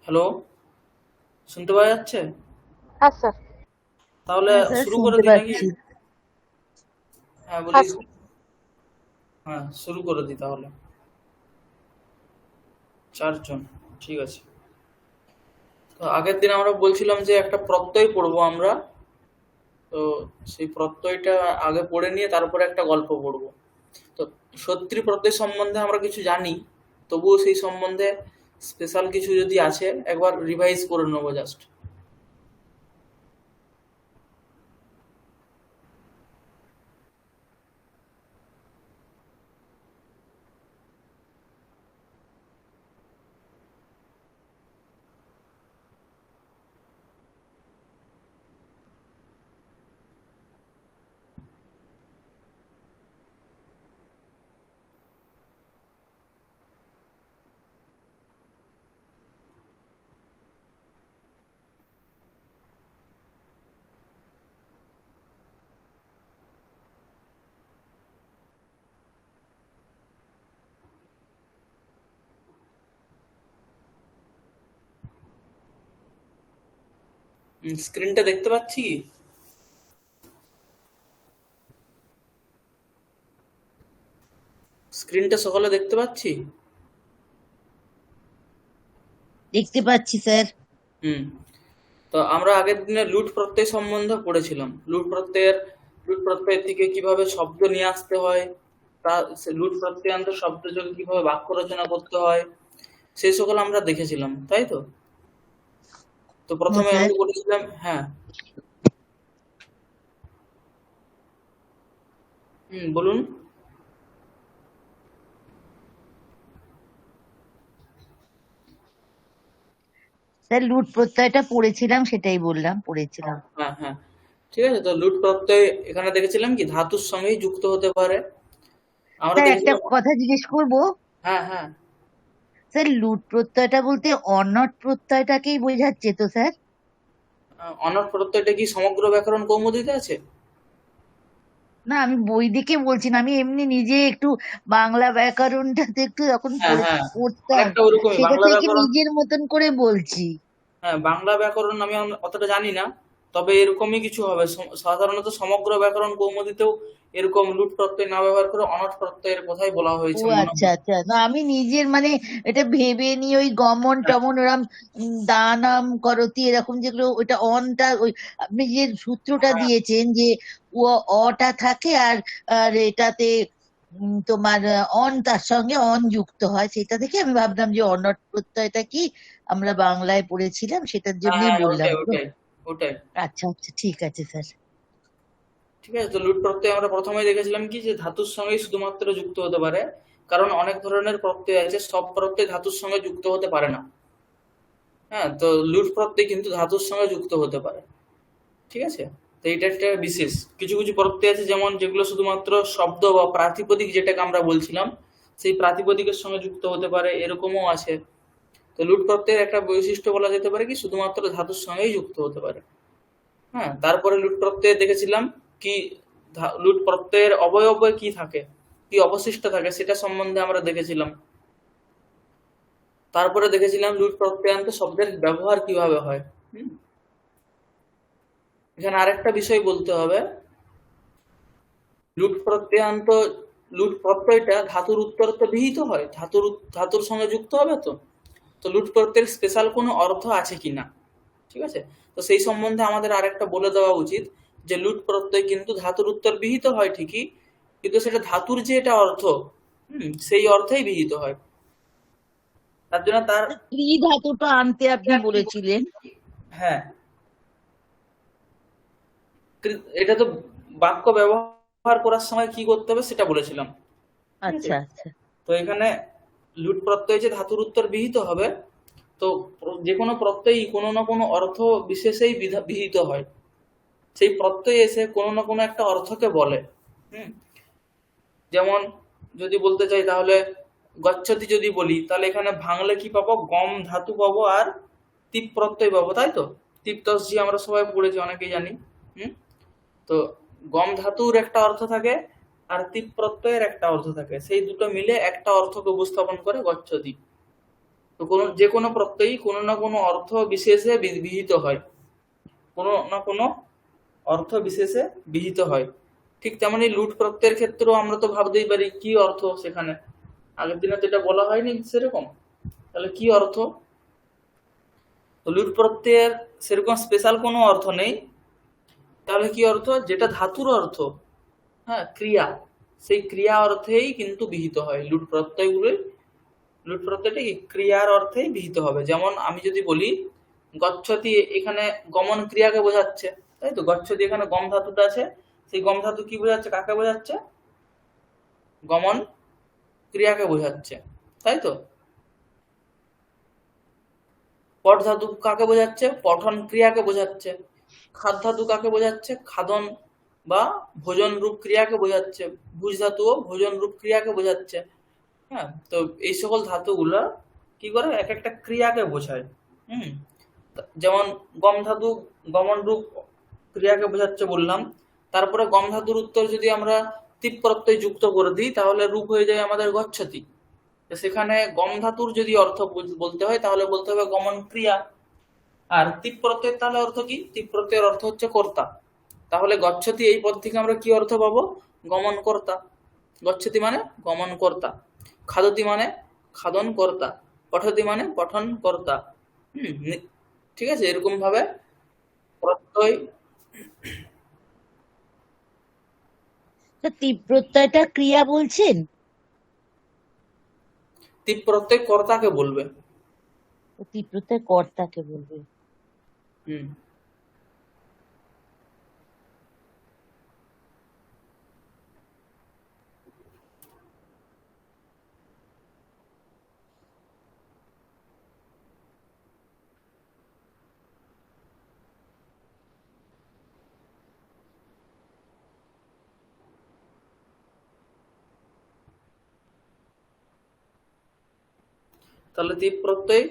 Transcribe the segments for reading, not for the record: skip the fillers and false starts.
Hello, শুনতে পাওয়া যাচ্ছে? হ্যাঁ স্যার। তাহলে হ্যাঁ স্যার, শুরু করে শুনতে দিই নাকি? পাচ্ছি। হ্যাঁ বলি। হ্যাঁ স্যার। হ্যাঁ, শুরু করে দিই তাহলে। 4 জন, ঠিক আছে। তো আগের দিন আমরা বলছিলাম যে একটা প্রত্যয় পড়বো আমরা। তো সেই প্রত্যয়টা আগে পড়ে নিয়ে তারপরে একটা গল্প পড়বো। তো সত্যি প্রত্যয় সম্বন্ধে আমরা কিছু জানি, তবুও সেই সম্বন্ধে স্পেশাল কিছু যদি আছে একবার রিভাইজ করে নেবো জাস্ট। স্ক্রিনটা দেখতে পাচ্ছি কি? স্ক্রিনটা সকলে দেখতে পাচ্ছি? দেখতে পাচ্ছি স্যার। হুম। তো আমরা আগের দিনে লুট প্রত্যয় সম্বন্ধে পড়েছিলাম। লুট প্রত্যয়ের থেকে কিভাবে শব্দ নিয়ে আসতে হয়, তা লুট প্রত্যয়ান্ত শব্দ যোগে কিভাবে বাক্য রচনা করতে হয়, সেই সকল আমরা দেখেছিলাম, তাই তো? তো হ্যাঁ প্রথমে স্যার। আমি বলেছিলাম, হ্যাঁ। বলুন। স্যার, লুট প্রত্যয়টা পড়েছিলাম, সেটাই বললাম, পড়েছিলাম। হ্যাঁ, হ্যাঁ, ঠিক আছে। তো লুট প্রত্যয় এখানে দেখেছিলাম কি ধাতুর সঙ্গেই যুক্ত হতে পারে। আমরা স্যার, একটা দেখেছিলাম। কথা জিজ্ঞেস করবো। হ্যাঁ, হ্যাঁ। স্যার, লুট প্রত্যয়টা বলতে অনট প্রত্যয়টাকেই বোঝাচ্ছে তো স্যার? অনড় প্রত্যয়টা কি সমগ্র ব্যাকরণ কৌমুদীতে আছে? না, আমি বই দেখে বলছি না, আমি এমনি নিজে একটু বাংলা ব্যাকরণটাতে একটু যখন হ্যাঁ, হ্যাঁ, পড়তাম, অনেকটা ওরকমই সেটা বাংলা থেকে ব্যাকরণ। নিজের মতন করে বলছি। হ্যাঁ, বাংলা ব্যাকরণ আমি অতটা জানি না, তবে এরকমই কিছু হবে। সাধারণত সমগ্র ব্যাকরণ কৌমুদীতেও এরকম লুট প্রত্যয় না ব্যবহার করে অনড় প্রত্যয়ের কথাই বলা ও হয়েছে মনে আচ্ছা হয়। আচ্ছা, না আমি নিজের মানে এটা ভেবে নিয়ে ওই গমন হ্যাঁ, টমন ওরম দানাম করতি এরকম যেগুলো, ওইটা অনটা ওই আপনি যে সূত্রটা হ্যাঁ, দিয়েছেন যে ও অটা থাকে আর আর এটাতে তোমার অন তার সঙ্গে অন যুক্ত হয়, সেটা থেকে আমি ভাবলাম যে অনট প্রত্যয়টা কি আমরা বাংলায় পড়েছিলাম, সেটার হ্যাঁ, জন্যই হ্যাঁ, বললাম ওটাই তো। ওটাই ওটাই। আচ্ছা আচ্ছা, ঠিক আছে স্যার। ঠিক আছে। তো লুট প্রত্যয় আমরা প্রথমেই দেখেছিলাম কি যে ধাতুর সঙ্গেই শুধুমাত্র যুক্ত হতে পারে, কারণ অনেক ধরনের প্রত্যয় আছে, সব প্রত্যয় ধাতুর সঙ্গে যুক্ত হতে পারে না। হ্যাঁ, তো লুট প্রত্যয় কিন্তু ধাতুর সঙ্গে যুক্ত হতে পারে। ঠিক আছে। তো এটা একটা বিশেষ কিছু কিছু প্রত্যয় আছে, যেমন যেগুলো শুধুমাত্র শব্দ বা প্রাতিপদিক যেটাকে আমরা বলছিলাম, সেই প্রাতিপদিকের সঙ্গে যুক্ত হতে পারে, এরকমও আছে। তো লুট প্রত্যয়ের একটা বৈশিষ্ট্য বলা যেতে পারে কি শুধুমাত্র ধাতুর সঙ্গেই যুক্ত হতে পারে। হ্যাঁ, তারপরে লুট প্রত্যয়ে দেখেছিলাম কি লুট প্রত্যয়ের অবয়বে কি থাকে, কি অবশিষ্ট থাকে, সেটা সম্বন্ধে আমরা দেখেছিলাম। তারপরে দেখেছিলাম লুট প্রত্যয়ান্ত শব্দের ব্যবহার কিভাবে হয়। হুম। এখানে আরেকটা বিষয় বলতে হবে। লুট প্রত্যয়ান্ত লুট প্রত্যয়টা ধাতুর উত্তরতে বিহিত হয়, ধাতুর সঙ্গে যুক্ত হবে। তো তো লুট প্রত্যয়ের স্পেশাল কোনো অর্থ আছে কিনা, ঠিক আছে। তো সেই সম্বন্ধে আমাদের আরেকটা বলে দেওয়া উচিত যে লুট প্রত্যয় কিন্তু ধাতুর উত্তর বিহিত হয় ঠিকই, কিন্তু সেটা ধাতুর যে এটা অর্থ, সেই অর্থেই বিহিত হয়। তার জন্য তার। ত্রি ধাতুটা আনতে আপনি বলেছিলেন। হ্যাঁ, এটা তো বাক্য ব্যবহার করার সময় কি করতে হবে সেটা বলেছিলাম। ঠিক আছে। আচ্ছা আচ্ছা। তো এখানে লুট প্রত্যয় যে ধাতুর উত্তর বিহিত হবে, তো যে কোনো প্রত্যয়ই কোনো না কোনো অর্থ বিশেষেই বিহিত হয়। সেই প্রত্যয় এসে কোনো না কোনো একটা অর্থকে বলে। হুম। যেমন যদি বলতে চাই তাহলে গচ্ছতি যদি বলি, তাহলে এখানে ভাঙলে কি পাবো, গম ধাতু পাবো আর তিপ প্রত্যয় পাবো, তাই তো? তিপ্তসজি আমরা সবাই পড়েছি, অনেকেই জানি। হুম। তো গম ধাতুর একটা অর্থ থাকে আর তিপ প্রত্যয়ের একটা অর্থ থাকে, সেই দুটো মিলে একটা অর্থকে উপস্থাপন করে গচ্ছতি। তো যে কোনো প্রত্যয়ই কোনো না কোনো অর্থ বিশেষে বিহিত হয়, কোনো না কোনো অর্থ বিশেষে বিহিত হয়। ঠিক তেমনি লুট প্রত্যয়ের ক্ষেত্রেও আমরা তো ভাবতেই পারি কি অর্থ সেখানে, আগের দিনে তো এটা বলা হয়নি সেরকম, তাহলে কি অর্থ? তো লুট প্রত্যয়ের সেরকম স্পেশাল কোনো অর্থ নেই। তাহলে কি অর্থ? যেটা ধাতুর অর্থ, হ্যাঁ, ক্রিয়া, সেই ক্রিয়া অর্থেই কিন্তু বিহিত হয় লুট প্রত্যয়গুলোই। লুট প্রত্যয়টা কি ক্রিয়ার অর্থেই বিহিত হবে। যেমন আমি যদি বলি গচ্ছতি, এখানে গমন ক্রিয়াকে বোঝাচ্ছে, তাই তো। গচ্ছতি এখানে গম ধাতুটা আছে, সেই গম ধাতু কি বোঝাচ্ছে, কাকে বোঝাচ্ছে? গমন ক্রিয়াকে বোঝাচ্ছে, তাই তো। পট ধাতু কাকে বোঝাচ্ছে? পঠন ক্রিয়াকে বোঝাচ্ছে। খাদ ধাতু কাকে বোঝাচ্ছে? খাদন বা ভোজন রূপ ক্রিয়াকে বোঝাচ্ছে। ভুজ ধাতুও ভোজন রূপ ক্রিয়াকে বোঝাচ্ছে। হ্যাঁ, তো এই সকল ধাতুগুলো কি করে, এক একটা ক্রিয়াকে বোঝায়। হুম, যেমন গম ধাতু গমন রূপ ক্রিয়াকে বোঝাচ্ছে বললাম। তারপরে গম ধাতুর উত্তর যদি আমরা তীপ প্রত্যয় যুক্ত করে দিই তাহলে রূপ হয়ে যায় আমাদের গচ্ছতি। তো সেখানে গম ধাতুর যদি অর্থ বলতে হয় তাহলে বলতে হবে গমন ক্রিয়া। আর তীপ প্রত্যয়ের তাহলে অর্থ কি? তীপ প্রত্যয়ের অর্থ হচ্ছে কর্তা। তাহলে গচ্ছতি এই পদ থেকে আমরা কি অর্থ পাবো? গমন কর্তা। গচ্ছতি মানে গমন কর্তা। খাদতি মানে খাদন কর্তা। পঠতি মানে পঠন কর্তা। ঠিক আছে, এরকম ভাবে প্রত্যয়। তো তীপ প্রত্যয়টা ক্রিয়া বলছেন? তীপ প্রত্যয় কর্তাকে বলবে। তো তীপ প্রত্যয় কর্তাকে বলবে। হুম, তাহলে তীপ প্রত্যয়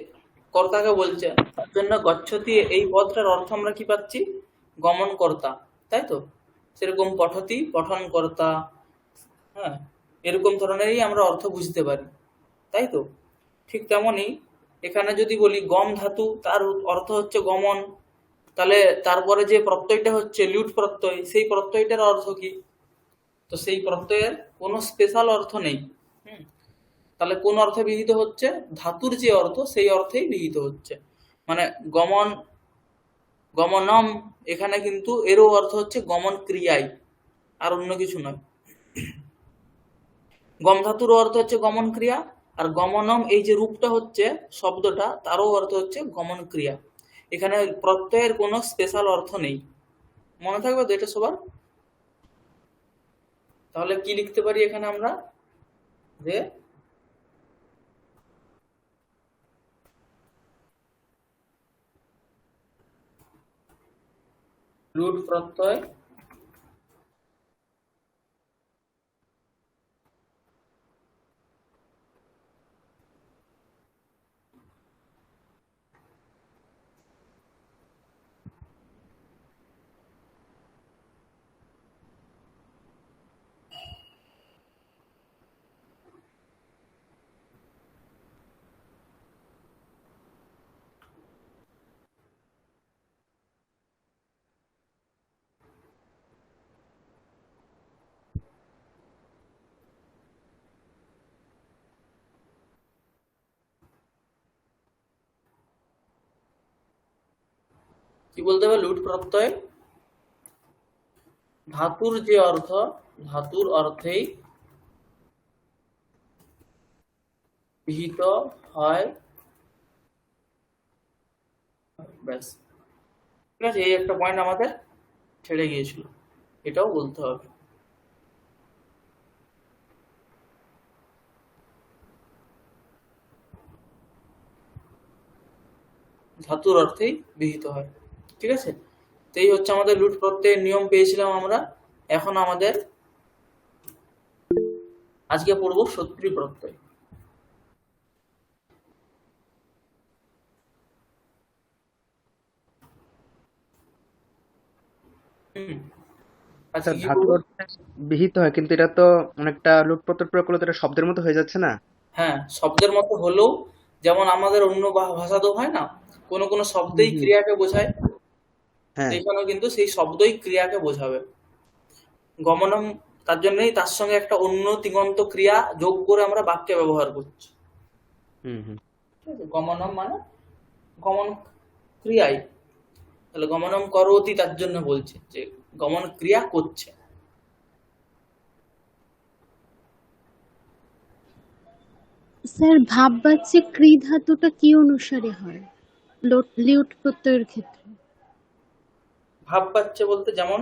কর্তাকে বলছে, তার জন্য গচ্ছতি এই পদটার অর্থ আমরা কি পাচ্ছি? গমন কর্তা, তাই তো। সেরকম পঠতি পঠন কর্তা, হ্যাঁ, এরকম ধরনেরই আমরা অর্থ বুঝতে পারি, তাই তো। ঠিক তেমনি এখানে যদি বলি গম ধাতু, তার অর্থ হচ্ছে গমন, তাহলে তারপরে যে প্রত্যয়টা হচ্ছে লুট প্রত্যয়, সেই প্রত্যয়টার অর্থ কি? তো সেই প্রত্যয়ের কোনো স্পেশাল অর্থ নেই। হুম, তাহলে কোন অর্থে বিহিত হচ্ছে? ধাতুর যে অর্থ সেই অর্থেই বিহিত হচ্ছে। মানে গমন, গমনম, এখানে কিন্তু এরও অর্থ হচ্ছে গমন ক্রিয়াই, আর অন্য কিছু নয়। গম ধাতুর অর্থ হচ্ছে গমন ক্রিয়া, আর গমনম এই যে রূপটা হচ্ছে শব্দটা, তারও অর্থ হচ্ছে গমন ক্রিয়া। এখানে প্রত্যয়ের কোনো স্পেশাল অর্থ নেই। মনে থাকবে তো এটা সবার? তাহলে কি লিখতে পারি এখানে আমরা, যে রুট প্রত্যয় কি বলতে হবে? লুট প্রত্যয় ধাতুর যে অর্থ, ধাতুর অর্থেই বিহিত হয়। ব্যাস, ঠিক আছে, এই একটা পয়েন্ট আমাদের ছেড়ে গিয়েছিল, এটাও বলতে হবে। ধাতুর অর্থেই বিহিত হয়, ঠিক আছে। তো এই হচ্ছে আমাদের লুট প্রত্যয়ের নিয়ম পেয়েছিলাম আমরা। এখন আমাদের আজকে পড়বো শত্রু প্রত্যয়। হুম, আচ্ছা, আজকে কি ধাতুর পড়বো? অর্থে বিহিত হয়, কিন্তু এটা তো অনেকটা লুটপাটের প্রয়োগ করলে তো এটা শব্দের মতো হয়ে যাচ্ছে না? হ্যাঁ, শব্দের মতো হলেও যেমন আমাদের অন্য ভাষাতেও হয় না, কোনো কোনো হুম শব্দেই হুম ক্রিয়াকে বোঝায়, হ্যাঁ এখানেও কিন্তু সেই শব্দই ক্রিয়াকে বোঝাবে। গমনম, তার জন্যই তার সঙ্গে একটা অন্য তিঙন্ত ক্রিয়া যোগ করে আমরা বাক্যে ব্যবহার করছি। হুম হুম ঠিক আছে, গমনম মানে গমন ক্রিয়াই, তাহলে গমনম করোতি তার জন্য বলছে যে গমন ক্রিয়া করছে। স্যার, ভাব বাচ্চে ক্রি ধাতুটা কি অনুসারে হয় লিউট প্রত্যয়ের ক্ষেত্রে? ভাব পাচ্ছে বলতে যেমন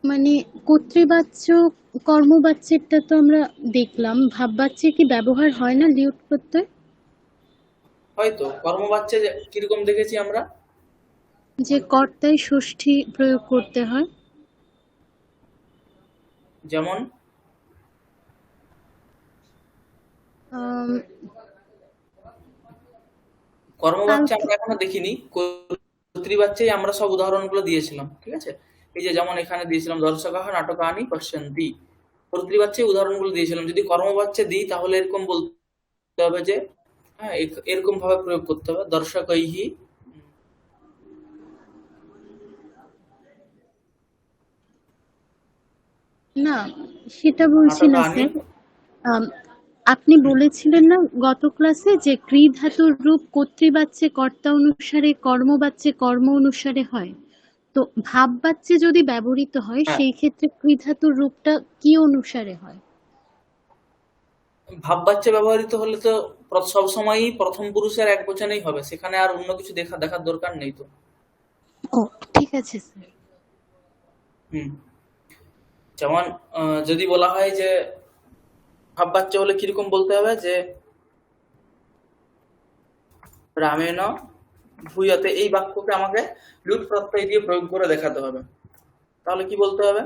মানে কর্তৃবাচ্য কর্মবাচ্যেরটা তো আমরা দেখলাম, ভাব বাচ্চে কি ব্যবহার হয় না লিউট প্রত্যয়? হয়তো কর্মবাচ্যে কিরকম দেখেছি আমরা, যে কর্তায় ষষ্ঠী প্রয়োগ করতে হয়। যেমন আম, কর্মবাচ্যে কালকে আমরা এখনো দেখিনি, কর্তৃবাচ্যেই আমরা সব উদাহরণগুলো দিয়েছিলাম। ঠিক আছে, এই যে যেমন এখানে দিয়েছিলাম দর্শকাহ নাটকানি পশ্যন্তি, কর্তৃবাচ্যে উদাহরণগুলো দিয়েছিলাম। যদি কর্মবাচ্যে দিই তাহলে এরকম বলতে হবে যে, হ্যাঁ এরকম ভাবে প্রয়োগ করতে হবে, দর্শকৈহি না, সেটা বলছি না নাটকানি। স্যার। আম, আপনি বলেছিলেন না গত ক্লাসে যে ক্রি ধাতুর রূপ কর্তৃবাচ্যে কর্তা অনুসারে, কর্মবাচ্যে কর্ম অনুসারে হয়। তো ভাব বাচ্যে যদি ব্যবহৃত হয় হ্যাঁ, সেই ক্ষেত্রে ক্রি ধাতুর রূপটা কি অনুসারে হয়? ভাব বাচ্যে ব্যবহৃত হলে তো সবসময়ই প্রথম পুরুষের এক বচনেই হবে, সেখানে আর অন্য কিছু দেখার দরকার নেই তো। ও, ঠিক আছে স্যার। হুম, যেমন যদি বলা হয় যে ভাব বাচ্য হলে কিরকম বলতে হবে যে রামেণ ভূয়তে, এই বাক্যকে আমাকে লুট প্রত্যয় দিয়ে প্রয়োগ করে দেখাতে হবে। তাহলে কি বলতে হবে,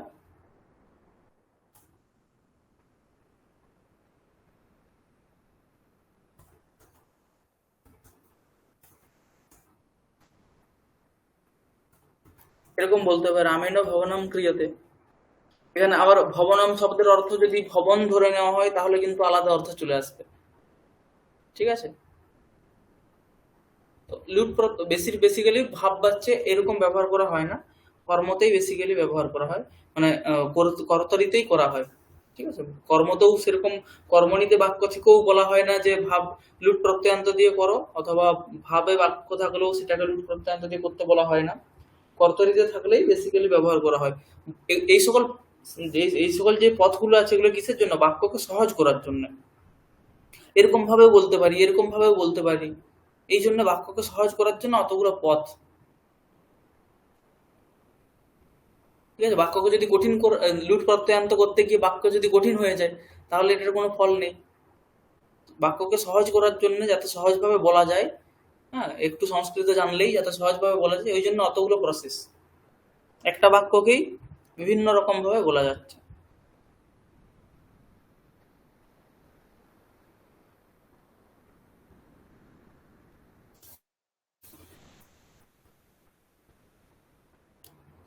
এরকম বলতে হবে রামেণ ভবনম ক্রিয়তে। এখানে আবার ভবনম শব্দের অর্থ যদি ভবন ধরে নেওয়া হয় তাহলে কিন্তু আলাদা অর্থ চলে আসবে। ঠিক আছে, তো লুট বেসিক্যালি ভাব বাচ্চে এরকম ব্যবহার করা হয় না, কর্মতেই বেসিক্যালি ব্যবহার করা হয়, মানে কর্তরিতেই করা হয়। ঠিক আছে, কর্মতেও সেরকম কর্মণীতে বাক্য থেকেও বলা হয় না যে ভাব লুট প্রত্যয়ান্ত দিয়ে করো, অথবা ভাবে বাক্য থাকলেও সেটাকে লুট প্রত্যয়ান্ত দিয়ে করতে বলা হয় না, কর্তরিতে থাকলেই বেসিক্যালি ব্যবহার করা হয়। এই সকল যে পথগুলো আছে এগুলো কিসের জন্য, বাক্যকে সহজ করার জন্য। এরকম ভাবেও বলতে পারি, এরকম ভাবেও বলতে পারি, এই জন্য বাক্যকে সহজ করার জন্য অতগুলো পথ। ঠিক আছে, বাক্যকে যদি কঠিন লুট প্রত্যয়ান্ত করতে গিয়ে বাক্য যদি কঠিন হয়ে যায় তাহলে এটার কোনো ফল নেই। বাক্যকে সহজ করার জন্য যাতে সহজভাবে বলা যায়, হ্যাঁ একটু সংস্কৃত জানলেই যাতে সহজভাবে বলা যায়, ওই জন্য অতগুলো প্রসেস, একটা বাক্যকেই বিভিন্ন রকম ভাবে বলা যাচ্ছে।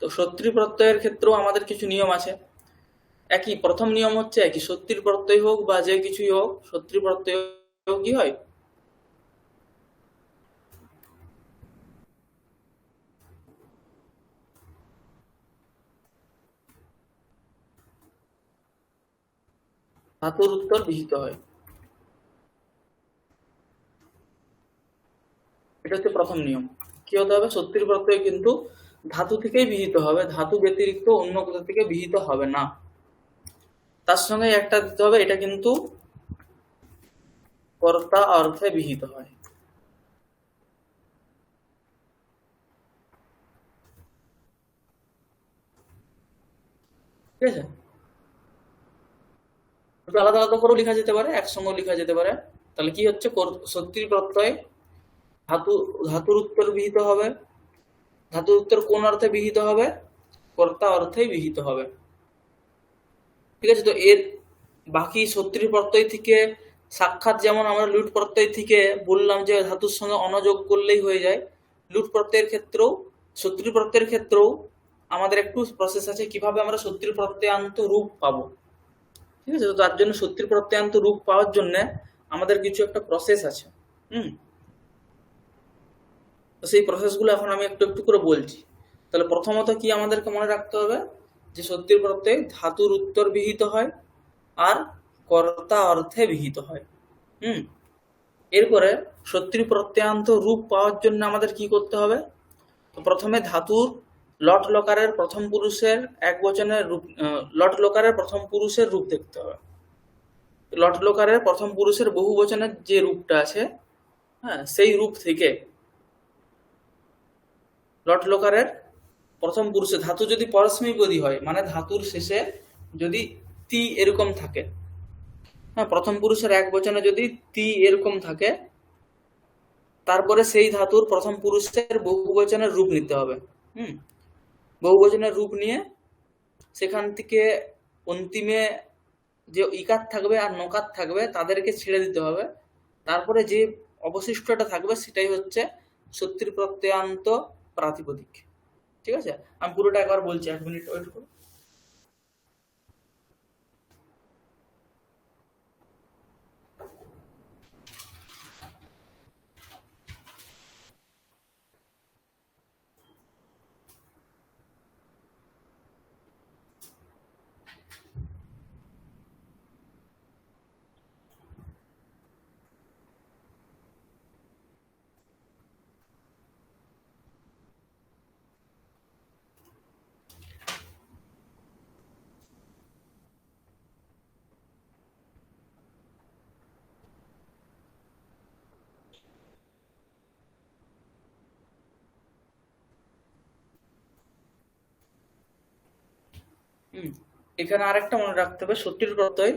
তো সত্যি প্রত্যয়ের ক্ষেত্রেও আমাদের কিছু নিয়ম আছে। একই, প্রথম নিয়ম হচ্ছে একই, সত্যির প্রত্যয় হোক বা যে কিছুই হোক, সত্যি প্রত্যয় হোক কি হয়, ধাতুর উত্তর বিহিত হয়। এটা হচ্ছে প্রথম নিয়ম। কি হতে হবে, সত্যির প্রত্যয় কিন্তু ধাতু থেকেই বিহিত হবে, ধাতু ব্যতিরিক্ত অন্য কোথা থেকে বিহিত হবে না। তার সঙ্গে একটা দিতে হবে, এটা কিন্তু কর্তা অর্থে বিহিত হয়। ঠিক আছে, একটু আলাদা আলাদা করেও লেখা যেতে পারে, একসঙ্গেও লেখা যেতে পারে। তাহলে কি হচ্ছে, সত্যির প্রত্যয় ধাতু, ধাতুর উত্তর বিহিত হবে। ধাতুর উত্তর কোন অর্থে বিহিত হবে, কর্তা অর্থেই বিহিত হবে। ঠিক আছে, তো এর বাকি সত্যির প্রত্যয় থেকে সাক্ষাৎ, যেমন আমরা লুট প্রত্যয় থেকে বললাম যে ধাতুর সঙ্গে অনযোগ করলেই হয়ে যায়, লুট প্রত্যয়ের ক্ষেত্রেও, সত্যির প্রত্যয়ের ক্ষেত্রেও আমাদের একটু প্রসেস আছে কিভাবে আমরা সত্যির প্রত্যয়ান্ত রূপ পাবো। ঠিক আছে, তো তার জন্য সত্যির প্রত্যয়ান্ত রূপ পাওয়ার জন্য আমাদের কিছু একটা প্রসেস আছে। হুম তো সেই প্রসেসগুলো এখন আমি একটু একটু করে বলছি। তাহলে প্রথমত কি আমাদেরকে মনে রাখতে হবে যে সত্যির প্রত্যয় ধাতুর উত্তর বিহিত হয় আর কর্তা অর্থে বিহিত হয়। হুম এরপরে সত্যির প্রত্যয়ান্ত রূপ পাওয়ার জন্য আমাদের কি করতে হবে? তো প্রথমে ধাতুর লট লকারের প্রথম পুরুষের এক বচনের রূপ, লট লকারের প্রথম পুরুষের রূপ দেখতে হবে। লট লকারের প্রথম পুরুষের বহু বচনের যে রূপটা আছে, হ্যাঁ, সেই রূপ থেকে লট লকারের প্রথম পুরুষে ধাতু যদি পরস্মৈপদী হয়, মানে ধাতুর শেষে যদি তি এরকম থাকে, হ্যাঁ, প্রথম পুরুষের এক বচনে যদি তি এরকম থাকে, তারপরে সেই ধাতুর প্রথম পুরুষের বহু বচনের রূপ নিতে হবে। বহু বচনের রূপ নিয়ে সেখান থেকে অন্তিমে যে ইকার থাকবে আর নকার থাকবে তাদেরকে ছেড়ে দিতে হবে। তারপরে যে অবশিষ্টটা থাকবে সেটাই হচ্ছে সত্যির প্রত্যয়ান্ত প্রাতিপদিক। ঠিক আছে, আমি পুরোটা একবার বলছি, 1 মিনিট ওয়েট করো। এখানে আরেকটা মনে রাখতে হবে, সত্যির প্রত্যয়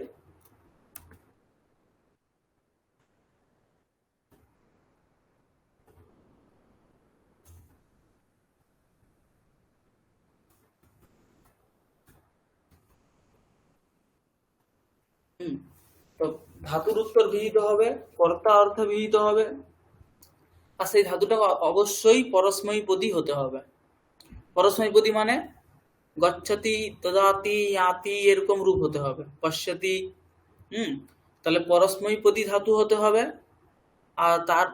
তো ধাতুর উত্তর বিহিত হবে, কর্তা অর্থ বিহিত হবে, আর সেই ধাতুটা অবশ্যই পরস্মৈপদী হতে হবে। পরস্মৈপদী মানে গচ্ছতি, দদাতি, ইয়াতি এরকম রূপ হতে হবে, পশ্যতি। তাহলে পরস্মৈপদী ধাতু হতে হবে, আর তার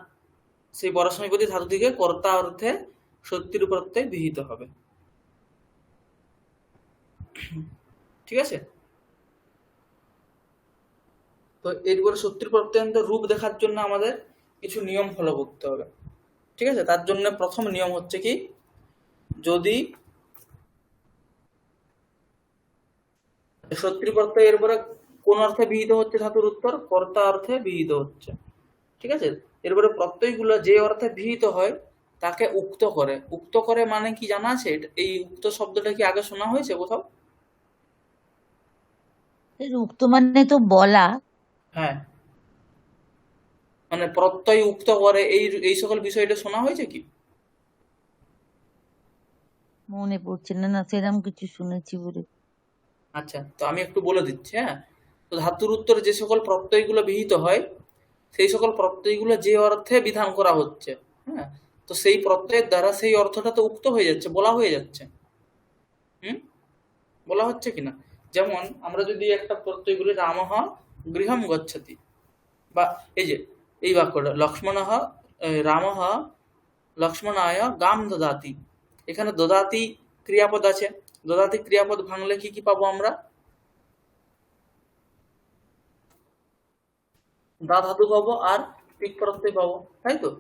সেই পরস্মৈপদী ধাতু থেকে কর্তা অর্থে সত্যির প্রত্যয় বিহিত হবে। ঠিক আছে, তো এরপরে সত্যির প্রত্যয়ান্ত রূপ দেখার জন্য আমাদের কিছু নিয়ম ফলো করতে হবে। ঠিক আছে, তার জন্য প্রথম নিয়ম হচ্ছে কি, যদি সত্যির প্রত্যয় এরপরে কোন অর্থে বিহিত হচ্ছে, ধাতুর উত্তর কর্তা অর্থে বিহিত হচ্ছে। ঠিক আছে, এরপরে প্রত্যয়গুলো যে অর্থে বিহিত হয় তাকে উক্ত করে। উক্ত করে মানে কি জানা আছে? এই উক্ত শব্দটা কি আগে শোনা হয়েছে কোথাও? উক্ত মানে তো বলা। হ্যাঁ, মানে প্রত্যয় উক্ত করে, এই সকল বিষয়টা শোনা হয়েছে কি? মনে পড়ছে না, না সেরকম কিছু শুনেছি বলে। আচ্ছা, তো আমি একটু বলে দিচ্ছি। হ্যাঁ, তো ধাতুর উত্তরে যে সকল প্রত্যয়গুলো বিহিত হয়, সেই সকল প্রত্যয়গুলো যে অর্থে বিধান করা হচ্ছে, হ্যাঁ, তো সেই প্রত্যয়ের দ্বারা সেই অর্থটা তো উক্ত হয়ে যাচ্ছে, বলা হয়ে যাচ্ছে। বলা হচ্ছে কিনা? যেমন আমরা যদি একটা প্রত্যয় বলি রামঃ গৃহম গচ্ছতি, বা এই যে এই বাক্যটা লক্ষ্মণঃ রামঃ লক্ষ্মণায় গাম দদাতি, এখানে দদাতি ক্রিয়াপদ আছে। দদাতি ক্রিয়াপদ ভাঙলে কি কি পাবো আমরা? দা ধাতু পাবো আর পিক প্রত্যয় পাবো, তাই তো?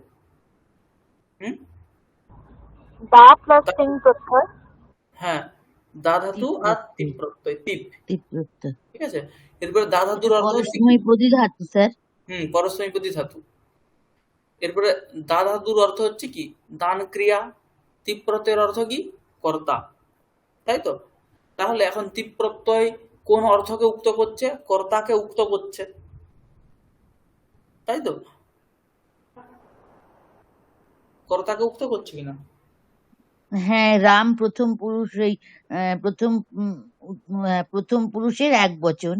দা প্লাস তিন প্রত্যয়। হ্যাঁ, দা ধাতু আর তিপ প্রত্যয়, তিপ। প্রত্যয়, ঠিক আছে, এরপরে দা ধাতুর অর্থ পরস্মৈপদী ধাতু স্যার। পরস্মৈপদী ধাতু। এরপরে দা ধাতুর অর্থ হচ্ছে কি? দান ক্রিয়া। তিপ প্রত্যয়ের অর্থ কি? কর্তা, তাই তো? তাহলে এখন তিপ প্রত্যয় কোন অর্থকে উক্ত করছে? কর্তাকে উক্ত করছে, তাই তো? কর্তাকে উক্ত করছে কিনা? হ্যাঁ, রাম প্রথম পুরুষ, এই প্রথম পুরুষের এক বচন,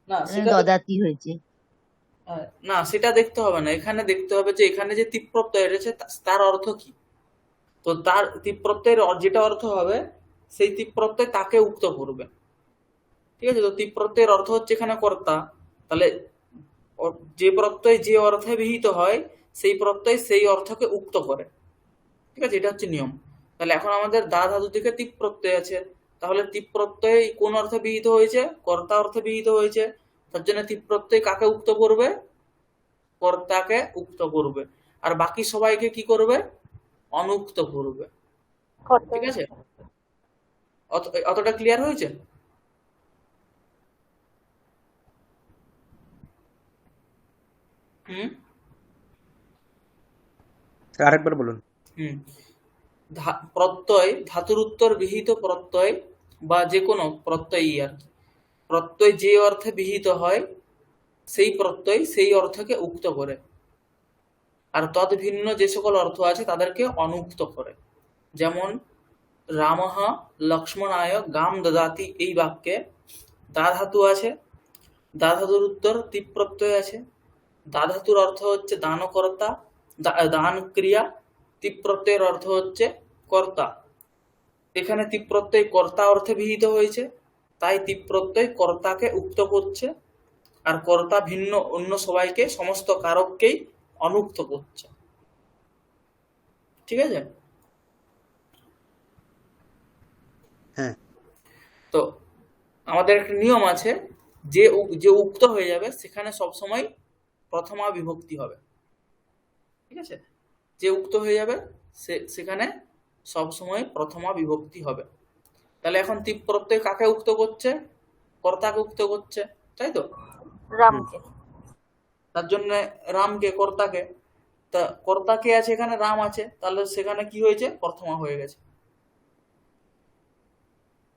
না সেটা দদাতি হয়েছে। না, সেটা দেখতে হবে না, এখানে দেখতে হবে যে এখানে যে তিপ প্রত্যয় রয়েছে তার অর্থ কি। তো তার তিপ প্রত্যয়ের যেটা অর্থ হবে সেই তিপ প্রত্যয় তাকে উক্ত করবে। ঠিক আছে, তো তিপ প্রত্যয়ের অর্থ হচ্ছে এখানে কর্তা, তাহলে যে প্রত্যয় যে অর্থে বিহিত হয় সেই প্রত্যয় সেই অর্থকে উক্ত করে। ঠিক আছে, এটা হচ্ছে নিয়ম। তাহলে এখন আমাদের দা ধাতু থেকে তিপ প্রত্যয় আছে, তাহলে তিপ প্রত্যয় কোন অর্থে বিহিত হয়েছে? কর্তা অর্থে বিহিত হয়েছে। তার জন্য তিপ প্রত্যয় কাকে উক্ত করবে? কর্তাকে উক্ত করবে। আর বাকি সবাইকে কি করবে? অনুক্ত করবে। ঠিক আছে, অতটা ক্লিয়ার হয়েছে? হুম স্যার আরেকবার বলুন। হুম প্রত্যয়, ধাতুর উত্তর বিহিত প্রত্যয় বা যে কোনো প্রত্যয়ই আর কি, প্রত্যয় যে অর্থে বিহিত হয় সেই প্রত্যয় সেই অর্থকে উক্ত করে, আর তদ ভিন্ন যে সকল অর্থ আছে তাদেরকে অনুক্ত করে। যেমন রামঃ লক্ষ্মণায় গাম দদাতি, এই বাক্যে দা ধাতু আছে, দা ধাতুর উত্তর তিপ প্রত্যয় আছে। দা ধাতুর অর্থ হচ্ছে দানকর্তা, দান ক্রিয়া। তিপ প্রত্যয়ের অর্থ হচ্ছে কর্তা। এখানে তিপ প্রত্যয় কর্তা অর্থে বিহিত হয়েছে, তাই তিপ প্রত্যয় কর্তাকে উক্ত করছে, আর কর্তা ভিন্ন অন্য সবাইকে, সমস্ত কারককেই অনুক্ত করছে। ঠিক আছে, হ্যাঁ। তো আমাদের একটা নিয়ম আছে, যে উক্ত হয়ে যাবে সেখানে সবসময় প্রথমা বিভক্তি হবে। ঠিক আছে, যে উক্ত হয়ে যাবে সেখানে সবসময় প্রথমা বিভক্তি হবে। তাহলে এখন তিপ প্রত্যয় কাকে উক্ত করছে? কর্তাকে উক্ত করছে, তাই তো? রামকে। তার জন্য রামকে, কর্তাকে, তা কর্তা কে আছে? এখানে রাম আছে, তাহলে সেখানে কি হয়েছে? প্রথমা হয়ে গেছে।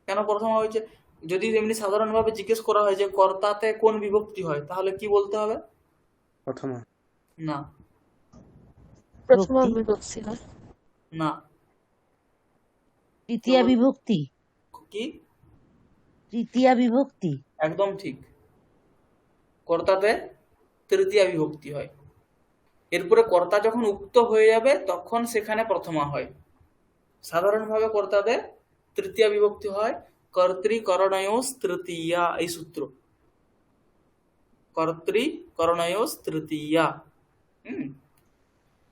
কেন প্রথমা হয়েছে? যদি এমনি সাধারণভাবে জিজ্ঞেস করা হয় যে কর্তাতে কোন বিভক্তি হয়, তাহলে কি বলতে হবে? প্রথমা। না, প্রথমা বিভক্তি, বিভক্তি হয়। না। তৃতীয়া বিভক্তি, কি? তৃতীয়া বিভক্তি। একদম ঠিক, কর্তাতে তৃতীয়া বিভক্তি হয়। এরপরে কর্তা যখন উক্ত হয়ে যাবে তখন সেখানে প্রথমা হয়। সাধারণভাবে কর্তাতে তৃতীয়া বিভক্তি হয়, কর্তৃকরণয়োস তৃতীয়া, এই সূত্র, কর্তৃকরণয়োস তৃতীয়া।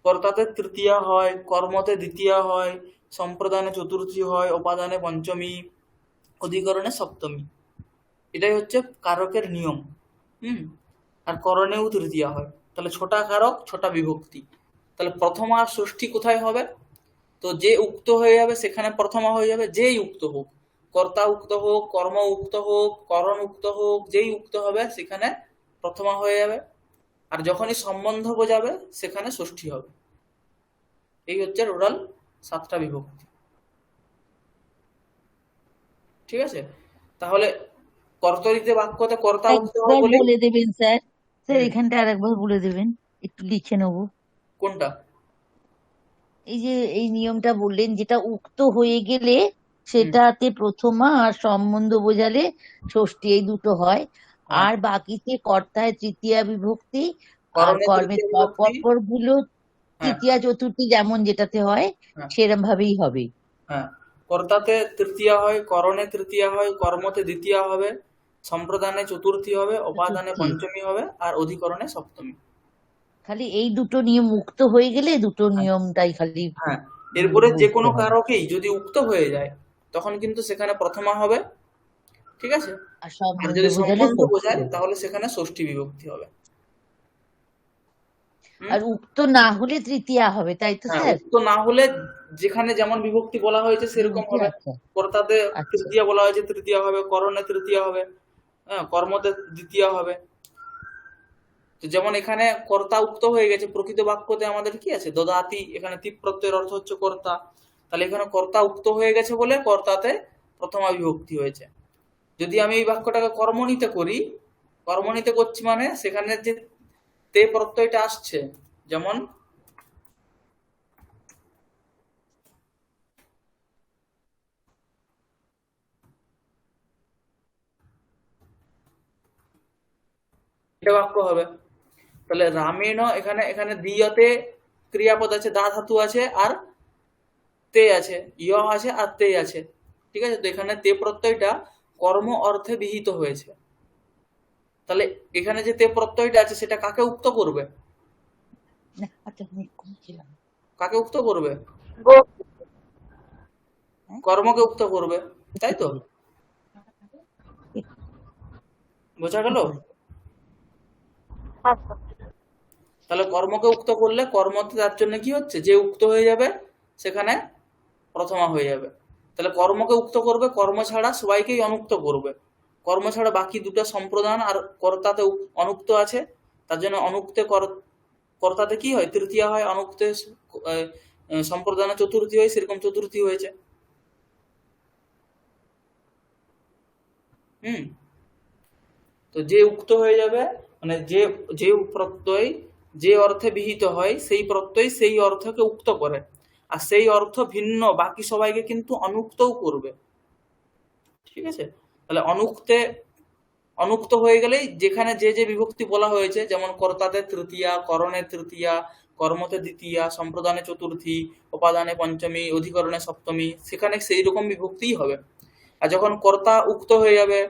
কর্তাতে তৃতীয়া হয়, কর্মতে দ্বিতীয়া হয়, সম্প্রদানে চতুর্থী হয়, উপাদানে পঞ্চমী, অধিকরণে সপ্তমী। এটাই হচ্ছে কারকের নিয়ম। আর করণেও তৃতীয়া হয়। তাহলে ছোটা কারক, ছোটা বিভক্তি। তাহলে প্রথমা আর ষষ্ঠী কোথায় হবে? তো যে উক্ত হয়ে যাবে সেখানে প্রথমা হয়ে যাবে, যেই উক্ত হোক, কর্তা উক্ত হোক, কর্ম উক্ত হোক, করণ উক্ত হোক, যেই উক্ত হবে সেখানে প্রথমা হয়ে যাবে। আর যখনই সম্বন্ধ বোঝাবে সেখানে ষষ্ঠী হবে। এই হচ্ছে টোটাল 7টা বিভক্তি। ঠিক আছে, তাহলে কর্তরিতে বাক্যতে কর্তা উক্ত হয় একবার বলে। বলে দেবেন স্যার, স্যার হুম, এখানটা আরেকবার বলে দেবেন, একটু লিখে নেবো। কোনটা? এই যে এই নিয়মটা বললেন, যেটা উক্ত হয়ে গেলে হুম, সেটাতে প্রথমা আর সম্বন্ধ বোঝালে ষষ্ঠী, এই দুটো হয়। হ্যাঁ, আর বাকিতে কর্তায় তৃতীয়া বিভক্তি, আর করণে কর্মের তৃতীয়া বিভক্তি। পরপর গুলো হ্যাঁ, তৃতীয়া চতুর্থী যেমন যেটাতে হয় হ্যাঁ, সেরম ভাবেই হবে। হ্যাঁ, কর্তাতে তৃতীয়া হয়, করণে তৃতীয়া হয়, কর্মতে দ্বিতীয়া হবে, সম্প্রদানে চতুর্থী হবে, উপাদানে চতুর্থী, পঞ্চমী হবে, আর অধিকরণে সপ্তমী। খালি এই দুটো নিয়ম মুক্ত হয়ে গেলে দুটো হ্যাঁ, নিয়মটাই খালি হ্যাঁ, এরপরে যে বুঝতে কোনো হবে। কারকেই যদি উক্ত হয়ে যায় তখন কিন্তু সেখানে প্রথমা হবে। ঠিক আছে, আর আর সম্বন্ধ যদি বোঝালে সম্বন্ধ ষষ্ঠী বোঝায় হবে। তাহলে সেখানে ষষ্ঠী বিভক্তি হবে। হুম, আর উক্ত না হলে তৃতীয়া হবে, তাই তো হ্যাঁ, স্যার? উক্ত না হলে যেখানে যেমন বিভক্তি বলা হয়েছে সেরকম বিভক্তি, হবে। আচ্ছা কর্তাতে আচ্ছা। তৃতীয়া বলা হয়েছে, তৃতীয়া হবে, করণে তৃতীয়া হবে, হ্যাঁ, কর্মতে দ্বিতীয়া হবে। তো যেমন এখানে কর্তা উক্ত হয়ে গেছে, প্রকৃত বাক্যতে আমাদের কি আছে? দদাতি, এখানে তিপ প্রত্যয়ের অর্থ হচ্ছে কর্তা। তাহলে এখানে কর্তা উক্ত হয়ে গেছে বলে কর্তাতে প্রথমা বিভক্তি হয়েছে। যদি আমি এই বাক্যটাকে কর্মণীতে করি, কর্মণীতে করছি মানে সেখানে যে তে প্রত্যয়টা আসছে, যেমন এটা বাক্য হবে। তাহলে রামেণ, এখানে এখানে দিয়তে ক্রিয়াপদ আছে, দা ধাতু আছে, আর তে আছে, ইয় আছে, আর তে আছে। ঠিক আছে, তো এখানে তে প্রত্যয়টা কর্ম অর্থে বিহিত হয়েছে। তাহলে এখানে যে তে প্রত্যয়টা আছে সেটা কাকে উক্ত করবে? না, আচ্ছা আমি কমছিলাম। কাকে উক্ত করবে? গো কর্মকে উক্ত করবে, তাই তো? বোঝা গেল? হ্যাঁ স্যার। তাহলে কর্মকে উক্ত করলে কর্মতে তার জন্য কি হচ্ছে, যে উক্ত হয়ে যাবে সেখানে প্রথমা হয়ে যাবে। তাহলে কর্মকে উক্ত করবে, কর্ম ছাড়া সবাইকেই অনুক্ত করবে। কর্ম ছাড়া বাকি দুটো সম্প্রদান আর কর্তাতে অনুক্ত আছে, তার জন্য অনুক্তে কর্তাতে কি হয়, তৃতীয়া হয়, অনুক্তে সম্প্রদানে চতুর্থী হয়, সেরকম চতুর্থী হয়েছে। হুম। তো যে উক্ত হয়ে যাবে, মানে যে যে প্রত্যয় যে অর্থে বিহিত হয় সেই প্রত্যয় সেই অর্থকে উক্ত করে, আর সেই অর্থ ভিন্ন বাকি সবাইকে কিন্তু অনুক্তও করবে। ঠিক আছে? তাহলে অনুক্ত হয়ে গেলেই যেখানে যে যে বিভক্তি বলা হয়েছে, যেমন কর্তাতে তৃতীয়া, করণে তৃতীয়া, কর্মতে দ্বিতীয়া, সম্প্রদানে চতুর্থী, উপাদানে পঞ্চমী, অধিকরণে সপ্তমী, সেখানে সেই রকম বিভক্তিই হবে। আর যখন কর্তা উক্ত হয়ে যাবে,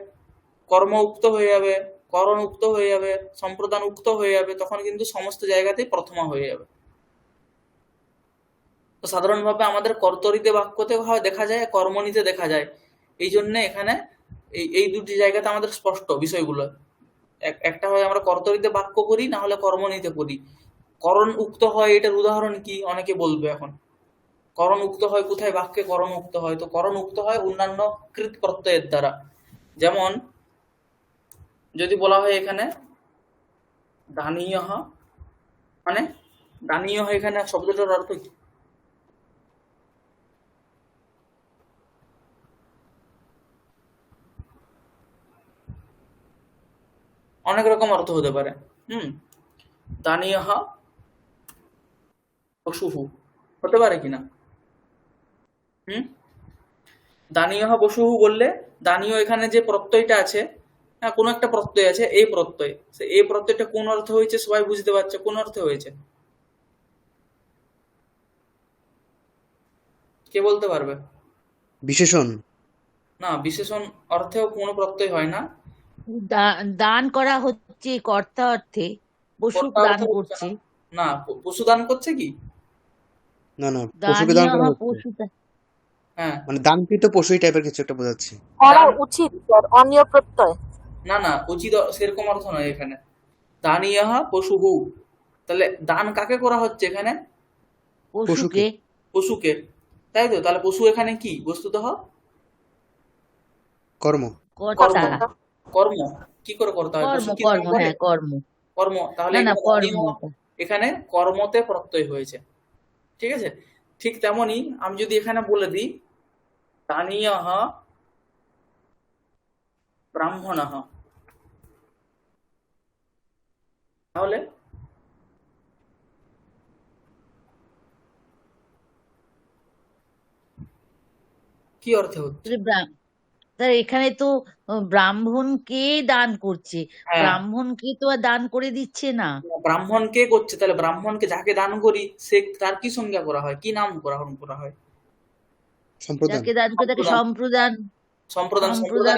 কর্ম উক্ত হয়ে যাবে, করণ উক্ত হয়ে যাবে, সম্প্রদান উক্ত হয়ে যাবে, তখন কিন্তু সমস্ত জায়গাতেই প্রথমা হয়ে যাবে। তো সাধারণভাবে আমাদের কর্তরিতে বাক্যতে হয় দেখা যায়, কর্মণীতে দেখা যায়। এই জন্য এখানে এই দুটি জায়গাতে আমাদের স্পষ্ট বিষয়গুলো। একটা হয় আমরা কর্তরিতে বাক্য করি, না হলে কর্মণীতে করি। করণ উক্ত হয়, এটার উদাহরণ কি অনেকে বলবে এখন। করণ উক্ত হয় কোথায়, বাক্যে করণ উক্ত হয়? তো করণ উক্ত হয় অন্যান্য কৃত প্রত্যয়ের দ্বারা। যেমন যদি বলা হয় এখানে দানীয়, মানে দানীয়, এখানে শব্দটার অর্থ কি? অনেক রকম অর্থ হতে পারে। দানীয় বসুহু হতে পারে কিনা? দানীয় বসুহু বললে দানীয় এখানে যে প্রত্যয়টা আছে, হ্যাঁ কোনো একটা প্রত্যয় আছে, এই প্রত্যয়, এই প্রত্যয়টা কোন অর্থে হয়েছে সবাই বুঝতে পারছে, কোন অর্থে হয়েছে? কে বলতে পারবে? বিশেষণ। না, বিশেষণ অর্থেও কোনো প্রত্যয় হয় না। দান করা হচ্ছে কর্তা অর্থে, পশু কর্তা দান অর্থে হচ্ছে করছে। না, পশু দান করছে কি? না না, পশুকে দান দানীয় করা হচ্ছে, পশু মানে দানকৃত পশু এই টাইপের কিছু একটা বোঝাচ্ছি। করা উচিত স্যার, অনিয় প্রত্যয়। না না, উচিত সেরকম অর্থ নয় এখানে। দানীয় পশুহু, তাহলে দান কাকে করা হচ্ছে এখানে? পশুকে। পশুকে, তাই তো? তাহলে পশু এখানে কি বস্তুতঃ? কর্ম। কর্ম। কর্তা। কর্ম কি করে করতে হয়? কর্ম পশু কি কর্ম করে? হ্যাঁ কর্ম। কর্ম। তাহলে না না, এখানে কর্ম এটা। এখানে কর্মতে প্রত্যয় হয়েছে। ঠিক আছে? ঠিক তেমনি আমি যদি এখানে বলে দিই দানীয় ব্রাহ্মণ, তাহলে কি অর্থে হচ্ছে? তাহলে এখানে তো ব্রাহ্মণকে দান করছে, হ্যাঁ, ব্রাহ্মণকে তো আর দান করে দিচ্ছে না। ব্রাহ্মণ কে করছে? তাহলে ব্রাহ্মণকে যাকে দান করি সে তার কি সংজ্ঞা করা হয়, কি নাম গ্রহণ করা হয়? সম্প্রদান। যাকে দান করে তাকে সম্প্রদান। সম্প্রদান। সম্প্রদান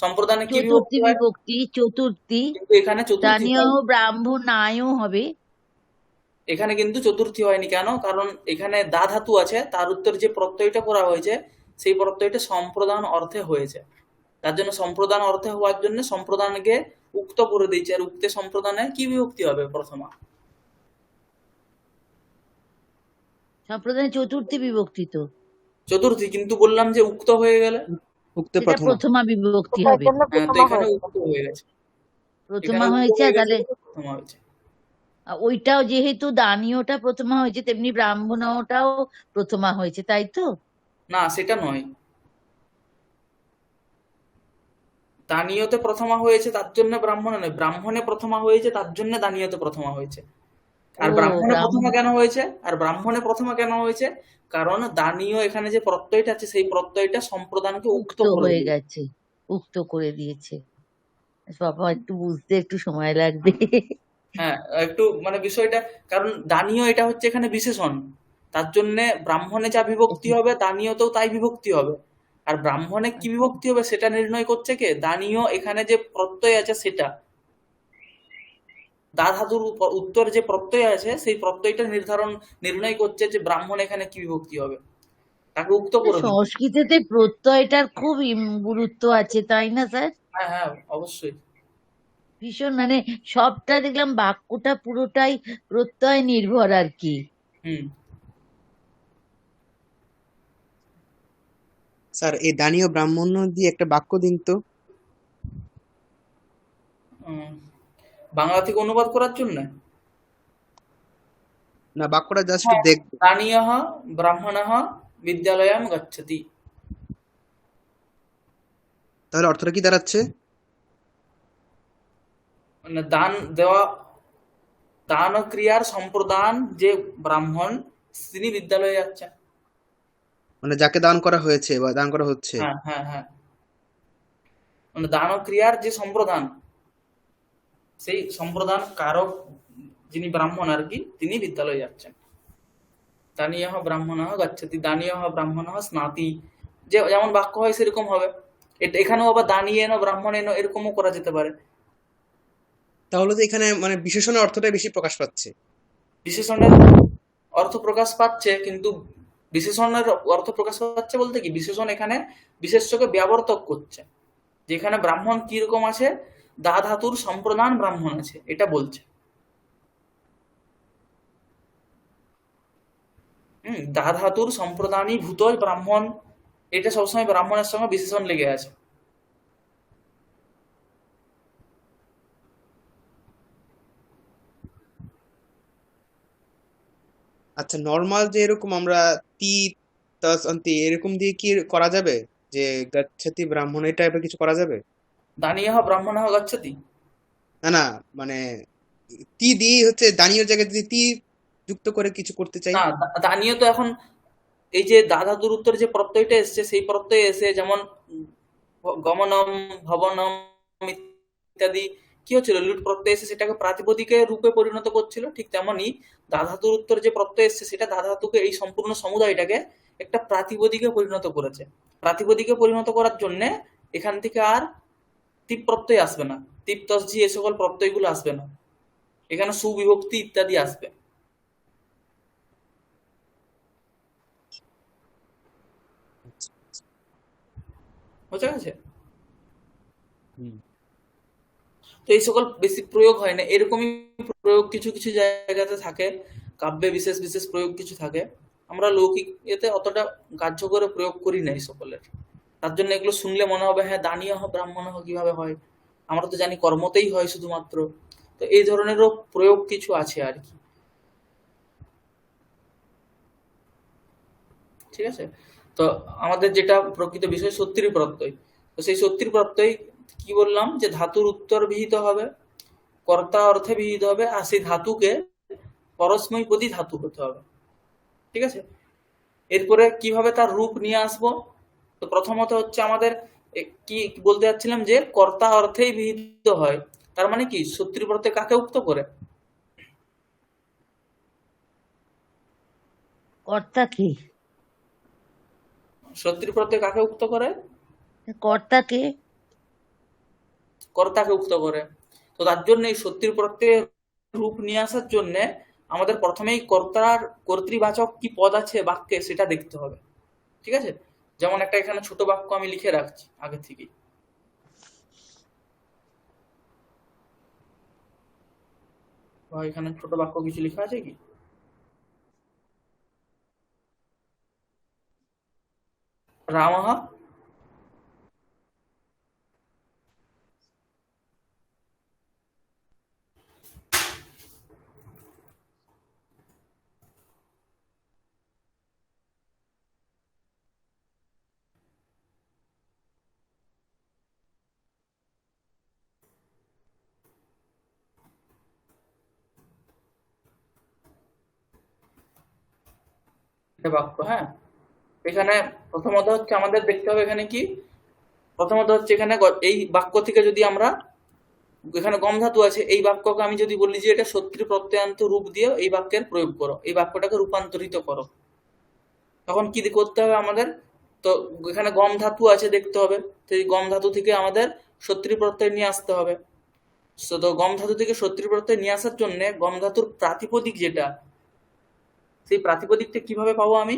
সম্প্রদানে কি চতুর্থী বিভক্তি হয়? বিভক্তি, চতুর্থী। কিন্তু এখানে চতুর্থী দানীয় হয়নি। ব্রাহ্মণায়ও হবে। এখানে কিন্তু চতুর্থী হয়নি, কেন? কারণ এখানে দা ধাতু আছে, তার উত্তর যে প্রত্যয়টা করা হয়েছে সেই প্রত্যয়টা সম্প্রদান অর্থে হয়েছে। তার জন্য সম্প্রদান অর্থে হওয়ার জন্য সম্প্রদানকে উক্ত করে দিয়েছে। আর উক্তে সম্প্রদানে কি বিভক্তি হবে প্রথমা? সম্প্রদানে চতুর্থী বিভক্তি তো। চতুর্থী, কিন্তু বললাম যে উক্ত হয়ে গেলে উক্তে সেটা প্রথমা। প্রথমা বিভক্তি তার হবে। জন্য হ্যাঁ, তো প্রথমা এখানে হয়েছে। উক্ত হয়ে গেছে। প্রথমা এখানে উক্ত হয়েছে, হয়ে গেছে তাহলে বলে প্রথমা হয়েছে। ওইটাও যেহেতু দানীয়টা প্রথমা হয়েছে, তেমনি ব্রাহ্মণটাও প্রথমা হয়েছে, তাই তো? না, সেটা নয়। দানীয়তে প্রথমা হয়েছে তার জন্য ব্রাহ্মণে নয়, ব্রাহ্মণে প্রথমা হয়েছে তার জন্য দানীয়তে প্রথমা হয়েছে। আর ও ব্রাহ্মণে প্রথমা ব্রাহ্মণ কেন হয়েছে? কারণ দানীয় এখানে যে প্রত্যয়টা আছে সেই প্রত্যয়টা সম্প্রদানকে উক্ত উক্ত করে হয়ে দিয়েছে। গেছে, উক্ত করে দিয়েছে। বাবা, একটু বুঝতে একটু সময় লাগবে। হ্যাঁ, একটু মানে বিষয়টা, কারণ দানীয় এটা হচ্ছে এখানে বিশেষণ, তার জন্য ব্রাহ্মণে যা বিভক্তি হবে দানীয়তেও তাই বিভক্তি হবে। আর ব্রাহ্মণে কি বিভক্তি হবে সেটা নির্ণয় করছে কে? দানীয়, এখানে যে প্রত্যয় আছে সেটা। দা ধাতুর উত্তর যে প্রত্যয় আছে সেই প্রত্যয়টা নির্ণয় করছে যে ব্রাহ্মণ এখানে কি বিভক্তি হবে, তাকে উক্ত করে দিচ্ছে। সংস্কৃতেতে প্রত্যয়টার খুব গুরুত্ব আছে, তাই না স্যার? হ্যাঁ হ্যাঁ, অবশ্যই। ভীষণ, মানে সবটা দেখলাম বাক্যটা পুরোটাই প্রত্যয় নির্ভর আর কি। হুম। স্যার এই দানীয় ব্রাহ্মণ দিয়ে একটা বাক্য দিন তো। উম, বাংলা থেকে অনুবাদ করার জন্য। না, বাক্যটা জাস্ট হ্যাঁ, দেখবো। দানীয়ঃ ব্রাহ্মণঃ বিদ্যালয়ং গচ্ছতি। তাহলে অর্থটা কি দাঁড়াচ্ছে? মানে দান দেওয়া, দান ক্রিয়ার সম্প্রদান যে ব্রাহ্মণ, তিনি বিদ্যালয়ে যাচ্ছেন। মানে যাকে দান করা হয়েছে বা দান করা হচ্ছে। হ্যাঁ হ্যাঁ হ্যাঁ, মানে দান ক্রিয়ার যে সম্প্রদান, সেই সম্প্রদান কারক যিনি ব্রাহ্মণ আর কি, তিনি বিদ্যালয়ে যাচ্ছেন। দানীয়ঃ ব্রাহ্মণঃ গচ্ছতি, দানীয়ঃ ব্রাহ্মণঃ স্নাতি, যে যেমন বাক্য হয় সেরকম হবে। এখানেও আবার দানিয়েন ব্রাহ্মণেন এরকমও করা যেতে পারে। তাহলে তো এখানে মানে বিশেষণের অর্থটাই বেশি প্রকাশ পাচ্ছে। বিশেষণের অর্থ প্রকাশ পাচ্ছে, কিন্তু বিশেষণের অর্থ প্রকাশ পাচ্ছে বলতে কি, বিশেষণ এখানে বিশেষ্যকে ব্যাবর্তক করছে, যেখানে ব্রাহ্মণ কিরকম আছে, দা ধাতুর সম্প্রদান ব্রাহ্মণ আছে, এটা বলছে। দা ধাতুর সম্প্রদানই ভূত ব্রাহ্মণ, এটা সবসময় ব্রাহ্মণের সঙ্গে বিশেষণ লেগে আছে। আচ্ছা, নর্মাল যে এরকম আমরা তি তাস অন্তি এরকম দিয়ে কি করা যাবে, যে গচ্ছতি ব্রাহ্মণ এই টাইপের কিছু করা যাবে? দানীয়ঃ ব্রাহ্মণঃ গচ্ছতি। না না, মানে তি দিয়ে হচ্ছে দানীয় জায়গায় যদি তি যুক্ত করে কিছু করতে চাই। না, দানীয় তো এখন এই যে দা ধাতুর উত্তরে যে প্রত্যয়টা এসছে সেই প্রত্যয় এসে, যেমন গমনম ভবনম ইত্যাদি কি হচ্ছিল, লুট প্রত্যয় এসে সেটাকে প্রাতিপদিকের রূপে পরিণত করছিল, ঠিক তেমনি দা ধাতুর উত্তর যে প্রত্যয় এসছে সেটা দা ধাতুকে, এই সম্পূর্ণ সমুদায়টাকে একটা প্রাতিপদিকে পরিণত করেছে। প্রাতিপদিকে পরিণত করার জন্য এখান থেকে আর টিপ প্রত্যয় আসবে না, টিপ তসজি এ সকল প্রত্যয়গুলো আসবে না, এখানে সুবিভক্তি ইত্যাদি আসবে। বুঝা গেছে? হুম। তো এই সকল বেশি প্রয়োগ হয় না, এরকমই প্রয়োগ কিছু কিছু জায়গাতে থাকে, কাব্যে বিশেষ বিশেষ প্রয়োগ কিছু থাকে, আমরা লৌকিক এতে অতটা গ্রাহ্য করে প্রয়োগ করি না এই সকলের। তার জন্য এগুলো শুনলে মনে হবে হ্যাঁ দানীয়ঃ ব্রাহ্মণঃ কিভাবে হয়, আমরা তো জানি কর্মতেই হয় শুধুমাত্র। তো এই ধরনেরও প্রয়োগ কিছু আছে আর কি। ঠিক আছে? তো আমাদের যেটা প্রকৃত বিষয় সত্যির প্রত্যয়, তো সেই সত্যির প্রত্যয় কি বললাম, যে ধাতুর উত্তর বিহিত হবে, কর্তা অর্থে বিহিত হবে, আর সেই ধাতুকে পরস্মৈপদী ধাতু হতে হবে। ঠিক আছে? এরপরে কিভাবে তার রূপ নিয়ে আসবো, তো প্রথমত হচ্ছে আমাদের কি বলতে যাচ্ছিলাম, যে কর্তা অর্থেই বিহিত হয়, তার মানে কি সত্যির প্রত্যয় কাকে উক্ত করে, কর্তা কি? সত্যির প্রত্যয় কাকে উক্ত করে, কর্তাকে? কর্তাকে উক্ত করে। তো তার জন্য এই সত্যির প্রত্যয়ের রূপ নিয়ে আসার জন্য আমাদের প্রথমেই কর্তার কর্তৃবাচক কি পদ আছে বাক্যে সেটা দেখতে হবে। ঠিক আছে? যেমন একটা এখানে ছোট বাক্য আমি লিখে রাখছি আগে থেকেই। এখানে ছোট বাক্য কিছু লেখা আছে কি, রামঃ একটা বাক্য। হ্যাঁ, এখানে প্রথমত হচ্ছে আমাদের দেখতে হবে এখানে কি, প্রথমত হচ্ছে এখানে এই বাক্য থেকে যদি আমরা, এখানে গম ধাতু আছে, এই বাক্যকে আমি যদি বলি যে এটা সত্যি প্রত্যয়ান্ত রূপ দিয়ে এই বাক্যের প্রয়োগ করো, এই বাক্যটাকে রূপান্তরিত করো, তখন কি করতে হবে আমাদের, তো এখানে গম ধাতু আছে দেখতে হবে, তো এই গম ধাতু থেকে আমাদের সত্যি প্রত্যয় নিয়ে আসতে হবে। তো গম ধাতু থেকে সর্তি প্রত্যয় নিয়ে আসার জন্য গম ধাতুর প্রাতিপদিক যেটা, সেই প্রাতিপদিকটা কিভাবে পাবো আমি?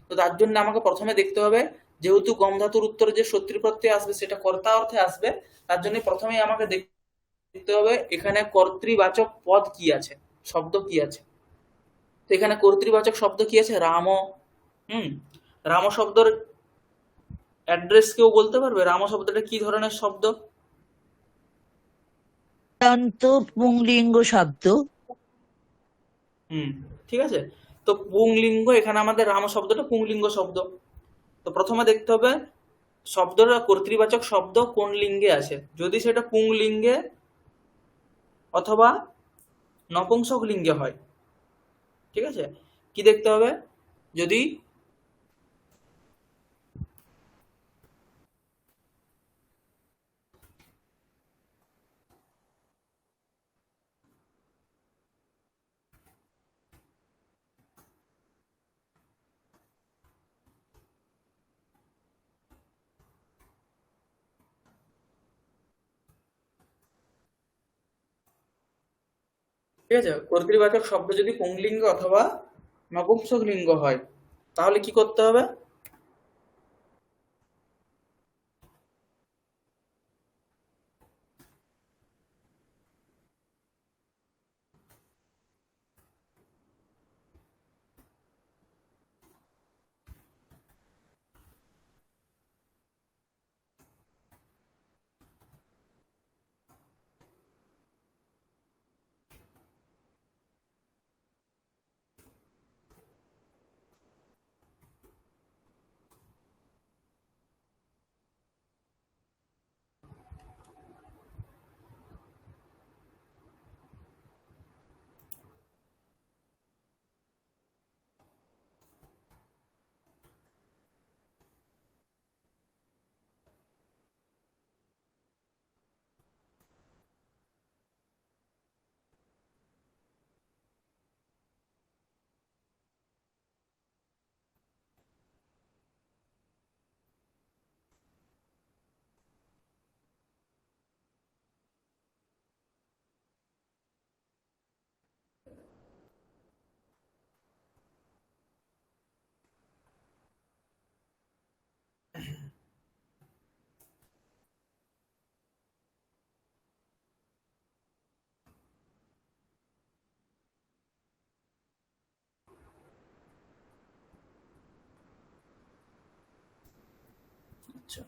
তো তার জন্য আমাকে প্রথমে দেখতে হবে, যেহেতু গম ধাতুর উত্তরে যে সর্তি প্রত্যয় আসবে সেটা কর্তা অর্থে আসবে, তার জন্য প্রথমেই আমাকে দেখতে হবে এখানে কর্তৃবাচক পদ কি আছে, শব্দ কি আছে। তো এখানে কর্তৃবাচক শব্দ কি আছে? রাম। রাম শব্দের অ্যাড্রেস কেউ বলতে পারবে? রাম শব্দটা কি ধরনের শব্দ? অত্যন্ত পুংলিঙ্গ শব্দ। হুম, ঠিক আছে। তো পুংলিঙ্গ, এখানে আমাদের রাম শব্দটা পুংলিঙ্গ শব্দ। তো প্রথমে দেখতে হবে শব্দটা কর্তৃবাচক শব্দ কোন লিঙ্গে আছে। যদি সেটা পুংলিঙ্গে অথবা নপুংসক লিঙ্গে হয়, ঠিক আছে, কি দেখতে হবে? যদি ঠিক আছে, কর্তৃবাচক শব্দ যদি পুংলিঙ্গ অথবা নপুংসক লিঙ্গ হয়, তাহলে কি করতে হবে? আচ্ছা,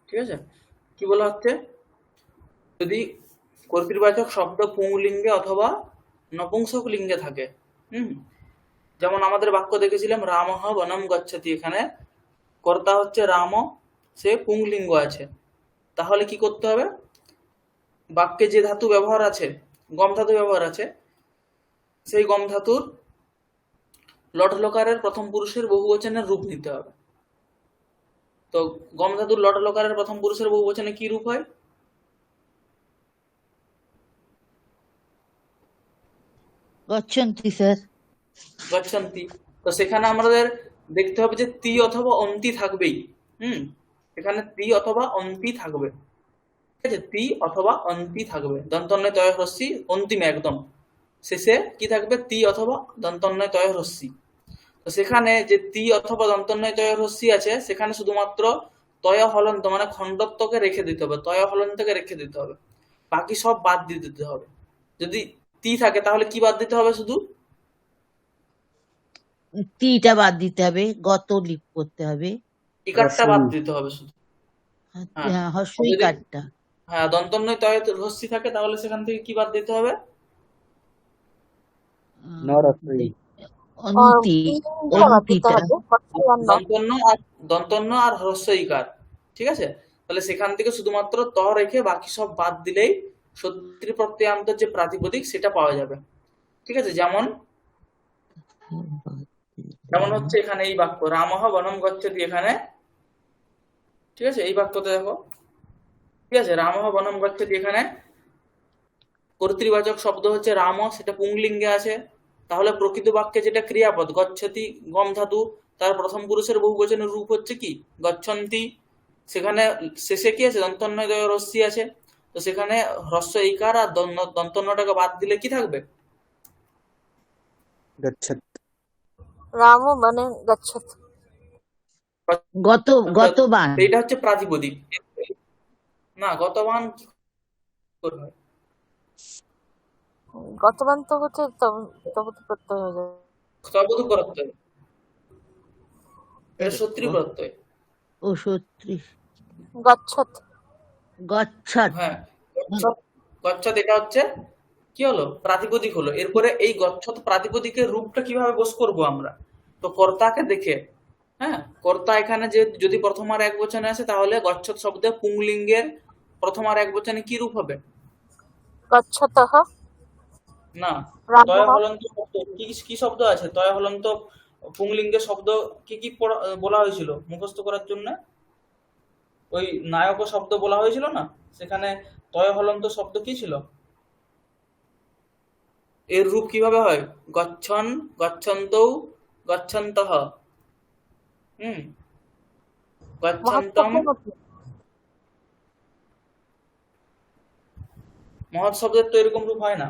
ঠিক আছে, কি বলা হচ্ছে? যদি কর্তৃবাচক শব্দ পুংলিঙ্গে অথবা নপুংসক লিঙ্গে থাকে, হুম, যেমন আমাদের বাক্য দেখেছিলাম রামঃ বনম গচ্ছতি, এখানে কর্তা হচ্ছে রাম, সে পুংলিঙ্গ আছে, তাহলে কি করতে হবে? বাক্যে যে ধাতু ব্যবহার আছে, গম ধাতু ব্যবহার আছে, সেই গম ধাতুর লট লকারের প্রথম পুরুষের বহুবচনের রূপ নিতে হবে। তো গম ধাতুর লট লকারের প্রথম পুরুষের বহুবচনে কি রূপ হয়? গচ্ছন্তি স্যার। গচ্ছন্তি। তো সেখানে আমাদের দেখতে হবে যে তি অথবা অন্তি থাকবেই। এখানে তি অথবা অন্তি থাকবে, ঠিক আছে, তি অথবা অন্তি থাকবে, দন্তন্য তয় হ্রস্বই অন্তিম একদম, শেষে কি থাকবে, তি অথবা দন্তন্বয় তয় হ্রস্বী। তো সেখানে যে তি অথবা দন্তন্বয় তয় হ্রস্বী আছে, সেখানে শুধুমাত্র তয় হলন্ত মানে খণ্ডত্বকে রেখে দিতে হবে, তয় হলন্তকে রেখে দিতে হবে, বাকি সব বাদ দিয়ে দিতে হবে। যদি তি থাকে তাহলে কি বাদ দিতে হবে, শুধু টিটা বাদ দিতে হবে, গত লিপ করতে হবে, ইকারটা বাদ দিতে হবে শুধু। হ্যাঁ, হর্ষ যদি ইকারটা, হ্যাঁ দন্তন্বয় তয় হ্রস্বী থাকে তাহলে সেখান থেকে কি বাদ দিতে হবে, অন্তি, দিতে অন্তিটা। হবে দন্তন্য আর হ্রস্ব ইকার। ঠিক আছে, তাহলে সেখান থেকে শুধুমাত্র ত রেখে বাকি সব বাদ দিলেই সত্যি প্রত্যয়ান্ত যে প্রাতিপদিক সেটা পাওয়া যাবে। ঠিক আছে, যেমন যেমন হচ্ছে এখানে এই বাক্য রামহ বনম গচ্ছতি, এখানে ঠিক আছে এই বাক্যতে দেখো, ঠিক আছে রামহ বনম গচ্ছতি, এখানে কর্তৃবাচক শব্দ হচ্ছে রাম, সেটা পুংলিঙ্গে আছে। তাহলে প্রকৃত বাক্যে যেটা ক্রিয়াপদ গচ্ছতি গম ধাতু, তার প্রথম পুরুষের বহুবচনের রূপ হচ্ছে কি গচ্ছন্তি, সেখানে শেষে কি আছে দন্তন্বয় দ্বয় হ্রস্বী আছে। তো সেখানে হ্রস্ব ইকার আর দন্তন্যটাকে বাদ দিলে কি থাকবে, গচ্ছত। রাম মানে গচ্ছত। গতবান, এটা হচ্ছে প্রাতিপদিক। না গতবান কি করে হয়? গতবান তো হচ্ছে তবু প্রত্যয় হয়ে যায়। তবধ প্রত্যয়, এটা সত্রী প্রত্যয়। ও সত্যি, গচ্ছত। গচ্ছত, হ্যাঁ গচ্ছত এটা হচ্ছে কি হলো, প্রাতিপদিক হলো। এরপরে এই গচ্ছত প্রাতিপদিকের রূপটা কিভাবে বস করব আমরা, তো কর্তাকে দেখে। হ্যাঁ, কর্তা এখানে যে যদি প্রথম আর এক বচনে আসে তাহলে গচ্ছত শব্দে পুংলিঙ্গের প্রথম আর এক বচনে কি রূপ হবে, গচ্ছতঃ। না রামঃ। তয় হলন্ত শব্দ কি কি শব্দ আছে, তয় হলন্ত পুংলিঙ্গের শব্দ কি কি বলা হয়েছিল মুখস্থ করার জন্য, ওই নায়ক শব্দ বলা হয়েছিল না, সেখানে তয় হলন্ত শব্দ কি ছিল, এর রূপ কিভাবে হয়, গচ্ছন গচ্ছন্তৌ গচ্ছন্তঃ, গচ্ছন্তম। মহৎ শব্দের তো এরকম রূপ হয় না,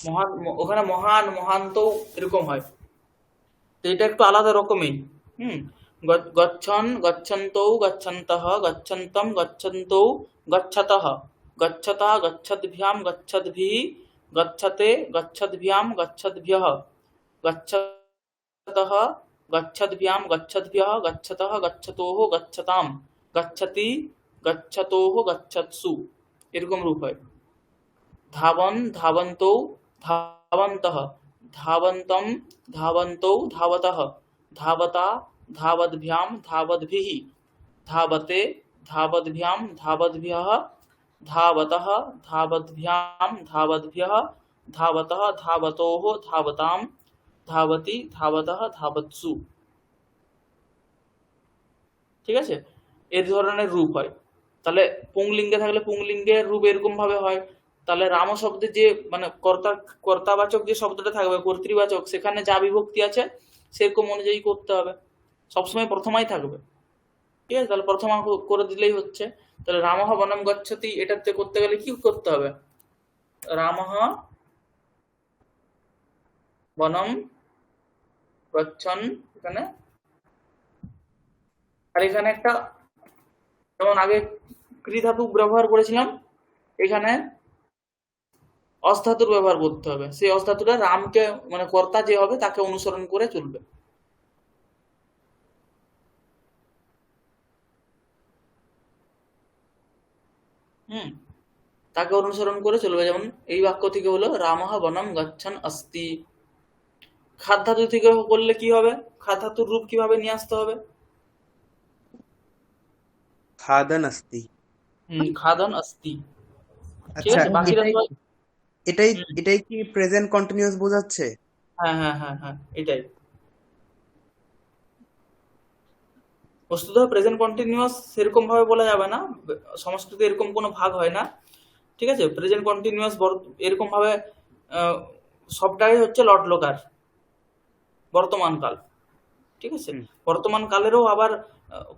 মহান ওখানে মহান মহান্তৌ এরকম হয়, তো এটা একটু আলাদা রকমই। গচ্ছন গচ্ছন্তৌ গচ্ছন্তঃ গচ্ছন্তম গচ্ছন্তৌ গচ্ছতঃ গচ্ছতা গচ্ছদ্ভ্যাম গচ্ছদ্ভিঃ গচ্ছতে গচ্ছদ্ভ্যাম গচ্ছদ্ভ্যঃ গচ্ছতঃ গচ্ছদ্ভ্যাম গচ্ছদ্ভ্যঃ গচ্ছতঃ গচ্ছতোঃ গচ্ছতাম গচ্ছতি গচ্ছতোঃ গচ্ছৎসু, এরকম রূপ হয়। ধাবন ধাবন্তৌ ধাবন্তঃ ধাবন্তম ধাবন্তৌ ধাবতঃ ধাবতা ধাবদ্ভ্যাম ধাবদ্ভিঃ ধাবতে ধাবদ্ভ্যাম ধাবদ্ভ্যঃ ধাবতঃ ধাবদ্ভ্যাম ধাবদ্ভ্যঃ ধাবতঃ ধাবতোঃ ধাবতাম ধাবতি ধাবতঃ ধাবৎসু। ঠিক আছে, এই ধরনের রূপ হয়। তাহলে পুংলিঙ্গে থাকলে পুংলিঙ্গের রূপ এরকম ভাবে হয়। তাহলে রাম শব্দে যে মানে কর্তাবাচক যে শব্দটা থাকবে কর্তৃবাচক, সেখানে যা বিভক্তি আছে সেরকম অনুযায়ী করতে হবে, সবসময় প্রথমাই থাকবে। ঠিক আছে, তাহলে প্রথমা করে দিলেই হচ্ছে। তাহলে রামহ বনম গচ্ছতি এটাতে করতে গেলে কি করতে হবে, রামহ বনম গচ্ছন, এখানে আর এখানে একটা যেমন আগে ক্রিধাতু ব্যবহার করেছিলাম, এখানে অস্ধাতুর ব্যবহার করতে হবে। সেই অস্ধাতুটা রামকে মানে কর্তা যে হবে তাকে অনুসরণ করে চলবে। তাকে অনুসরণ করে চলবে। যেমন এই বাক্য থেকে হলো রামঃ বনম গচ্ছন अस्ति। খাদ ধাতু থেকে করলে কি হবে, খাদ ধাতুর রূপ কিভাবে নিয়ে আসতে হবে, খাদন अस्ति। খাদন अस्ति। ঠিক আচ্ছা, আছে, বাকিরা সবাই এটাই এটাই কি প্রেজেন্ট কন্টিনিউয়াস বোঝাচ্ছে? হ্যাঁ হ্যাঁ হ্যাঁ হ্যাঁ এটাই। বস্তুত প্রেজেন্ট কন্টিনিউয়াস সেরকম ভাবে বলা যাবে না, সংস্কৃতে এরকম কোনো ভাগ হয় না। ঠিক আছে, প্রেজেন্ট কন্টিনিউয়াস এরকম ভাবে সবটাই হচ্ছে লটলকার বর্তমান কাল। ঠিক আছে, বর্তমান কালেরও আবার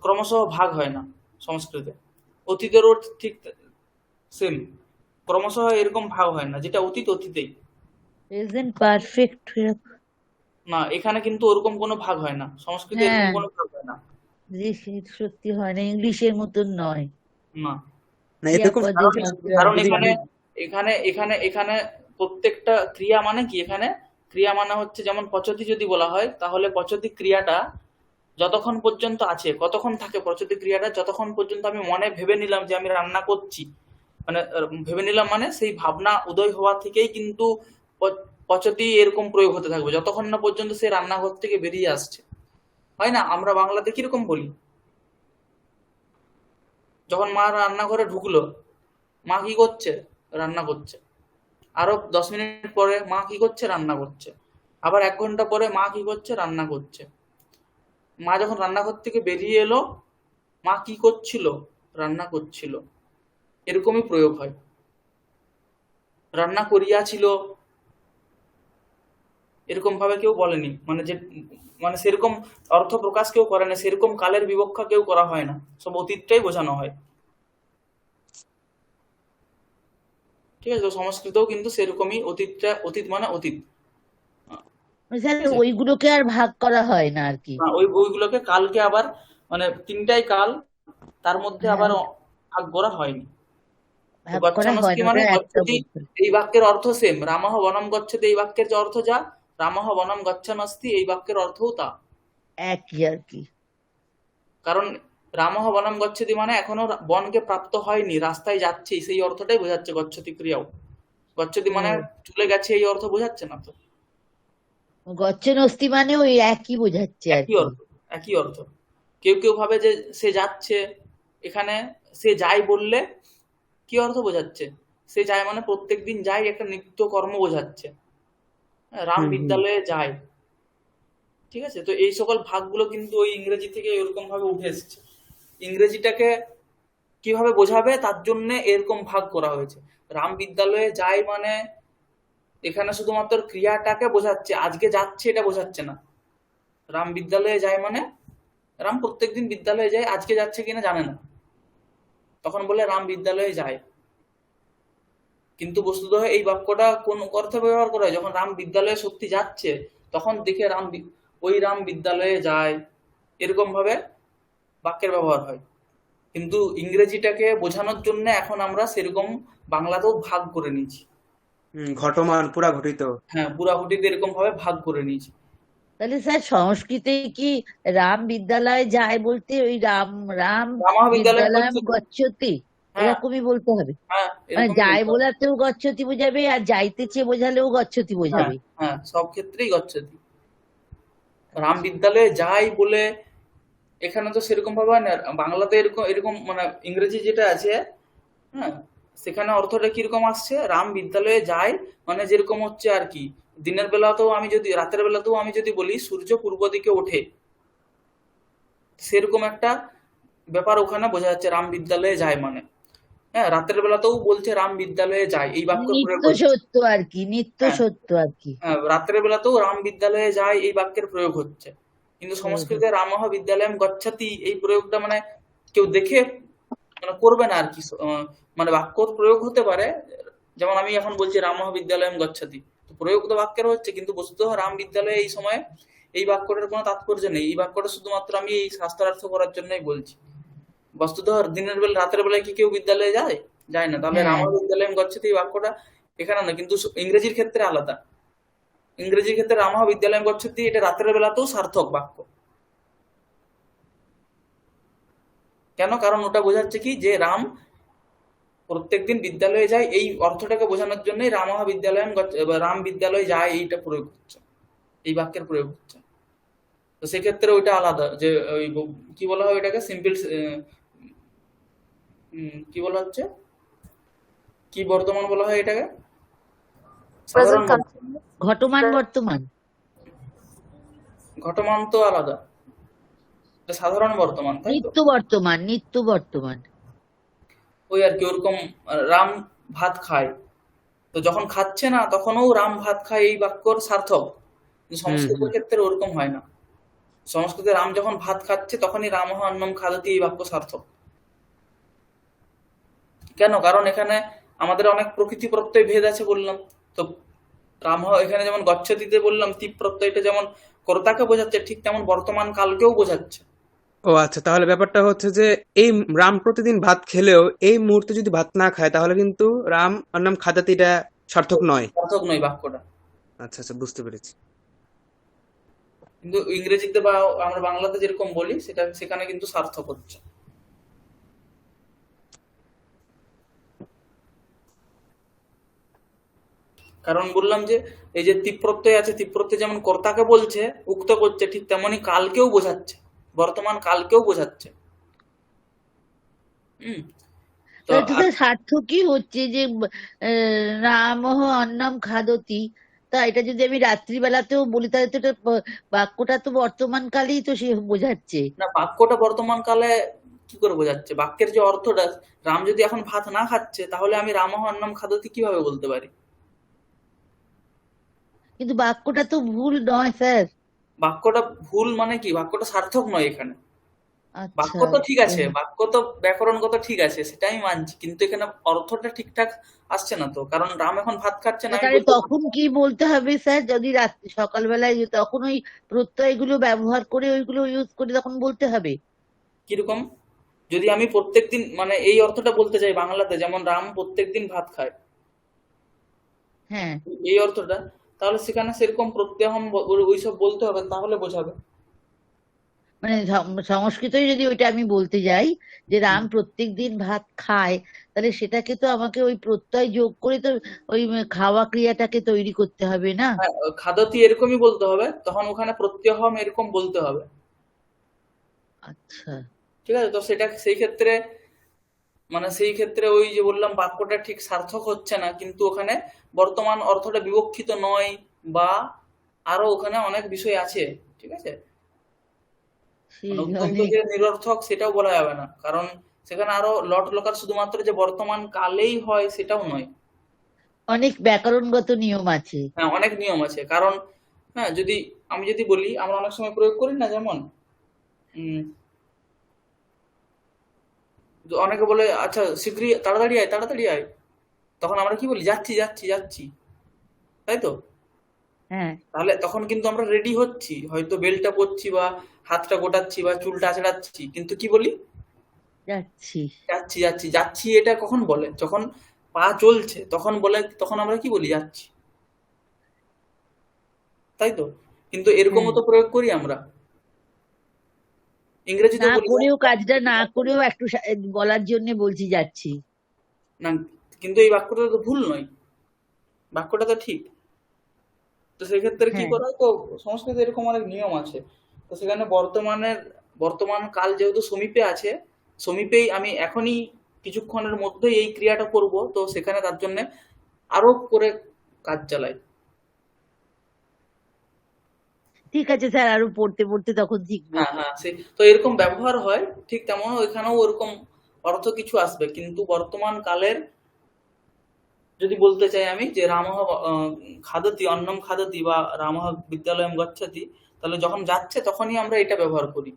ক্রমশ ভাগ হয় না সংস্কৃতে, অতীতেরও ঠিক সেম। ক্রমশ এরকম ভাগ হয় না, যেটা অতীত অতীতেই। Present perfect. না, এখানে কিন্তু ওরকম কোনো ভাগ হয় না, সংস্কৃতে এরকম হ্যাঁ, কোনো ভাগ হয় না। সত্যি হয় না, ইংলিশের মতন নয়। না, না এরকম ক্রিয়াপদ কারণ কারণ সন্ত্রাস এখানে এখানে এখানে এখানে প্রত্যেকটা ক্রিয়া মানে কি, এখানে ক্রিয়া মানে হচ্ছে যেমন পচতি যদি বলা হয়, তাহলে পচতি ক্রিয়াটা যতক্ষণ পর্যন্ত আছে, কতক্ষণ থাকে পচতি ক্রিয়াটা, যতক্ষণ পর্যন্ত আমি মনে ভেবে নিলাম যে আমি রান্না করছি, মানে ভেবে নিলাম মানে সেই ভাবনা উদয় হওয়া থেকেই কিন্তু পচতি এরকম প্রয়োগ হতে থাকবে, যতক্ষণ না পর্যন্ত সে রান্নাঘর থেকে বেরিয়ে আসছে। হয় না, আমরা বাংলাতে কিরকম বলি, যখন মা রান্নাঘরে ঢুকলো, মা কি করছে, রান্না করছে। আরো 10 মিনিট পরে মা কি করছে, রান্না করছে। আবার 1 ঘন্টা পরে মা কি করছে, রান্না করছে। মা যখন রান্নাঘর থেকে বেরিয়ে এলো, মা কি করছিল, রান্না করছিল। এরকমই প্রয়োগ হয়। রান্না করিয়াছিল, এরকম ভাবে কেউ বলেনি, মানে যে মানে সেরকম অর্থ প্রকাশ কেউ করে না, সেরকম কালের বিবক্ষা কেউ করা হয় না, সব অতীতটাই বোঝানো হয়। ঠিক আছে, তো সংস্কৃতেও কিন্তু সেরকমই, অতীতটা, অতীত মানে অতীত। স্যার, ওইগুলোকে আর ভাগ করা হয় না আর কি। না, ওইগুলোকে কালকে আবার, মানে 3টাই কাল, তার মধ্যে আবার হ্যাঁ, ভাগ করা হয়নি। তো ভাগ করা হয় গচ্ছানস্তি না, মানে ওটা একটা গচ্ছতি, বলতে। এই বাক্যের অর্থ সেম। রামঃ বনম গচ্ছতি এই বাক্যের যে অর্থ যা, রামঃ বনম গচ্ছানস্তি এই বাক্যের অর্থও তা। একই আর কি। কারণ রামঃ বনম গচ্ছতি মানে এখনো বনকে প্রাপ্ত হয়নি, রাস্তায় যাচ্ছে, সেই অর্থটাই বোঝাচ্ছে গচ্ছতি ক্রিয়াও। গচ্ছতি মানে চলে গেছে এই অর্থ বোঝাচ্ছে না তো, গচ্ছনস্তি মানে ওই একই বোঝাচ্ছে আর একই কি। অর্থ, একই অর্থ। কেউ কেউ ভাবে যে সে যাচ্ছে, এখানে সে যায় বললে কি অর্থ বোঝাচ্ছে, সে যায় মানে প্রত্যেকদিন যায়, একটা নিত্য কর্ম বোঝাচ্ছে। হ্যাঁ, রাম বিদ্যালয়ে যায়। ঠিক আছে, তো এই সকল ভাগগুলো কিন্তু ওই ইংরেজি থেকে এরকম ভাবে উঠে এসেছে। ইংরেজিটাকে কিভাবে বোঝাবে তার জন্য এরকম ভাগ করা হয়েছে। রাম বিদ্যালয়ে যায় মানে এখানে শুধুমাত্র ক্রিয়াটাকে বোঝাচ্ছে, আজকে যাচ্ছে এটা বোঝাচ্ছে না। রাম বিদ্যালয়ে যায় মানে রাম প্রত্যেকদিন বিদ্যালয়ে যায়, আজকে যাচ্ছে কিনা জানে না, তখন বলে রাম বিদ্যালয়ে যায়। কিন্তু বস্তুত এই বাক্যটা কোন অর্থে ব্যবহার করা হয়, যখন রাম বিদ্যালয়ে সত্যি যাচ্ছে, তখন দেখে ওই রাম বিদ্যালয়ে যায়, এরকম ভাবে বাক্যের ব্যবহার হয়। কিন্তু ইংরেজিটাকে বোঝানোর জন্য এখন আমরা সেরকম বাংলাতেও ভাগ করে নিয়েছি। ঘটমান পুরা ঘটিত। হ্যাঁ, বুড়াহুটিতে এরকম ভাবে ভাগ করে নিয়েছি। তাহলে স্যার, সংস্কৃতে কি রাম বিদ্যালয়ে যায় বলতে ওই রাম রাম রামঃ বিদ্যালয়ম বিদ্যালয় গচ্ছতি। গচ্ছতি হ্যাঁ, এরকমই বলতে হবে? হ্যাঁ, মানে এরকমই যায় বলতে হবে। বোঝাতেও গচ্ছতি বোঝাবে, আর যাইতেছে বোঝালেও গচ্ছতি হ্যাঁ, বোঝাবে। হ্যাঁ, সব ক্ষেত্রেই গচ্ছতি। রাম বিদ্যালয়ে যাই বলে এখানে তো সেরকম ভাবে হয় না। বাংলাতে এরকম এরকম মানে ইংরেজি যেটা আছে, হ্যাঁ, সেখানে অর্থটা কিরকম আসছে, রাম বিদ্যালয়ে যায় মানে যেরকম হচ্ছে আর কি, দিনের বেলাতেও আমি যদি, রাতের বেলাতেও আমি যদি বলি সূর্য পূর্ব দিকে ওঠে, সেরকম একটা ব্যাপার ওখানে বোঝা যাচ্ছে রাম বিদ্যালয়ে যায় মানে। হ্যাঁ, রাতের বেলাতেও বলছে রাম বিদ্যালয়ে যায়, এই বাক্য প্রয়োগ নিত্য হচ্ছে। সত্য আর কি, নিত্য হ্যাঁ, সত্য আর কি। হ্যাঁ, রাতের বেলাতেও রাম বিদ্যালয়ে যায় এই বাক্যের প্রয়োগ হচ্ছে। কিন্তু সংস্কৃতে রামঃ বিদ্যালয়ম গচ্ছতি এই প্রয়োগটা মানে কেউ দেখে মানে করবে না আর কি। মানে বাক্য প্রয়োগ হতে পারে, যেমন আমি এখন বলছি রামঃ বিদ্যালয়ম গচ্ছতি, তো প্রয়োগ তো বাক্যের হচ্ছে, কিন্তু বস্তুত রাম বিদ্যালয়ে এই সময় এই বাক্যটার কোনো তাৎপর্য নেই, এই বাক্যটা শুধুমাত্র আমি এই শাস্ত্রার্থ করার জন্যই বলছি। বস্তুত দিনের বেলা, রাতের বেলায় কি কেউ বিদ্যালয়ে যায়, যায় না, তাহলে হ্যাঁ, রামঃ বিদ্যালয়ম গচ্ছতি এই বাক্যটা এখানে না, কিন্তু ইংরেজির ক্ষেত্রে আলাদা। ইংরেজির ক্ষেত্রে রামঃ বিদ্যালয়ম গচ্ছতি এটা রাতের বেলাতেও সার্থক বাক্য। কেন? কারণ ওটা বোঝাচ্ছে কি যে রাম প্রত্যেকদিন বিদ্যালয়ে যায়, এই অর্থটাকে বোঝানোর জন্যই রামঃ বিদ্যালয়ম রাম বিদ্যালয়ে যায় এইটা প্রয়োগ হচ্ছে, এই বাক্যের প্রয়োগ হচ্ছে। তো সেক্ষেত্রে ওইটা আলাদা, যে ওই কি বলা হয় ওইটাকে, সিম্পল, কি বলা হচ্ছে, কি বর্তমান বলা হয় এটাকে, সাধারণ প্রেজেন্ট কন্টিনিউয়াস। ঘটমান বর্তমান। ঘটমান তো আলাদা, এটা সাধারণ বর্তমান, তাই তো? নিত্য বর্তমান, নিত্য বর্তমান। ওই আর কি ওরকম। রাম ভাত খায়, তো যখন খাচ্ছে না তখনও রাম ভাত খায় এই বাক্যর সার্থক। কিন্তু সংস্কৃতের ক্ষেত্রে ওরকম হয় না। সংস্কৃতে রাম যখন ভাত খাচ্ছে তখনই রামঃ অন্নম খাদতি এই বাক্য সার্থক। কেন? কারণ এখানে আমাদের অনেক প্রকৃতি প্রত্যয় ভেদ আছে বললাম। তো রামহ এখানে যেমন গচ্ছতিতে বললাম তিপ প্রত্যয়টা যেমন কর্তাকে বোঝাচ্ছে, ঠিক তেমন বর্তমান কালকেও বোঝাচ্ছে। ও আচ্ছা, তাহলে ব্যাপারটা হচ্ছে যে এই রাম প্রতিদিন ভাত খেলেও এই মুহূর্তে যদি ভাত না খায় তাহলে কিন্তু রাম অন্নম খাদাতি এটা সার্থক নয়। সার্থক নয় বাক্যটা। আচ্ছা আচ্ছা, বুঝতে পেরেছি। কিন্তু ইংরেজিতে বা আমরা বাংলাতে যেরকম বলি সেটা সেখানে কিন্তু সার্থক হচ্ছে। কারণ বললাম যে এই যে তিপ প্রত্যয় আছে, তিপ প্রত্যয় যেমন কর্তাকে বলছে, উক্ত করছে, ঠিক তেমনি কালকেও বোঝাচ্ছে, বর্তমান কালকেও বোঝাচ্ছে। হুম। তো তাহলে তো স্যার সার্থকই হচ্ছে যে রামহ অন্নম খাদতি। তা এটা যদি আমি রাত্রিবেলাতেও বলি তাহলে তো এটা বাক্যটা তো বর্তমান কালেই তো সে বোঝাচ্ছে। না, বাক্যটা বর্তমান কালে কি করে বোঝাচ্ছে? বাক্যের যে অর্থটা, রাম যদি এখন ভাত না খাচ্ছে তাহলে আমি রামহ অন্নম খাদতি কিভাবে বলতে পারি? কিন্তু বাক্যটা তো ভুল নয় স্যার। বাক্যটা ভুল মানে কি? বাক্যটা সার্থক নয় এখানে। বাক্য আচ্ছা তো ঠিক আছে, আচ্ছা। বাক্য তো ব্যাকরণগত ঠিক আছে, সেটা আমি মানছি, কিন্তু এখানে অর্থটা ঠিকঠাক আসছে না তো। কারণ রাম এখন ভাত খাচ্ছে না, আমি তাহলে বলতে তখন কি বলতে হবে স্যার, যদি রাত্রি সকালবেলায় তখন ওই প্রত্যয়গুলো ব্যবহার করে ওইগুলো ইউজ করে তখন বলতে হবে? কিরকম? যদি আমি প্রত্যেকদিন মানে এই অর্থটা বলতে চাই বাংলাতে, যেমন রাম প্রত্যেকদিন ভাত খায়, হ্যাঁ, এই অর্থটা, তাহলে সেখানে সেরকম প্রত্যয়হম ওইসব বলতে হবে, তাহলে বোঝাবে। মানে সংস্কৃতই যদি ওইটা আমি বলতে যাই যে রাম প্রত্যেক দিন ভাত খায়, তাহলে সেটাকে তো আমাকে ওই প্রত্যয় যোগ করে তো ওই খাওয়া ক্রিয়াটাকে তৈরি করতে হবে না? হ্যাঁ, খাদতি এরকমই বলতে হবে, তখন ওখানে প্রত্যয়হম এরকম বলতে হবে। আচ্ছা। ঠিক আছে, তো সেটা সেই ক্ষেত্রে ওই যে বললাম বাক্যটা ঠিক সার্থক হচ্ছে না, কিন্তু ওখানে বর্তমান অর্থটা বিবক্ষিত নয়, বা আরো ওখানে অনেক বিষয় আছে। ঠিক আছে, মানে সেই অত্যন্ত অনেক যে নিরর্থক সেটাও বলা যাবে না, কারণ সেখানে আরো লট লকার শুধুমাত্র যে বর্তমান কালেই হয় সেটাও নয়। অনেক ব্যাকরণগত নিয়ম আছে। হ্যাঁ, অনেক নিয়ম আছে। কারণ হ্যাঁ, আমি যদি বলি, আমরা অনেক সময় প্রয়োগ করি না, যেমন উম অনেকে বলে আচ্ছা শীঘ্রই তাড়াতাড়ি আয় তাড়াতাড়ি আয়, তখন আমরা কি বলি? যাচ্ছি যাচ্ছি যাচ্ছি, তাই তো? হ্যাঁ, তাহলে তখন কিন্তু আমরা রেডি হচ্ছি, হয়তো বেলটা পরছি বা হাতটা গোটাচ্ছি বা চুলটা আঁচড়াচ্ছি, কিন্তু কি বলি? যাচ্ছি। যাচ্ছি যাচ্ছি যাচ্ছি। এটা কখন বলে? যখন পা চলছে তখন বলে, তখন আমরা কি বলি? যাচ্ছি, তাই তো? কিন্তু হ্যাঁ, এরকমও তো প্রয়োগ করি আমরা, না ইংরেজিতেও বলি করেও, কাজটা না করেও একটু বলার জন্য বলছি যাচ্ছি। না, কিন্তু এই বাক্যটা তো ভুল নয়, বাক্যটা তো ঠিক। তো সেক্ষেত্রে কি হ্যাঁ, করা হয়? তো সংস্কৃতে এরকম অনেক নিয়ম আছে। তো সেখানে বর্তমান কাল যেহেতু সমীপে আছে, সমীপেই আমি এখনই কিছুক্ষণের মধ্যেই এই ক্রিয়াটা করব, তো সেখানে তার জন্য আরো করে কাজ চালাই। ঠিক আছে স্যার, আরো পড়তে পড়তে তখন শিখবো। হ্যাঁ হ্যাঁ, তো এরকম ব্যবহার হয়, ঠিক তেমন ওইখানেও ওরকম অর্থ কিছু আসবে, কিন্তু বর্তমান কালের যদি বলতে চাই আমি যে রামহ খাদতি অন্নম খাদতি বা রামহ বিদ্যালয়ম গচ্ছতি, তাহলে যখন যাচ্ছে তখনই আমরা এটা ব্যবহার করি।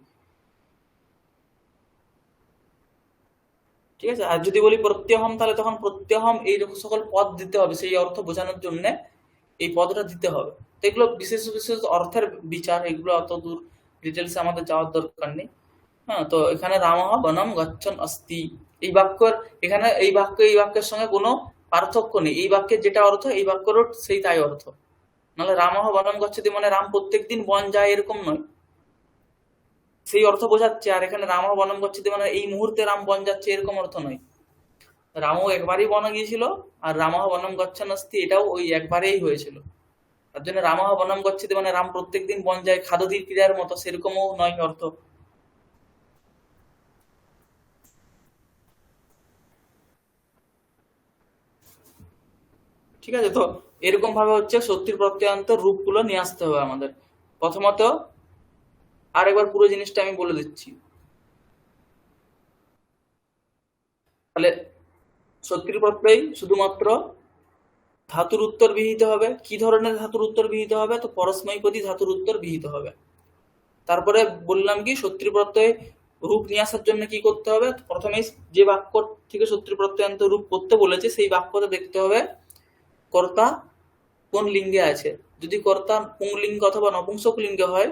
ঠিক আছে, আর যদি বলি প্রত্যয়হম, তাহলে তখন প্রত্যয়হম এই সকল পদ দিতে হবে সেই অর্থ বোঝানোর জন্য, এই পদটা দিতে হবে। তো এগুলো বিশেষ বিশেষ অর্থের বিচার, এগুলো অত দূর ডিটেলসে আমাদের যাওয়ার দরকার নেই। হ্যাঁ, তো এখানে রামহ বনম গচ্ছন অস্তি, এই বাক্যর এখানে এই বাক্যের সঙ্গে কোনো পার্থক্য নেই। এই বাক্যের যেটা অর্থ এই বাক্যেরও সেই তাই অর্থ। নাহলে রামহ বনম গচ্ছতি মানে রাম প্রত্যেকদিন বন যায় এরকম নয়, সেই অর্থ বোঝাচ্ছে। আর এখানে রামহ বনম গচ্ছতি মানে এই মুহূর্তে রাম বন যাচ্ছে এরকম অর্থ নয়। রামও একবারই বনে গিয়েছিল, আর রামহ বনম গচ্ছন অস্তি এটাও ওই একবারেই হয়েছিল। তার জন্য রামহ বনম গচ্ছতি মানে রাম প্রত্যেকদিন বন যায় খাদতির ক্রিয়ার মতো, সেরকমও নয় অর্থ। ঠিক আছে, তো এরকম ভাবে হচ্ছে সত্যির প্রত্যয়ান্ত রূপগুলো নিয়ে আসতে হবে আমাদের। প্রথমত আরেকবার পুরো জিনিসটা আমি বলে দিচ্ছি। তাহলে সত্যির প্রত্যয় শুধুমাত্র ধাতুর উত্তর বিহিত হবে। কি ধরনের ধাতুর উত্তর বিহিত হবে? তো পরস্মৈপদী ধাতুর উত্তর বিহিত হবে। তারপরে বললাম কি সত্যি প্রত্যয় রূপ নিয়ে আসার জন্য কি করতে হবে, প্রথমেই যে বাক্য থেকে শত্রু প্রত্যয়ান্ত রূপ করতে বলেছে সেই বাক্যটা দেখতে হবে কর্তা কোন লিঙ্গে আছে। যদি কর্তা পুংলিঙ্গ অথবা নপুংসক লিঙ্গে হয়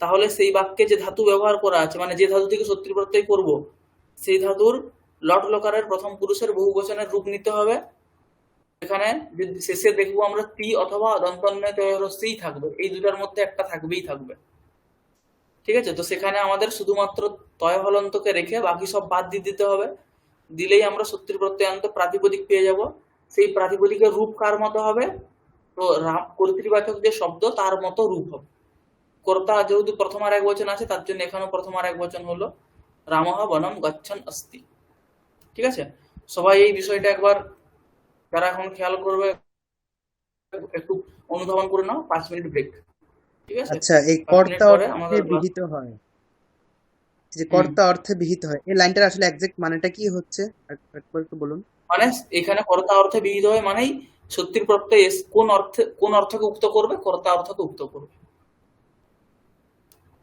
তাহলে সেই বাক্যে যে ধাতু ব্যবহার করা আছে, মানে যে ধাতু থেকে শত্রু প্রত্যয় করব, সেই ধাতুর লট লকারের প্রথম পুরুষের বহু বচনের রূপ নিতে হবে। এখানে যদি শেষে দেখবো আমরা তি অথবা দন্তন্বয় তয়রস্যই থাকবে, এই দুটার মধ্যে একটা থাকবেই থাকবে। ঠিক আছে, তো সেখানে আমাদের শুধুমাত্র তয় হলন্তকে রেখে বাকি সব বাদ দিয়ে দিতে হবে। দিলেই আমরা শত্রু প্রত্যয়ান্ত প্রাতিপদিক পেয়ে যাব। সেই প্রাতিপদিকের রূপ কার মতো হবে, তো কর্তৃবাচক যে শব্দ তার মতো রূপ হবে। কর্তা যেহেতু প্রথম আর এক বচন আছে তার জন্য এখানেও প্রথম আর এক বচন হলো রামঃ বনম গচ্ছন अस्ति। ঠিক আছে, সবাই এই বিষয়টা একবার যারা এখন খেয়াল করবে একটু অনুধাবন করে নাও। 5 মিনিট ব্রেক। ঠিক আছে, আচ্ছা, এই 5 মিনিট কর্তা পরে অর্থে আমাদের ক্লাস। বিহিত হয়, যে কর্তা অর্থে বিহিত হয়, এই লাইনটার আসলে এক্সাক্ট মানেটা কি হচ্ছে একবার একটু বলুন। মানে এখানে কর্তা অর্থে বিহিত হয় মানেই শক্তির প্রত্যয় কোন অর্থকে উক্ত করবে, কর্তা অর্থকে উক্ত করবে।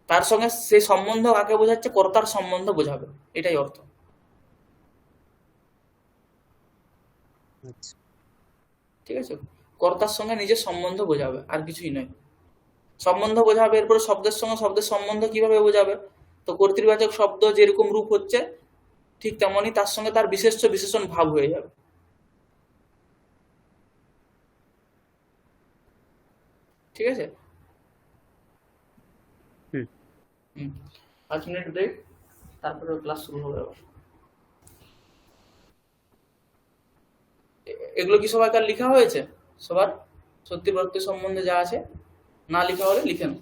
তার সঙ্গে সেই সম্বন্ধ কাকে বোঝাচ্ছে, কর্তার সম্বন্ধ বোঝাবে, এটাই অর্থ। আচ্ছা, ঠিক আছে, কর্তার সঙ্গে নিজের সম্বন্ধ বোঝাবে, আর কিছুই নয়। সম্বন্ধ বোঝাবে, এরপরে শব্দের সঙ্গে শব্দের সম্বন্ধ কিভাবে বোঝাবে, তো কর্তৃবাচক শব্দ যেরকম রূপ হচ্ছে ঠিক তেমনই তার সঙ্গে তার বিশেষ্য বিশেষণ ভাব হয়ে যাবে। ঠিক আছে, হুম। 5 মিনিট ব্রেক, তারপরে ক্লাস শুরু হবে আবার। এগুলো কি সবাইকার লেখা হয়েছে? সবার সত্যি প্রত্যয় সম্বন্ধে যা আছে, না লেখা হলে লিখে নাও।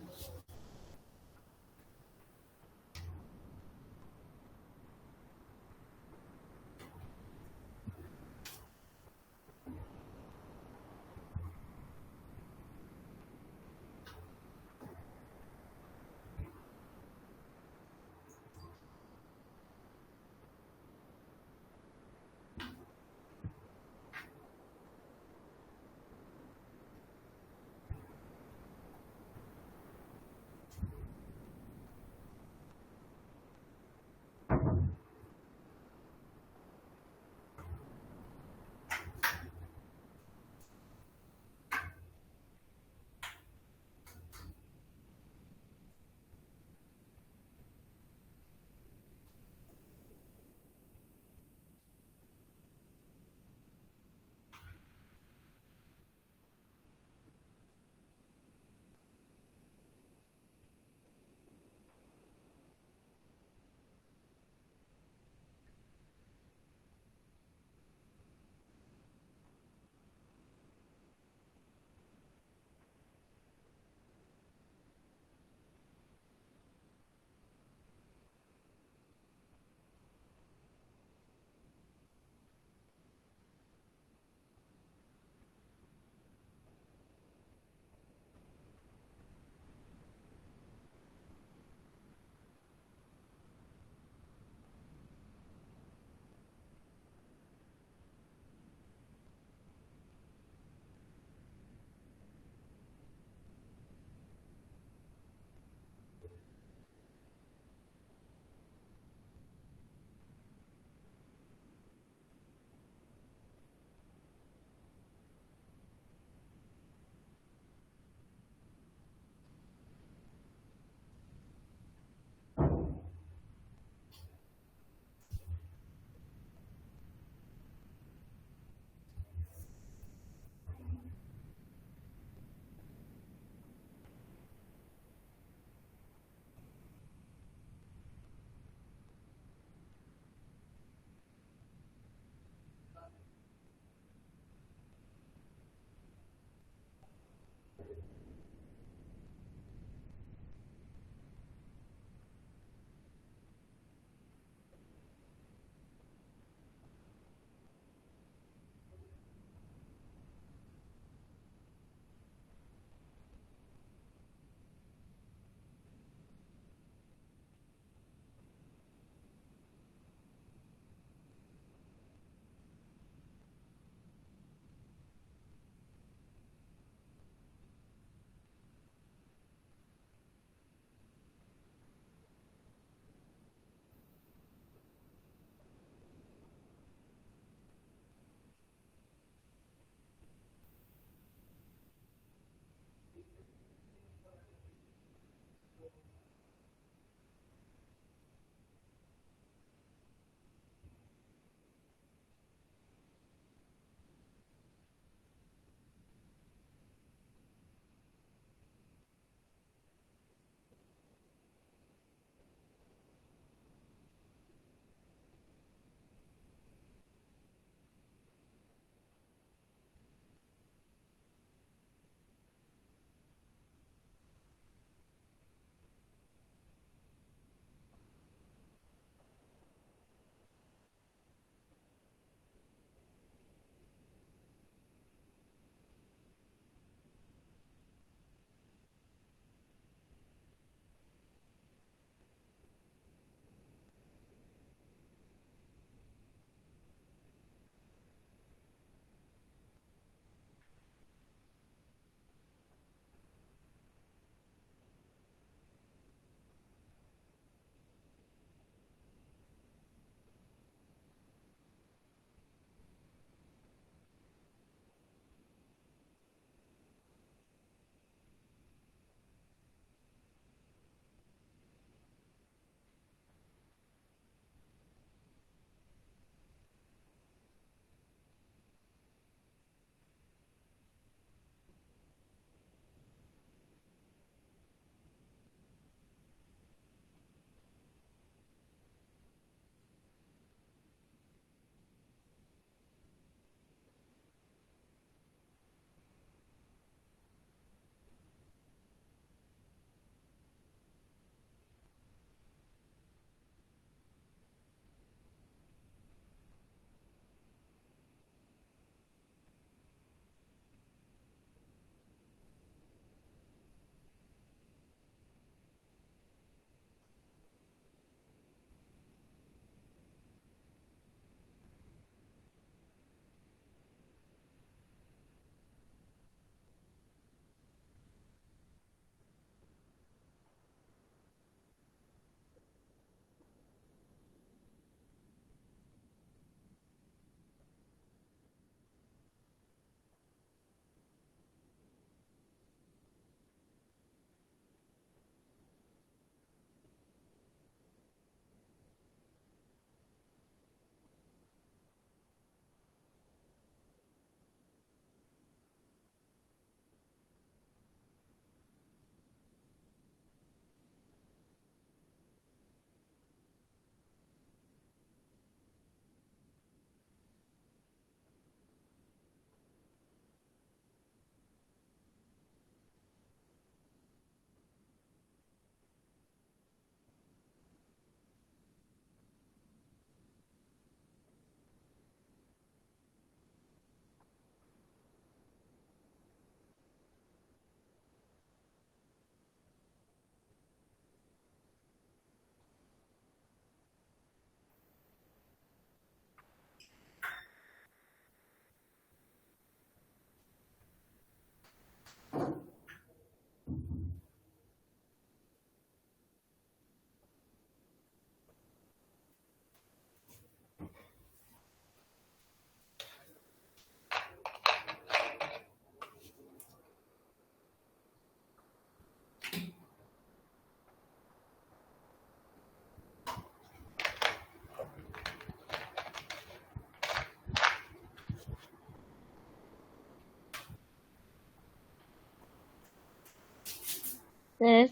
স্যার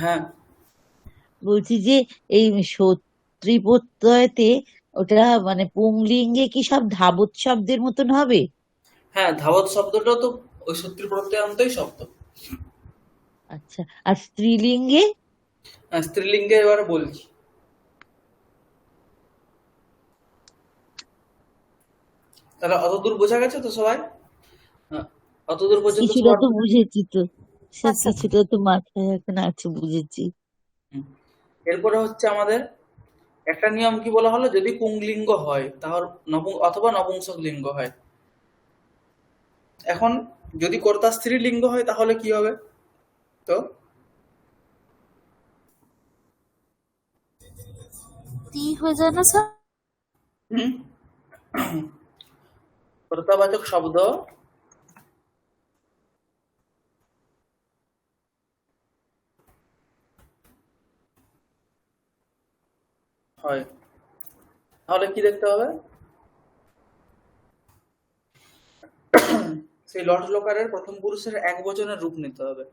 হ্যাঁ বলছি যে এই সত্রী প্রত্যয়তে ওটা মানে পুংলিঙ্গে কি সব ধাবত শব্দের মতন হবে? হ্যাঁ, ধাবত শব্দটাও তো ওই সত্যি প্রত্যয়ান্তই শব্দ। আচ্ছা, আর স্ত্রীলিঙ্গে? স্ত্রীলিঙ্গে এবারে বলছি। তাহলে অতদূর বোঝা গেছে তো সবাই? হ্যাঁ, অতদূর পর্যন্ত কিছুটা সবার তো বুঝেছি তো স্যার, হ্যাঁ স্যার। কিছুটা তো মাথায় এখন আছে, বুঝেছি। হুম। এরপরে হচ্ছে আমাদের একটা নিয়ম কি বলা হলো, যদি পুংলিঙ্গ হয় তাহলে অথবা নপুংসক লিঙ্গ হয়। এখন যদি কর্তা স্ত্রীলিঙ্গ হয় তাহলে কি হবে? তো তি হয়ে যায় না স্যার? হুম, কর্তাবাচক শব্দ হয়, তাহলে কি দেখতে হবে? সেই লট লকারের প্রথম পুরুষের এক বচনের রূপ নিতে হবে।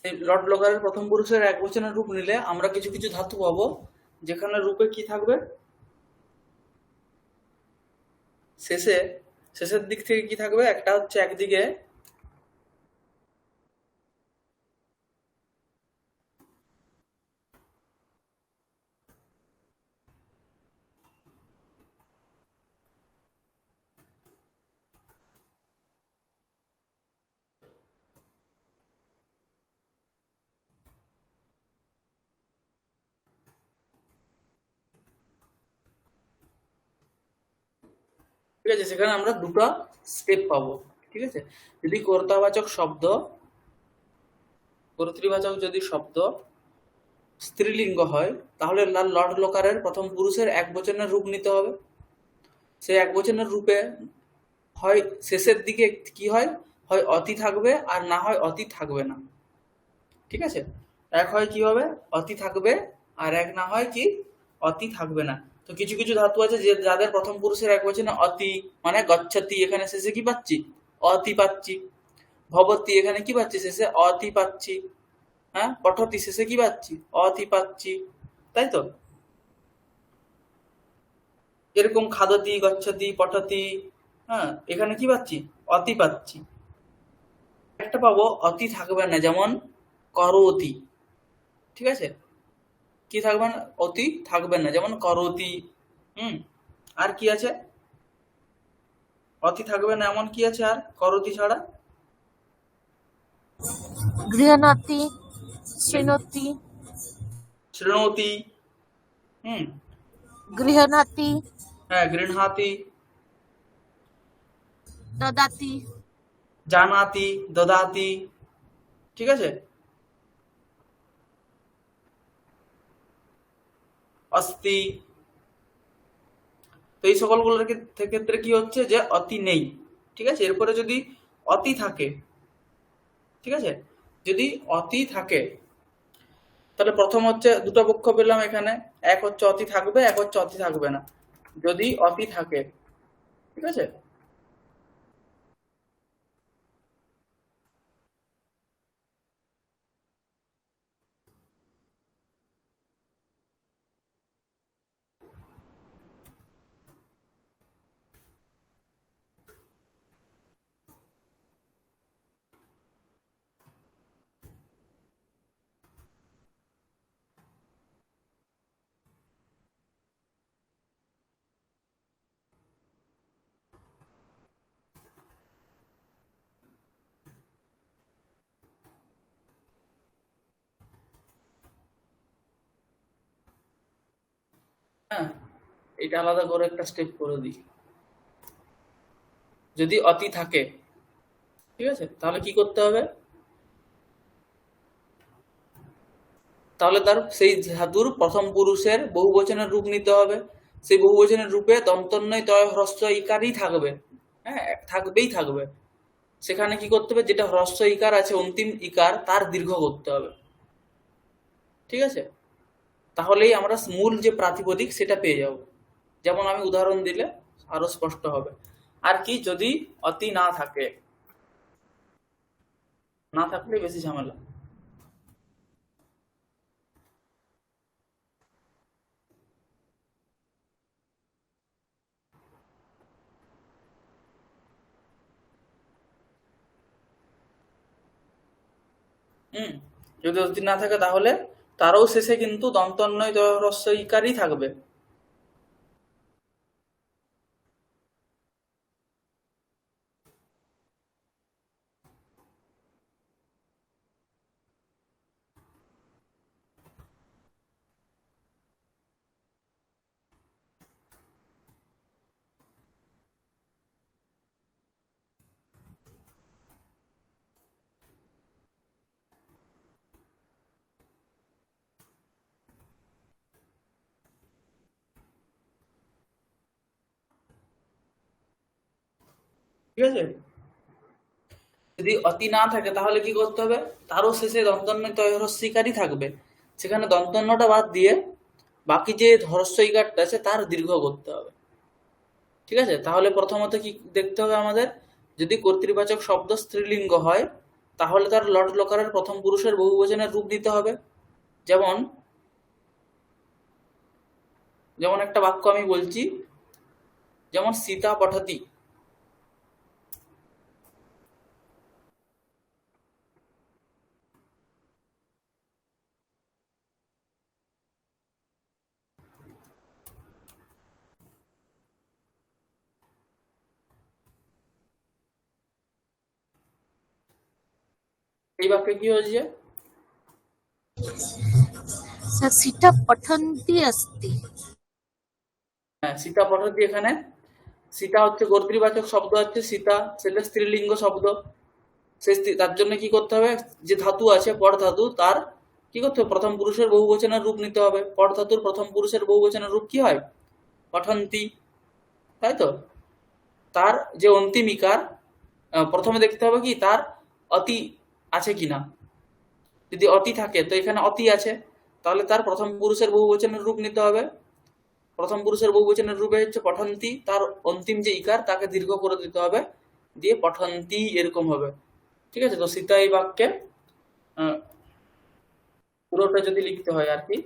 এই লট লকারের প্রথম পুরুষের এক বচনের রূপ নিলে আমরা কিছু কিছু ধাতু পাবো, যেখানে রূপে কি থাকবে, শেষে শেষের দিক থেকে কি থাকবে, একটা হচ্ছে একদিকে ঠিক আছে, সেখানে আমরা দুটো স্টেপ পাবো। ঠিক আছে, যদি কর্তাবাচক শব্দ, কর্তৃবাচক যদি শব্দ স্ত্রীলিঙ্গ হয় তাহলে লট লকারের প্রথম পুরুষের এক বচনের রূপ নিতে হবে। সেই এক বচনের রূপে হয় শেষের দিকে কি হয়, হয় অতি থাকবে আর না হয় অতি থাকবে না। ঠিক আছে, এক হয় কি হবে, অতি থাকবে, আর এক না হয় কি, অতি থাকবে না। তো কিছু কিছু ধাতু আছে যে যাদের প্রথম পুরুষের এক বচনে অতি, মানে গচ্ছতি, এখানে শেষে কি পাচ্ছি, অতি পাচ্ছি। ভবতি, এখানে কি পাচ্ছি, শেষে অতি পাচ্ছি। হ্যাঁ, পঠতি, শেষে কি পাচ্ছি, অতি পাচ্ছি। তাই তো, এরকম খাদতি, গচ্ছতি, পঠতি, হ্যাঁ, এখানে কি পাচ্ছি, অতি পাচ্ছি। একটা পাবো অতি থাকবে না, যেমন করতি। ঠিক আছে, কি থাকবে না, অতি থাকবে না, যেমন করতি। হুম, আর কি আছে, অতি থাকবে না এমন কি আছে আর করতি ছাড়া? গৃহণাতি, শৃণোতি, শৃণোতি। হুম, গৃহণাতি, হ্যাঁ, গৃহাতি, দদাতি। জানাতি, দদাতি। ঠিক আছে, অস্তি। তো এই সকলগুলোর ক্ষেত্রে কি হচ্ছে যে অতি নেই। ঠিক আছে, এরপরে যদি অতি থাকে, ঠিক আছে, যদি অতি থাকে তাহলে প্রথম হচ্ছে দুটো পক্ষ পেলাম এখানে, এক হচ্ছে অতি থাকবে, এক হচ্ছে অতি থাকবে না। যদি অতি থাকে, ঠিক আছে, হ্যাঁ, এটা আলাদা করে একটা স্টেপ করে দিই। যদি অতি থাকে, ঠিক আছে, তাহলে কি করতে হবে, তাহলে তার সেই ধাতুর প্রথম পুরুষের বহুবচনের রূপ নিতে হবে। সেই বহুবচনের রূপে দন্তন্বয় তয় হ্রস্ব ইকারই থাকবে। হ্যাঁ, থাকবেই থাকবে। সেখানে কি করতে হবে, যেটা হ্রস্ব ইকার আছে অন্তিম ইকার তার দীর্ঘ করতে হবে। ঠিক আছে, তাহলেই আমরা মূল যে প্রাতিপদিক সেটা পেয়ে যাব। যেমন আমি উদাহরণ দিলে আরো স্পষ্ট হবে। আর কি, যদি অতি না থাকে, না থাকলে বেশি ঝামেলা। হুম, যদি অতি না থাকে তাহলে তারও শেষে কিন্তু দন্তন্বয় ত হ্রস্ব ইকারই থাকবে। ঠিক আছে, যদি অতি না থাকে তাহলে কি করতে হবে, তারও শেষে দন্তন্য হ্রস্বইকারই থাকবে। সেখানে দন্তন্যটা বাদ দিয়ে বাকি যে হ্রস্বইকারটা আছে তার দীর্ঘ করতে হবে। ঠিক আছে, তাহলে প্রথমত কি দেখতে হবে আমাদের, যদি কর্তৃবাচক শব্দ স্ত্রীলিঙ্গ হয় তাহলে তার লট লকারের প্রথম পুরুষের বহুবচনের রূপ দিতে হবে। যেমন যেমন একটা বাক্য আমি বলছি, যেমন সীতা পঠতি। এই বাক্যে কি হয়েছে, স্যার সীতা পঠন্তি अस्ति। হ্যাঁ সীতা পঠতি, এখানে সীতা হচ্ছে কর্তৃবাচক শব্দ, হচ্ছে সীতা সেটা স্ত্রীলিঙ্গ শব্দ। তার জন্য কি করতে হবে, যে ধাতু আছে পর ধাতু তার কি করতে হবে, প্রথম পুরুষের বহুবচনের রূপ নিতে হবে। পর ধাতুর প্রথম পুরুষের বহুবচনের রূপ কি হয়, পঠন্তি, তাই তো। তার যে অন্তিম ইকার, প্রথমে দেখতে হবে কি তার অতি আছে কিনা। যদি অতি থাকে তো এখানে অতি আছে, তাহলে তার প্রথম পুরুষের বহুবচনের রূপ নিতে হবে। প্রথম পুরুষের বহুবচনের রূপে হচ্ছে পঠন্তি, তার অন্তিম যে ইকার তাকে দীর্ঘ করে দিতে হবে, দিয়ে পঠন্তি এরকম হবে। ঠিক আছে, তো সীতা এই বাক্যে পুরোটা যদি লিখতে হয় আর কি,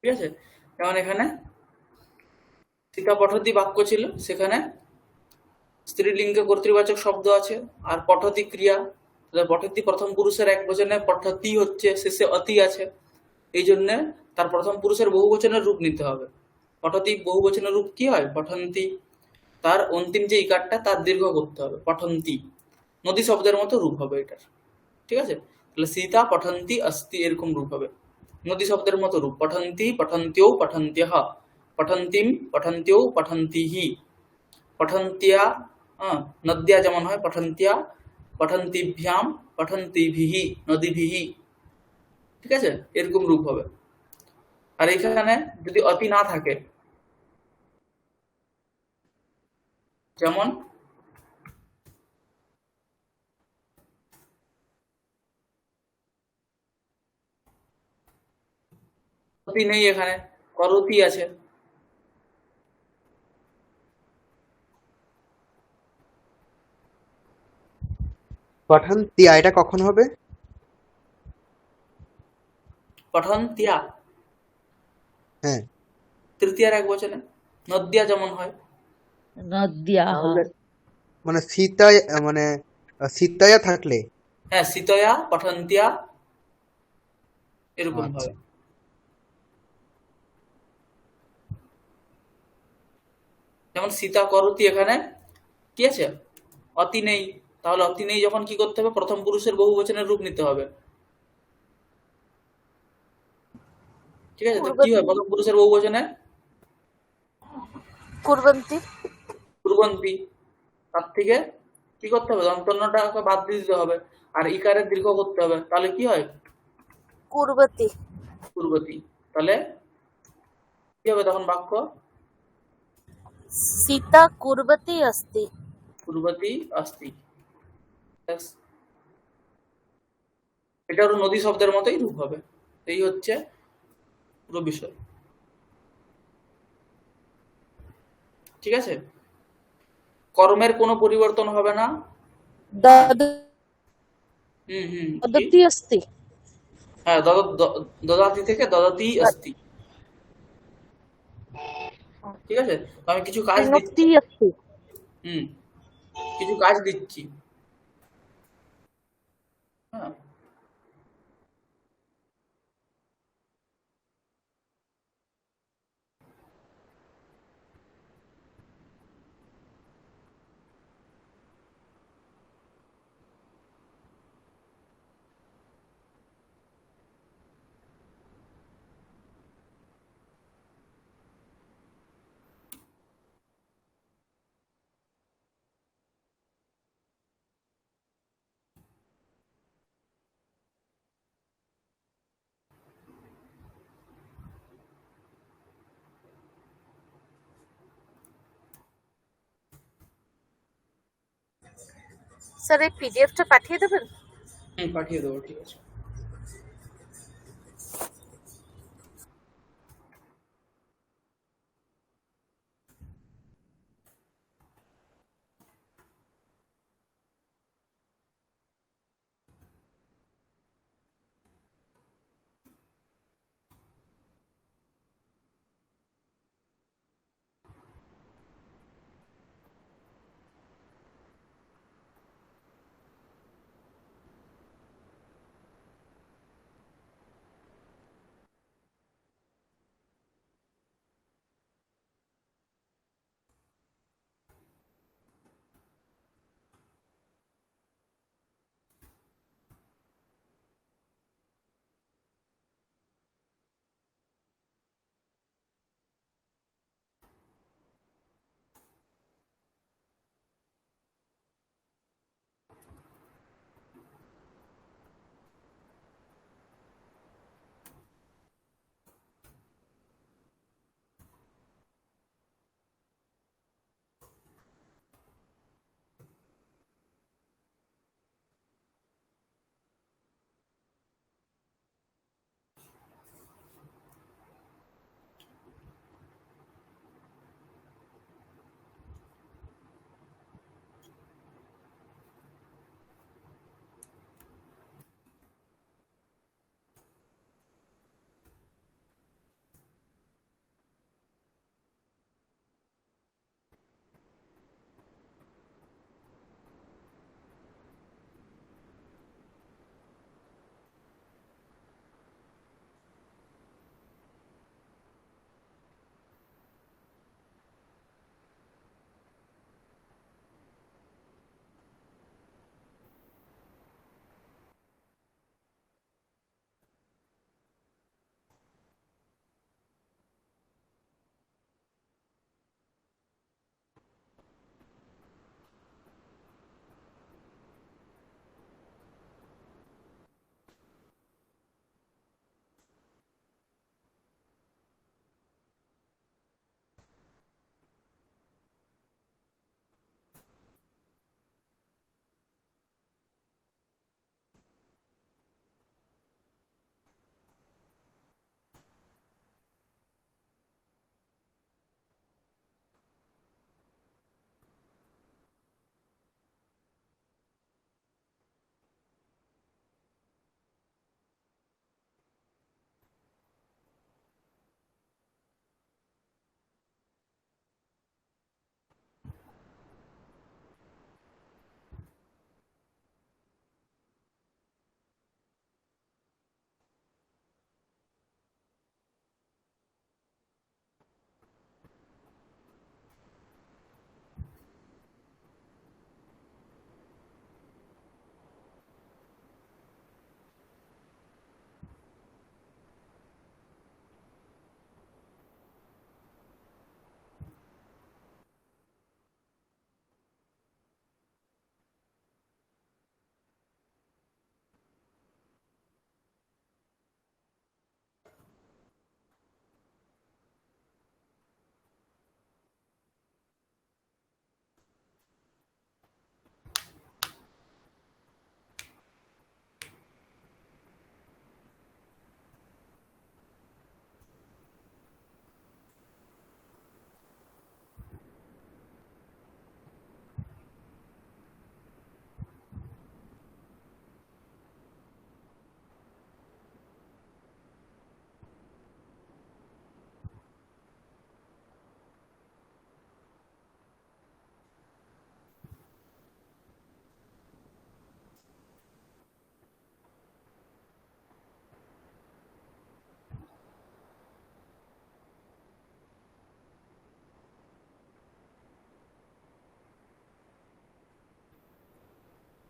ঠিক আছে। যেমন এখানে সীতা পঠতি বাক্য ছিল, সেখানে স্ত্রীলিঙ্গে কর্তৃবাচক শব্দ আছে আর পঠতি ক্রিয়া, তাহলে পঠতি প্রথম পুরুষের এক বচনে পঠতি হচ্ছে, শেষে অতি আছে, এই জন্য তার প্রথম পুরুষের বহু বচনের রূপ নিতে হবে। পঠতি বহু বচনের রূপ কি হয়? পঠন্তি। তার অন্তিম যে ইকারটা তার দীর্ঘ করতে হবে, পঠন্তি। নদী শব্দের মতো রূপ হবে এটার। ঠিক আছে? তাহলে সীতা পঠন্তি अस्ति এরকম রূপ হবে, নদী শব্দের মতো রূপ। পঠন্তি পঠন্ত্যৌ পঠন্ত্যঃ, পঠন্তিম পঠন্ত্যৌ পঠন্তিঃ, পঠন্তিয়া, নদ্যা যেমন হয় পঠন্তিয়া, পঠন্তিভ্যাম পঠন্তিভিঃ, নদীভিঃ। ঠিক আছে? এরকম রূপ হবে। আর এখানে যদি অতি না থাকে, যেমন অতি নেই, এখানে করতি আছে। পঠন্তিয়া এটা কখন হবে? পঠন্তিয়া হ্যাঁ, তৃতীয়ার এক বচনে। নদ্যা যেমন হয়। নদ্যাহ। তাহলে মানে সীতায় মানে সীতায়া থাকলে। হ্যাঁ, সীতয়া পঠন্তিয়া এরকম আচ্ছা, ভাবে। যেমন সীতা করতি, এখানে কি আছে? অতি নেই। তাহলে অতি নেই যখন কি করতে হবে? প্রথম পুরুষের বহু বচনের রূপ নিতে হবে। ঠিক আছে? তো কি হয় कुर्वती প্রথম পুরুষের বহু বচনে? कुर्वन्ति কুর্বন্তি। তার থেকে কি করতে হবে? দন্তন্যটাকে বাদ দিয়ে দিতে হবে, আর ইকারের দীর্ঘ করতে হবে। তাহলে কি হয়? कुर्वति কুর্বতি। তাহলে কি হবে তখন বাক্য? सीता कुर्वती अस्ति। কুর্বতি अस्ति। ব্যাস। এটারও নদী শব্দের মতোই রূপ হবে। এই হচ্ছে পুরো বিষয়। ঠিক আছে? কর্মের কোনো পরিবর্তন হবে না। কি? ददति अस्ति। হ্যাঁ, দদাতি থেকে দদাতি अस्ति। ঠিক আছে? তো আমি কিছু কাজ দিচ্ছি। शृणोति अस्ति। হুম কিছু কাজ দিচ্ছি। হ্যাঁ, স্যার এই পিডিএফটা পাঠিয়ে দেবেন? পাঠিয়ে দেবো। ঠিক আছে।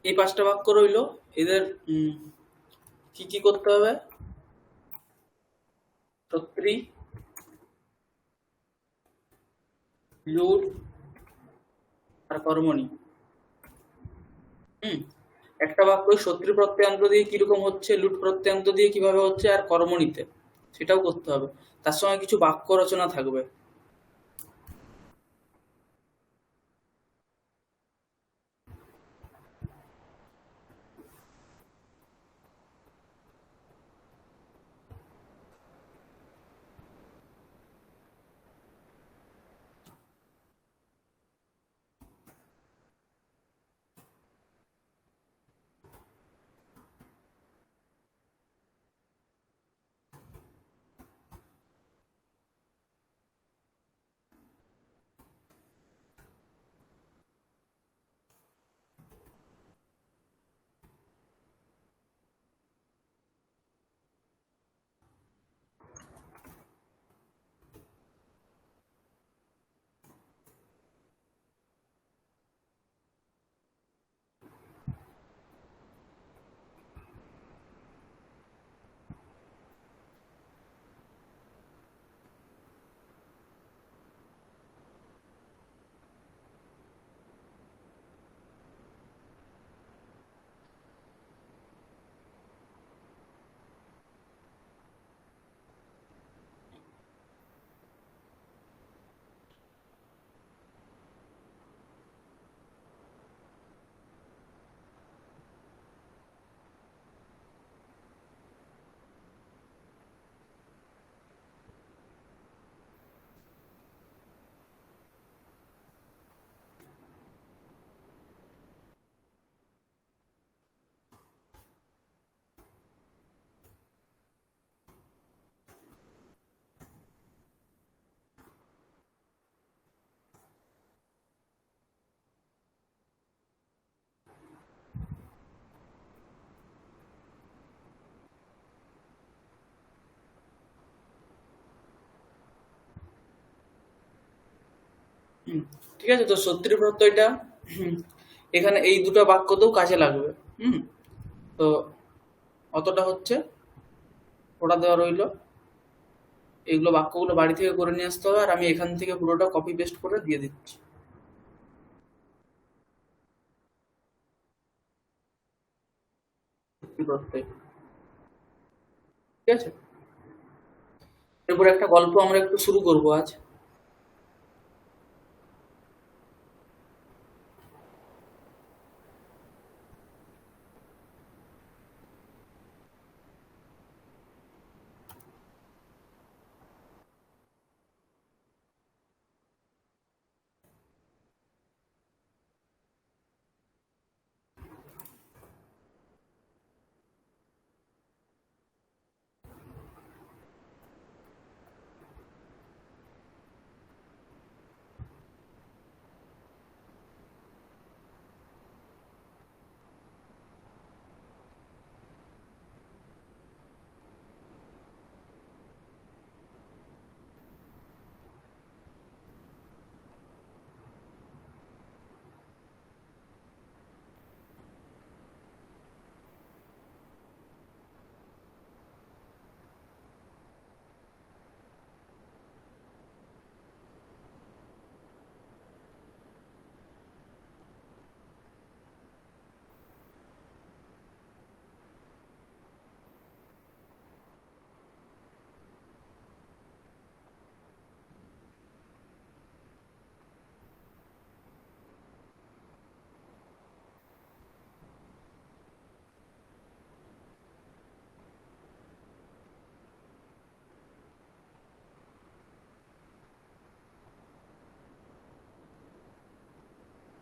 এই 5টা বাক্য রইলো। এদের কি কি করতে হবে? সত্রী, লুট আর কর্মণি। হুম একটা বাক্য সত্রী প্রত্যয়ান্ত দিয়ে কিরকম হচ্ছে, লুট প্রত্যয়ান্ত দিয়ে কিভাবে হচ্ছে, আর কর্মণিতে সেটাও করতে হবে। তার সঙ্গে কিছু বাক্য রচনা থাকবে। হুম, ঠিক আছে। তো সত্রী প্রত্যয়টা এখানে এই দুটো বাক্যতেও কাজে লাগবে। হুম তো অতটা হচ্ছে ওটা দেওয়া রইলো। এগুলো বাক্যগুলো বাড়ি থেকে করে নিয়ে আসতে হবে, আর আমি এখান থেকে পুরোটা কপি পেস্ট করে দিয়ে দিচ্ছি। সত্যি প্রত্যয়, ঠিক আছে। এরপর একটা গল্প আমরা একটু শুরু করব আজ।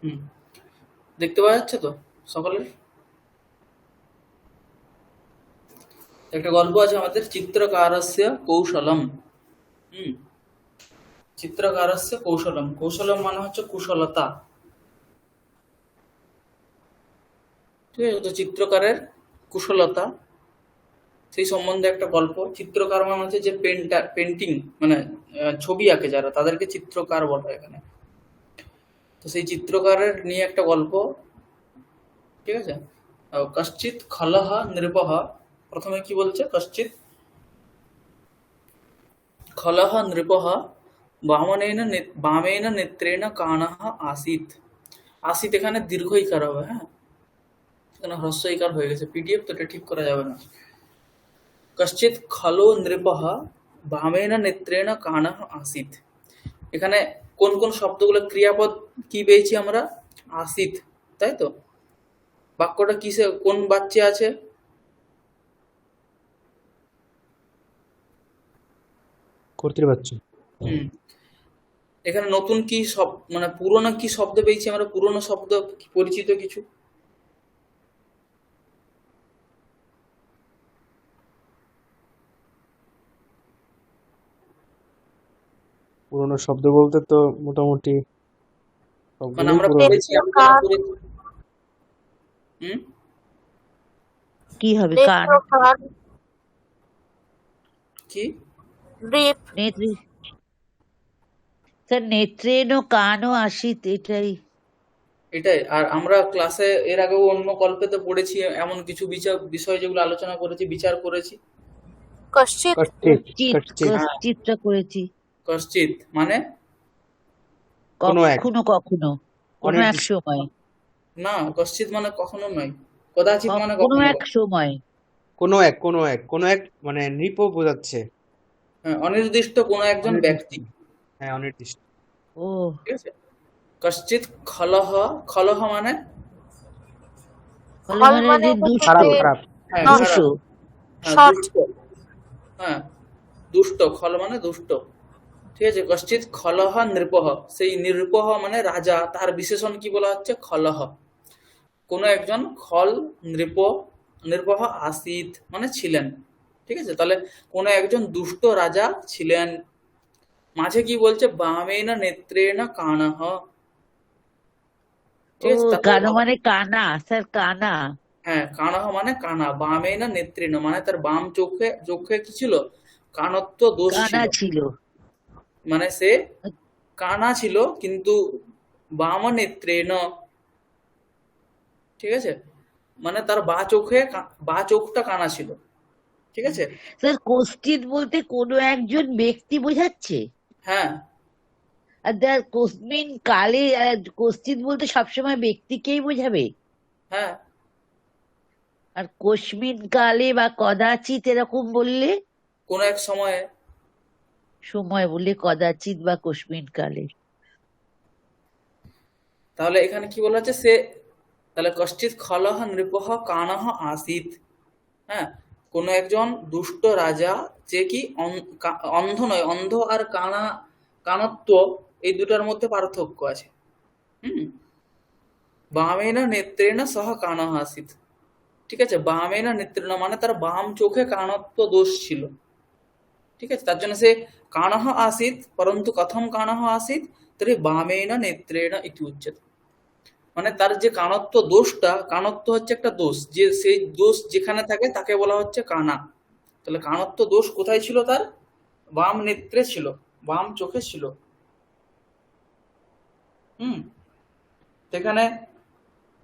হুম দেখতে পাওয়া যাচ্ছে তো সকলের? একটা গল্প আছে আমাদের, চিত্রকারস্য কৌশলম। হুম চিত্রকারস্য কৌশলম, কৌশলম মানে হচ্ছে কুশলতা। ঠিক আছে, তো চিত্রকারের কুশলতা সেই সম্বন্ধে একটা গল্প। চিত্রকার মানে হচ্ছে যে পেন্টিং মানে ছবি আঁকে যারা, তাদেরকে চিত্রকার বলা হয় এখানে। তো সেই চিত্রকারের নিয়ে একটা গল্প। ঠিক আছে। কশ্চিৎ খলহ নৃপঃ, প্রথমে কি বলছে, কশ্চিৎ খলহ নৃপঃ বামেন নেত্রেণ কাণঃ আসিত। আসিত এখানে দীর্ঘ ইকার হবে, হ্যাঁ, এখানে হ্রস্ব ইকার হয়ে গেছে, পিডিএফ তো এটা ঠিক করা যাবে না। কশ্চিৎ খলো নৃপঃ বামেন নেত্রেণ কাণঃ আসিত। এখানে কোন কোন শব্দগুলো ক্রিয়াপদ কি পেয়েছি আমরা, আসিত, তাই তো। বাক্যটা কিসে, কোন বাচ্চা আছে, কর্তৃবাচ্য। হুম। এখানে নতুন কি মানে পুরনো কি শব্দ পেয়েছি আমরা, পুরনো শব্দ পরিচিত কিছু, পুরোনো শব্দ বলতে তো মোটামুটি মানে সবগুলোই আমরা পুরোনো। পড়েছি, হুম, কি হবে? কান, নেত্রকান, কি, রেপ, নেত্রে, স্যার নেত্রেণ কানও আসিত, এটাই। এটাই। আর আমরা ক্লাসে এর আগেও অন্য গল্পেতে পড়েছি এমন কিছু বিষয় যেগুলো আলোচনা করেছি, বিচার করেছি। কশ্চিৎ, কষ্টিত, কশ্চিৎ, কষ্টিত, হ্যাঁ, কশ্চিৎটা করেছি। কশ্চিৎ মানে কোনো এক, কখনো কখনো, কোনো এক অনির্দিষ্ট, সময়, না, কশ্চিৎ মানে কখনো নয়, কদাচিৎ মানে কোনো কখনো। এক সময়। কোনো এক মানে নৃপ বোঝাচ্ছে। হ্যাঁ, অনির্দিষ্ট কোনো একজন অনির্দিষ্ট, ব্যক্তি, হ্যাঁ অনির্দিষ্ট। ও, ঠিক আছে। কশ্চিৎ খলহ, খলহ মানে ফলে খল মানে মানে যে হচ্ছে দুষ্ট, খারাপ, যে খারাপ। হ্যাঁ দুষ্ট। খারাপ, হ্যাঁ শট, দুষ্ট, হ্যাঁ দুষ্ট, খল মানে দুষ্ট, ঠিক আছে। কশ্চিৎ খলহ নৃপঃ, সেই নৃপঃ মানে রাজা, তার বিশেষণ কি বলা হচ্ছে, খলহ। কোনো একজন খল নৃপ, নৃপঃ আসিত মানে ছিলেন, ঠিক আছে। তাহলে কোনো একজন দুষ্ট রাজা ছিলেন। মাঝে কি বলছে, বামেন নেত্রেণ কাণঃ, ও, ঠিক আছে। তারপর কানো মানে কানা, স্যার কানা। হ্যাঁ, কাণহ মানে কানা, বামেন নেত্রেণ মানে তার বাম চোখে, চোখে কি ছিল, কানত্ব দোষ কানা ছিল, ছিল। মানে সে কানা ছিল কিন্তু বাম নেত্রেণ, ঠিক আছে, মানে তার বা চোখে, বা চোখটা কানা ছিল, ঠিক আছে। স্যার কশ্চিৎ বলতে কোনো একজন ব্যক্তি বোঝাচ্ছে। হ্যাঁ, আর দ্যার কস্মিন কালে, কশ্চিৎ বলতে সবসময় ব্যক্তিকেই বোঝাবে। হ্যাঁ, আর কস্মিন কালে বা কদাচিৎ এরকম বললে, কোন এক সময়ে, সময় বললে কদাচিৎ বা কস্মিন কালে। তাহলে এখানে কি বলা হচ্ছে, সে, তাহলে কশ্চিৎ খলহ নৃপঃ কানহ আসিত, হ্যাঁ, কোন একজন দুষ্ট রাজা, যে কি অন্ধ নয়, অন্ধ আর কানা, কানত্ব এই দুটার মধ্যে পার্থক্য আছে। হুম, বামেন নেত্রেণ সহ কানহ আসিত, ঠিক আছে। বামেন নেত্রেণ মানে তার বাম চোখে কানত্ব দোষ ছিল, ঠিক আছে। তার জন্য সে কানহ আসিত, পরন্তু কথম কানহ আসিত, তর্हि বামেন নেত্রেণ ইতি উচ্যতে। মানে তার যে কানত্ব দোষটা, কানত্ব হচ্ছে একটা দোষ, যে সেই দোষ যেখানে থাকে তাকে বলা হচ্ছে কানা। তাহলে কানত্ব দোষ কোথায় ছিল তার, বাম নেত্রে ছিল, বাম চোখে ছিল। হুম, সেখানে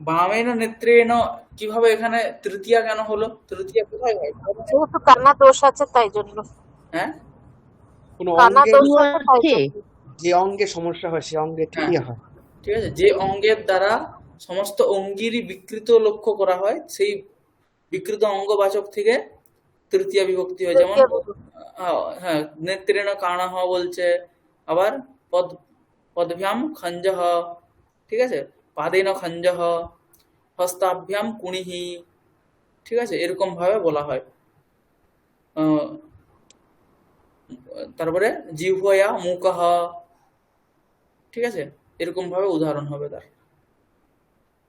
বামেন নেত্রেণ, কিভাবে এখানে তৃতীয়া কেন হলো, তৃতীয়া কোথায় হয়, যেহেতু কানা দোষ আছে তাই জন্য, হ্যাঁ, কোনো কানা অঙ্গে, দোষ কি আছে তাই হচ্ছে? জন্য। যে অঙ্গে সমস্যা হয় সে অঙ্গে হ্যাঁ, তৃতীয়া হয়। ঠিক আছে। যে অঙ্গের দ্বারা সমস্ত অঙ্গেরই বিকৃত লক্ষ্য করা হয়, সেই বিকৃত অঙ্গবাচক থেকে তৃতীয়া বিভক্তি হয়। যেমন তৃতীয় বিভক্তি। হ্যাঁ, নেত্রেণ কাণঃ বলছে, আবার পদ, পদভ্যাম খঞ্জঃ, ঠিক আছে, পাদেন খঞ্জঃ, হস্তাভ্যাম কুণিহি, ঠিক আছে, এরকম ভাবে বলা হয়। আহ, তারপরে জিহ্বয়া মুখঃ, ঠিক আছে, এরকম ভাবে উদাহরণ হবে তার।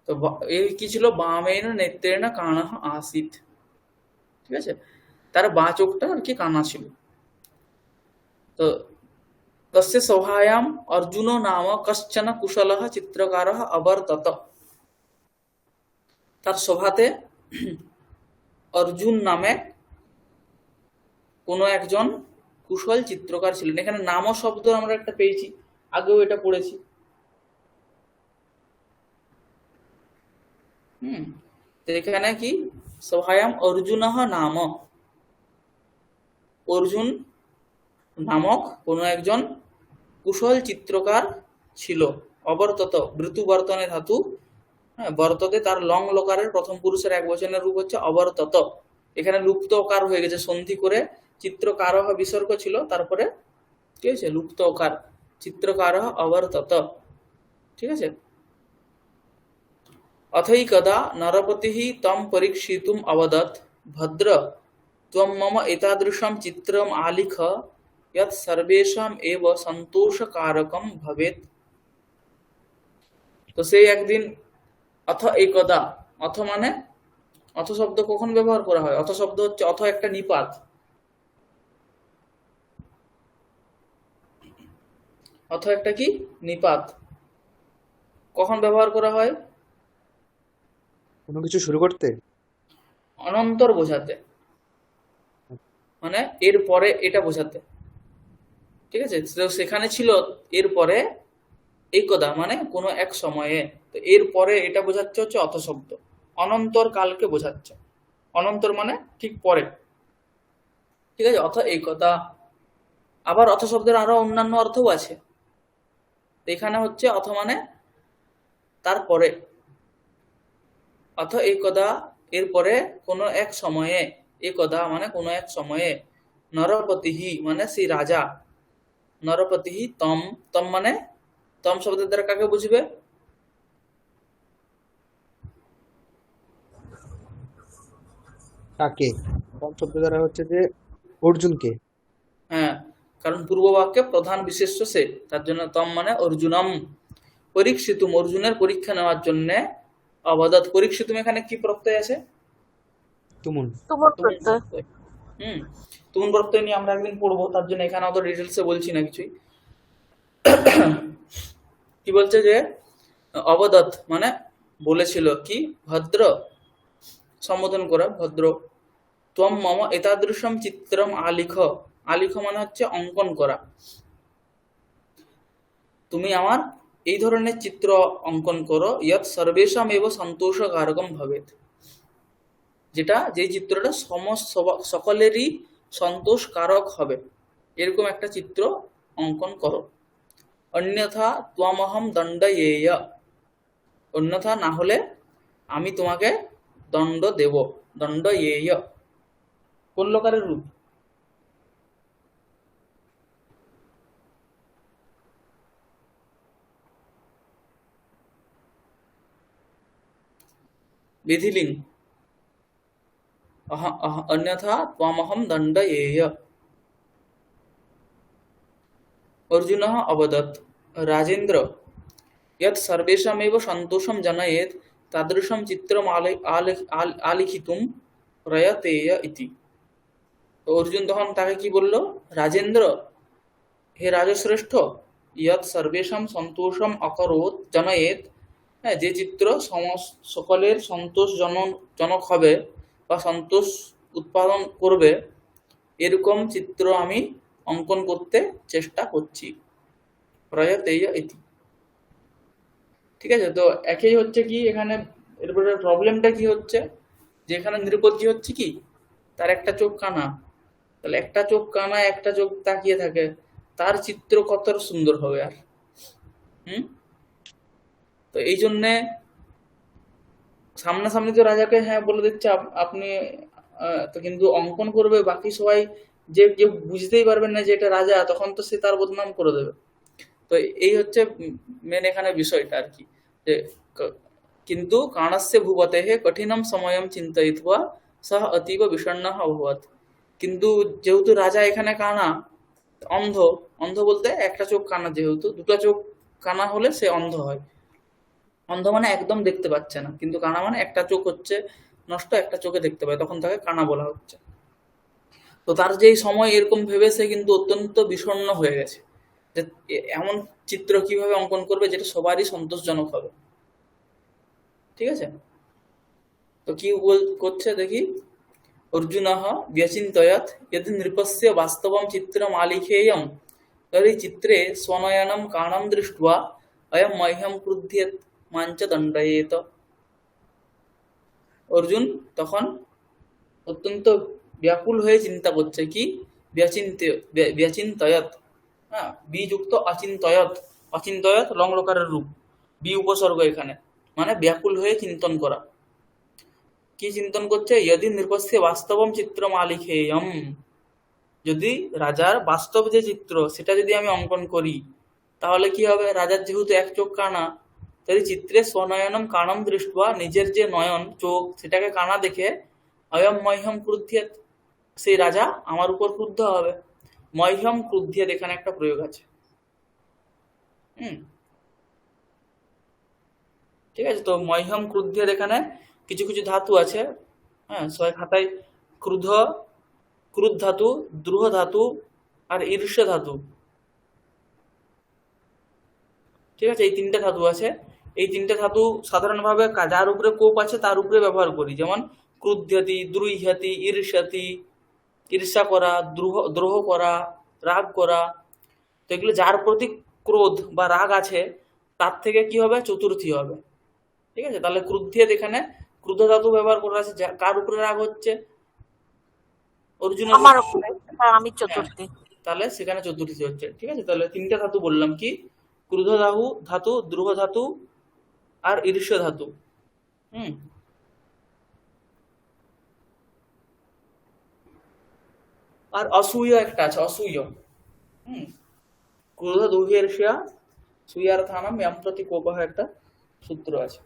তো এই কি ছিল, বামেন নেত্রেণ কাণঃ আসিত, ঠিক আছে, তার বাঁ চোখটা আর কি কানা ছিল। তো তস্য সভায়াম অর্জুনো নাম কশ্চন কুশলः চিত্রকারः অবর্তত, তার সভাতে অর্জুন নামে কোনো একজন কুশল চিত্রকার ছিলেন। এখানে নাম শব্দ আমরা একটা পেয়েছি, আগেও এটা পড়েছি। হুম, তো এখানে কি সভায়াম অর্জুনঃ নাম, অর্জুন নামক কোন একজন কুশল চিত্রকার ছিল। অবর্তত বৃতু বর্তনে ধাতু, হ্যাঁ, বর্ততে তার লং লকারের প্রথম পুরুষের এক বচনের রূপ হচ্ছে অবর্তত। এখানে লুপ্ত ওকার হয়ে গেছে, সন্ধি করে চিত্রকারহ বিসর্গ ছিল, তারপরে কি হয়েছে লুপ্ত ওকার, চিত্রকারহ অবর্তত। ঠিক আছে। অথৈকদা নরপতিঃ তম পরীক্ষিতুম অবদৎ ভদ্র ত্বম মম এতাদৃশম চিত্রম আলিখ যৎ সর্বেষাম এব সন্তোষকারকম ভবেৎ। তো সেই একদিন, অথ একদা, অথ মানে, অথ শব্দ কখন ব্যবহার করা হয়? অথ শব্দ হচ্ছে, অথ একটা নিপাত, অথ একটা কি নিপাত, কখন ব্যবহার করা হয়? কোনো কিছু শুরু করতে? অনন্তর বোঝাতে, মানে এর পরে এটা বোঝাতে। ঠিক আছে, তো সেখানে ছিল এরপরে একদা মানে কোনো এক সময়ে, তো এর পরে এটা বোঝাচ্ছে হচ্ছে অথ শব্দ, অনন্তর কালকে বোঝাচ্ছে। অনন্তর মানে ঠিক পরে। ঠিক আছে, অথ একদা। আবার অথ শব্দের আরো অন্যান্য অর্থও আছে, তো এখানে হচ্ছে অথ মানে তারপরে, অথ একদা এরপরে কোনো এক সময়ে, একদা মানে কোনো এক সময়ে, নরপতিহি মানে সেই রাজা, নরপতিহি তম, তম মানে, তম শব্দের দ্বারা কাকে বুঝবে? কাকে? কোন শব্দ দ্বারা হচ্ছে যে অর্জুনকে। হ্যাঁ, কারণ পূর্ব বাক্যে প্রধান বিশেষ্য সে, তার জন্য তম মানে অর্জুনম। পরীক্ষিতুম অর্জুনের পরীক্ষা নেওয়ার জন্য, অবদৎ পরীক্ষিতুম এখানে কি প্রত্যয় আছে? তুমুন। তুমুল তুমুন প্রত্যয়। প্রত্যয়। হুম, তুমুন প্রত্যয় নিয়ে আমরা একদিন পড়বো, তার জন্য এখানে অত ডিটেলসে বলছি না কিছুই। কি বলছে যে অবদৎ মানে বলেছিল কি, ভদ্র সম্বোধন করা, ভদ্র, ত্বম মম এতাদৃশম চিত্রম আলিখ, আলিখ মানে হচ্ছে অঙ্কন করা, তুমি আমার এই ধরনের চিত্র অঙ্কন করো, ইয়ৎ সর্বেষাম এব সন্তোষকারকম ভবেৎ, যেটা, যেই চিত্রটা সমস্ত সকলেরই সন্তোষকারক হবে, এরকম একটা চিত্র অঙ্কন করো। অন্যথা ত্বমহম দণ্ডয়েয়, অন্যথা না হলে আমি তোমাকে দণ্ড দেব, দণ্ডয়েয় কোন লকারের রূপ? বিধিলিঙ্গ, অন্যথা ত্বমহম দণ্ডয়েয়। অর্জুনঃ অবদৎ রাজেন্দ্র यत् सर्वेषामेव सन्तोषं जनयेत् तादृशं चित्रम् आलिखितुं प्रयतेय इति। তো অর্জুন তখন তাকে কি বলল? রাজেন্দ্র, হে রাজশ্রেষ্ঠ, ইয়ৎ সর্বেষাম সন্তোষম অকরোৎ জনয়েত, হ্যাঁ, যে চিত্র সকলের সন্তোষ জনক হবে বা সন্তোষ উৎপাদন করবে, এরকম চিত্র আমি অঙ্কন করতে চেষ্টা করছি। প্রয়তেয় ইতি। ঠিক আছে, তো একই হচ্ছে কি এখানে, এরপরে প্রবলেমটা কি হচ্ছে, যে এখানে নিরুপদ কি হচ্ছে কি, তার একটা চোখ কানা, তাহলে একটা চোখ কানা, একটা চোখ তাকিয়ে থাকে, তার চিত্র কত সুন্দর হবে আর। হুম, তো এই জন্যে সামনাসামনি তো রাজাকে হ্যাঁ বলে দিচ্ছে আপনি, তো কিন্তু অঙ্কন করবে বাকি সবাই, যে কেউ বুঝতেই পারবেন না যে এটা রাজা, তখন তো সে তার বদনাম করে দেবে। তো এই হচ্ছে মেন এখানে বিষয়টা আর কি, যে কিন্তু কাণস্য ভূপতেঃ কঠিনম সময়ম চিন্তয়িত্বা সহ অতীব বিষণ্ণঃ অভবৎ। কিন্তু যেহেতু রাজা এখানে কানা, অন্ধ, অন্ধ বলতে একটা চোখ কানা, যেহেতু দুটো চোখ কানা হলে সে অন্ধ হয়। অন্ধ মানে একদম দেখতে পাচ্ছে না, কিন্তু কানা মানে একটা চোখ হচ্ছে নষ্ট, একটা চোখে দেখতে পায়, তখন তাকে কানা বলা হচ্ছে। তো তার যেই সময় এরকম ভেবে সে কিন্তু অত্যন্ত বিষণ্ণ হয়ে গেছে, যে এমন চিত্র কিভাবে অঙ্কন করবে যেটা সবারই সন্তোষজনক হবে। ঠিক আছে, তো কি করছে দেখি। অর্জুনঃ ব্যচিন্তয়ৎ यदि নৃপস্য বাস্তবম চিত্রম আলিখেয়ম তর্हि চিত্রে স্বনয়নম কাণম দৃष्ट्वा অয়ম মহ্যম ক্রুধ্যেত মাঞ্চ দণ্ডয়েত। অর্জুন তখন অত্যন্ত ব্যাকুল হয়ে চিন্তা করছে কি, ব্যাচিন্তয়ত, হ্যাঁ, বি যুক্ত অচিন্তয়ত, অচিন্তয়ত লং লকারের রূপ, বি উপসর্গ এখানে, মানে ব্যাকুল হয়ে চিন্তন করা। কি চিন্তন করছে? यदि নৃপস্য বাস্তবম চিত্রম আলিখেয়ম, যদি রাজার বাস্তব যে চিত্র সেটা যদি আমি অঙ্কন করি তাহলে কি হবে? রাজার যেহেতু এক চোখ কানা, তাই চিত্রে স্বনয়নম কাণম দৃষ্ট্বা, নিজের যে নয়ন চোখ সেটাকে কানা দেখে অয়ম মহ্যম ক্রুধ্যেত, সেই রাজা আমার উপর ক্রুদ্ধ হবে। মহ্যম ক্রুদ্ধেত এখানে একটা প্রয়োগ আছে। হুম, ঠিক আছে। তো মহ্যম ক্রুদ্ধেত এখানে কিছু কিছু ধাতু আছে, হ্যাঁ, সবাই খাতায় ক্রুধ, ক্রুধ ধাতু, দ্রুহ ধাতু আর ঈর্ষ ধাতু, ঠিক আছে, এই তিনটে ধাতু আছে। এই তিনটে ধাতু সাধারণভাবে যার উপরে কোপ আছে তার উপরে ব্যবহার করি, যেমন ক্রুধ্যতি, দ্রুহ্যতি, ঈর্ষতি, ঈর্ষা করা, দ্রোহ করা, রাগ করা। তো এগুলো যার প্রতি ক্রোধ বা রাগ আছে তার থেকে কি হবে? চতুর্থী হবে, ঠিক আছে। তাহলে ক্রুদ্ধেত এখানে ক্রুদ্ধ ধাতু ব্যবহার করা আছে। কার উপরে রাগ হচ্ছে? অর্জুনের আমার উপরে। উপরে, হ্যাঁ আমি হ্যাঁ, চতুর্থী। তাহলে সেখানে চতুর্থী হচ্ছে, ঠিক আছে। তাহলে তিনটা ধাতু বললাম, কি? ক্রুদ্ধ ধাতু, দ্রুহ ধাতু আর ঈর্ষ ধাতু। হুম, আর অসূয় একটা আছে, অসূয়। হুম, ক্রোধ দুঃখ ঈর্ষা সূয়ার্থানাম ইয়াম প্রতি কোপঃ, একটা সূত্র আছে।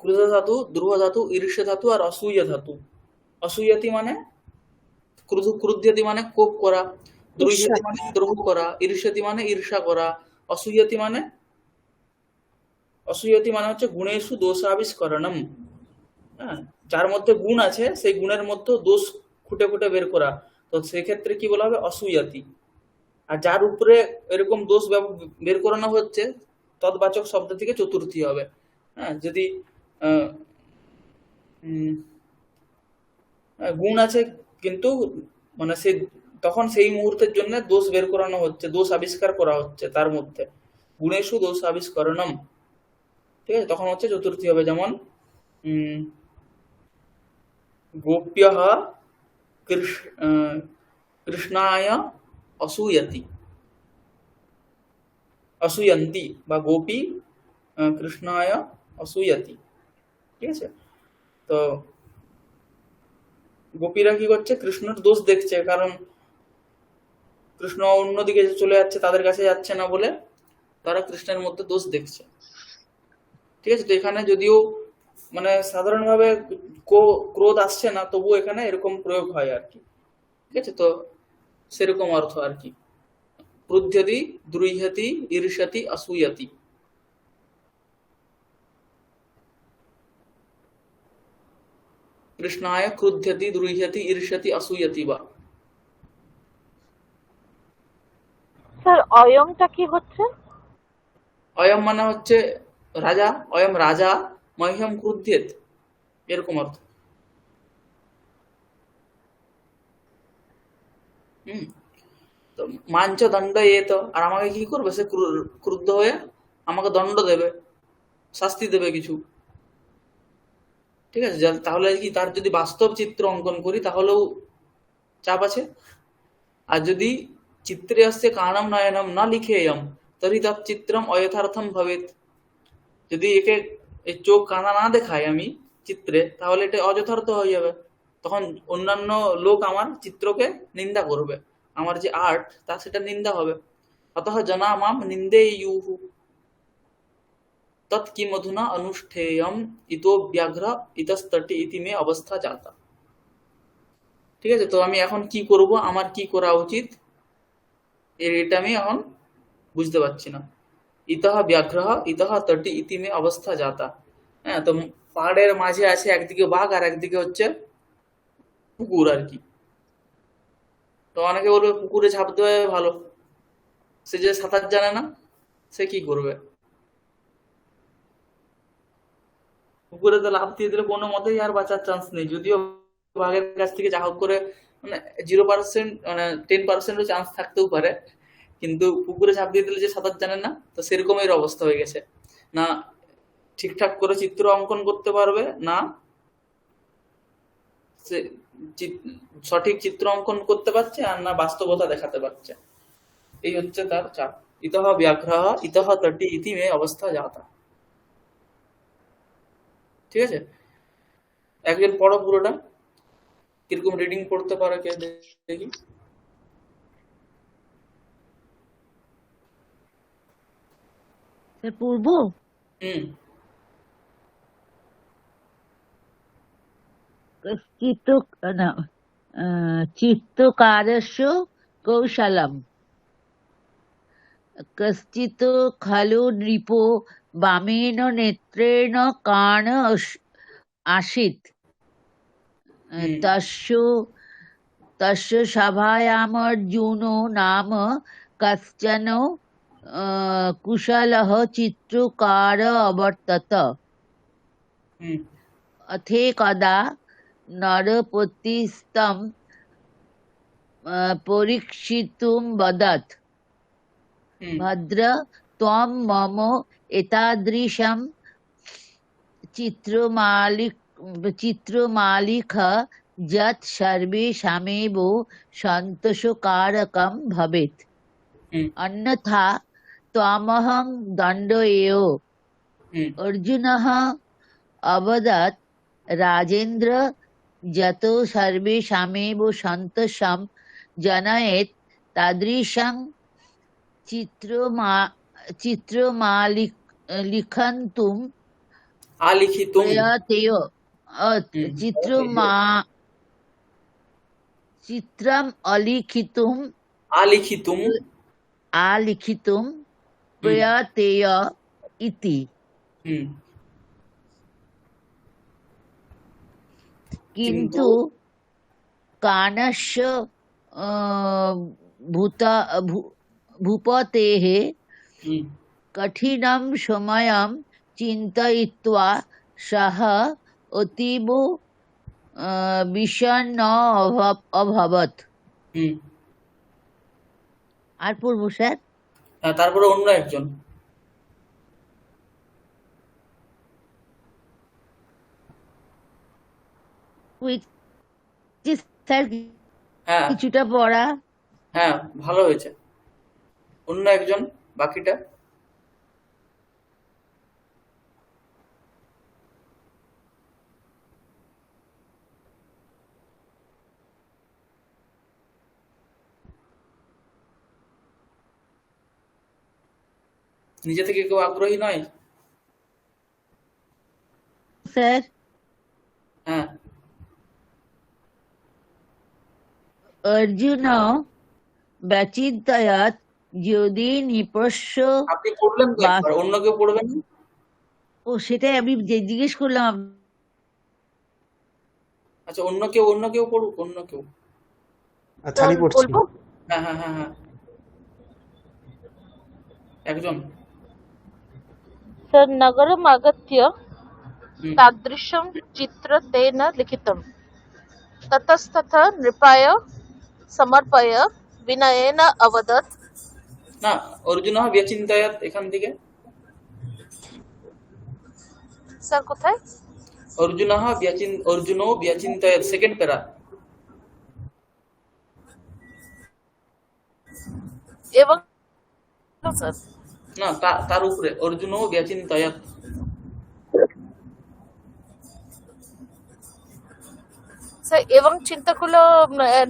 ক্রোধ ধাতু, দ্রুহ ধাতু, ঈর্ষ ধাতু আর অসূয় ধাতু। অসূয়তি মানে ক্রুদ্ধতি মানে কোপ করা, দ্রুহ্যতি মানে দ্রোহ করা, ঈর্ষতি মানে ঈর্ষা করা, অসূয়তি মানে হচ্ছে গুণেষু দোষাবিষ্করণম, হ্যাঁ, যার মধ্যে গুণ আছে সেই গুণের মধ্যে দোষ খুঁটে খুঁটে বের করা। তো সেক্ষেত্রে কি বলা হবে? অসূয়তি। আর যার উপরে এরকম দোষ বের করানো হচ্ছে তৎবাচক শব্দ থেকে চতুর্থী হবে। হ্যাঁ, যদি আহ, উম, গুণ আছে কিন্তু মানে সে তখন সেই মুহূর্তের জন্য দোষ বের করানো হচ্ছে, দোষ আবিষ্কার করা হচ্ছে তার মধ্যে, গুণেষু দোষ আবিষ্করণম, ঠিক আছে, তখন হচ্ছে চতুর্থী হবে। যেমন গোপ্যঃ কৃষ্ণায় অসূয়তি, অসূয়ন্তি, বা গোপী কৃষ্ণায় অসূয়তি, ঠিক আছে। তো গোপীরা কি করছে? কৃষ্ণের দোষ দেখছে, কারণ কৃষ্ণ অন্যদিকে চলে যাচ্ছে, তাদের কাছে যাচ্ছে না বলে তারা কৃষ্ণের মধ্যে দোষ দেখছে, ঠিক আছে। তো এখানে যদিও মানে সাধারণভাবে ক্রোধ আসছে না, তবু এখানে এরকম প্রয়োগ হয় আর কি, ঠিক আছে। তো সেরকম অর্থ আর কি, ক্রুধ্যতি, দ্রুহ্যতি, ঈর্ষতি, অসূয়তি। কৃষ্ণায় ক্রুধ্যতি, দ্রুহ্যতি, ঈর্ষতি, অসূয়তি বা। স্যার অয়মটা কি হচ্ছে? অয়ম মানে হচ্ছে রাজা, অয়ম রাজা মহ্যম ক্রুদ্ধেত, এরকম অর্থ। হুম, তো মাঞ্চ দণ্ড এত, আর আমাকে কি করবে? সে ক্রুদ্ধ হয়ে আমাকে দণ্ড দেবে, শাস্তি দেবে কিছু, ঠিক আছে। তাহলে কি তার যদি বাস্তব চিত্র অঙ্কন করি তাহলেও চাপ আছে। আর যদি চিত্রে আসছে কাণম নয়নম না লিখেয়ম তরি তৎ চিত্রম অযথার্থম ভবেত, যদি একে এই চোখ কানা না দেখায় আমি চিত্রে, তাহলে এটা অযথার্থ হয়ে যাবে। তখন অন্যান্য লোক আমার চিত্রকে নিন্দা করবে, আমার যে আর্ট তা সেটা নিন্দা হবে। অতঃ জনা মাম নিন্দেয়ুঃ তৎ কিমধুনা অনুষ্ঠেয়ম ইতো ব্যাঘ্র ইতস্তটি ইতি মে অবস্থা জাতা, ঠিক আছে। তো আমি এখন কি করব, আমার কি করা উচিত, এটা আমি এখন বুঝতে পারছি না। ইতঃ ব্যাঘ্র ইতঃ তটি ইতি মে অবস্থা জাতা, হ্যাঁ। তো পাহাড়ের মাঝে আছে একদিকে বাঘ আর একদিকে হচ্ছে পুকুর আর কি। তো অনেকে বলবে পুকুরে ঝাঁপ দেওয়া ভালো, সে যে সাঁতার জানে না সে কি করবে? পুকুরে তো লাফ দিয়ে দিলে কোনো মতেই আর বাঁচার চান্স নেই, যদিও বাঘের কাছ থেকে যা হোক করে মানে 0%, মানে 10% চান্স থাকতেও পারে, কিন্তু পুকুরে ঝাঁপ দিয়ে দিলে যে সাঁতার জানেন না, তো সেরকমের অবস্থা হয়ে গেছে না। ঠিকঠাক করে চিত্র অঙ্কন করতে পারবে না, সে সঠিক চিত্র অঙ্কন করতে পারছে, আর না বাস্তবতা দেখাতে পারছে। এই হচ্ছে তার চাপ। ইতঃ ব্যাঘ্রহ ইতঃ তটি ইতি মে অবস্থা জাতা। ঠিক আছে, একজন পড়ো পুরোটা, কিরকম রিডিং পড়তে পারে কে দেখি। পূর্ব হুম চিত্ত না চিত্তকারস্য কৌশলম কশ্চিৎ খলু নৃপো বামেন নেত্রেণ কাণ আসিত হুম তস্য সভায়ামর্জুনো নাম কশ্চন কুশলः চিত্রকার অবর্তত। হুম অথেকদা নরপতিস্तं পরীক্ষিতুম বদৎ হুম ভদ্র ত্বম মম এতাদৃশম চিত্রমালিখ যৎ সর্বেষামেব সন্তোষকারকম ভবেৎ, হুম অন্যথা ত্বমহং দণ্ডয়েয়। হুম অর্জুনः অবদৎ রাজেন্দ্র যত সর্বেষামেব সন্তোষম জনয়েৎ তাদৃশং চিত্রমালিখন্তুম আলিখিতুম। প্রয়তেয়। হুম চিত্রম অলিখিতুম আলিখিতুম। আলিখিতুম হুম প্রয়তেয় ইতি। হুম কিন্তু কিন্তু কানস্য ভূপতেः হুম কঠিनं সময়ं চিন্তয়িত্वा সः অতীব বিষণ্ণ অভবৎ। হুম আর পূর্ব স্যার হ্যাঁ, তারপরে অন্য একজন। স্যার হ্যাঁ কিছুটা পড়া। হ্যাঁ, ভালো হয়েছে। অন্য একজন, বাকিটা। নিজে থেকে কেউ আগ্রহী নয়? স্যার হ্যাঁ, অর্জুন ব্যচিন্তয়ৎ যদি নিপস্য আপনি পড়লেন তো একবার, অন্য কেউ পড়বেন? ও সেটাই আমি জিজ্ঞেস করলাম। আচ্ছা, অন্য কেউ পড়ুক, অন্য কেউ। আচ্ছা আমি পড়ছি। বলবো? হ্যাঁ হ্যাঁ হ্যাঁ হ্যাঁ, একজন। স্যার নগরম আগত্য হুম তাদৃশম চিত্র তেন লিখিতম ততস্তথ নৃপায় সমর্পয় বিনয়েন অবদৎ। না, অর্জুন ব্যচিন্তয়াৎ এখান থেকে। স্যার কোথায়? অর্জুনো ব্যচিন্তয়াৎ, সেকেন্ড প্যারা। এবং স্যার না, তার উপরে অর্জুনো ব্যচিন্তয়াৎ। স্যার এবং চিন্তাকুল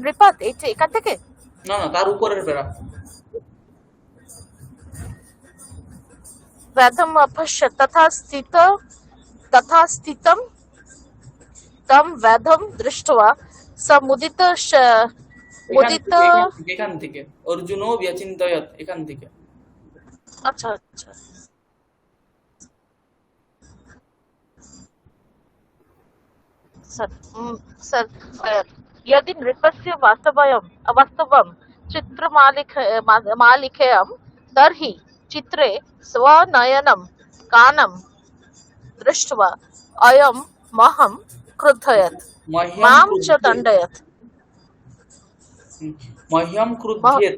নৃপাত এখান থেকে। না না, তার উপরের প্যারা। व्याधम अपश्य तथा स्थितं तं व्याधम दृष्ट्वा स मुदित। এখান থেকে অর্জুনো ব্যচিন্তয়াৎ, এখান থেকে। अच्छा अच्छा सर यदि नृपस्य अवास्तवं चित्रमालिखेयं तर्हि चित्रे स्वनयनं कानं दृष्ट्वा अयं महं क्रुद्धयत् मां च दण्डयत्। मह्यं क्रुध्येत्।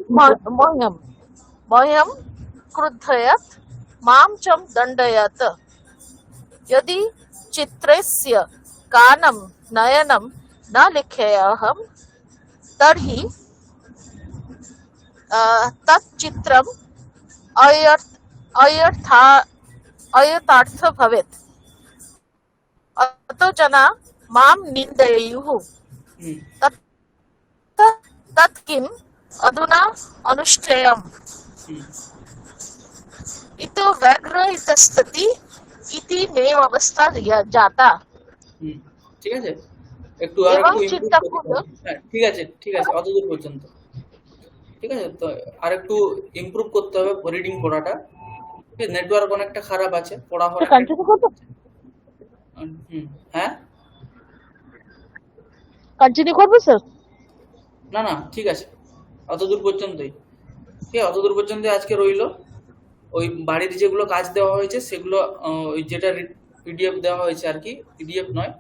मह्यं क्रुद्धयत् मां च दण्डयत्। यदि चित्रस्य कानं नयनं न लिखेयहं तर्हि तत् चित्रम् अयथा अयथार्थ भवेत्। अतो जना मां निन्दयेयुः। हम्म, तत् तत् किम् अधुना अनुष्ठेयम्। हम्म, इतो व्याघ्र इतस्तति इति नैव अवस्था जाता। हम्म। ঠিক আছে, একটু আর এবং একটু ইমপ্রুভ চিন্তা করতে করলো হবে। হ্যাঁ ঠিক আছে, ঠিক আছে, অতদূর পর্যন্ত ঠিক আছে। তো আর একটু ইমপ্রুভ করতে হবে রিডিং পড়াটা। নেটওয়ার্ক অনেকটা খারাপ আছে, পড়া অনেকটা কন্টিনিউ করবো হুম, হ্যাঁ কন্টিনিউ করবো স্যার। না না ঠিক আছে, অতদূর পর্যন্তই। ঠিক আছে, অতদূর পর্যন্ত আজকে রইলো। ওই বাড়িতে যেগুলো কাজ দেওয়া হয়েছে সেগুলো ওই যেটা পিডিএফ দেওয়া হয়েছে আর কি, পিডিএফ নয়,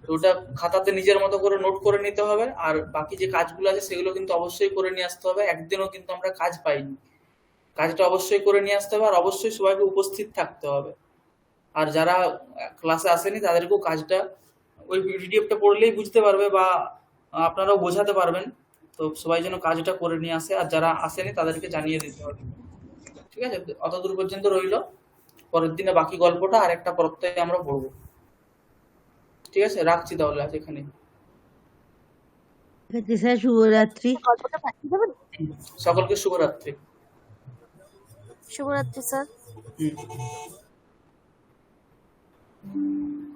তো ওটা খাতাতে নিজের মতো করে নোট করে নিতে হবে। আর বাকি যে কাজগুলো আছে সেগুলো কিন্তু অবশ্যই করে নিয়ে আসতে হবে। একদিনও কিন্তু আমরা কাজ পাইনি, কাজটা অবশ্যই করে নিয়ে আসতে হবে। আর অবশ্যই সবাইকে উপস্থিত থাকতে হবে। আর যারা ক্লাসে আসেনি তাদেরকেও কাজটা ওই পিডিএফটা পড়লেই বুঝতে পারবে, বা আপনারাও বোঝাতে পারবেন। তো সবাই যেন কাজটা করে নিয়ে আসে, আর যারা আসেনি তাদেরকে জানিয়ে দিতে হবে। ঠিক আছে, অতদূর পর্যন্ত রইলো। পরের দিনে বাকি গল্পটা আর একটা প্রত্যয় আমরা পড়বো। ঠিক আছে, রাখছি তাহলে আজ এখানে। ঠিক আছে স্যার, শুভরাত্রি। গল্পটা পাঠিয়ে দেবেন। সকলকে শুভরাত্রি। শুভরাত্রি স্যার। হুম।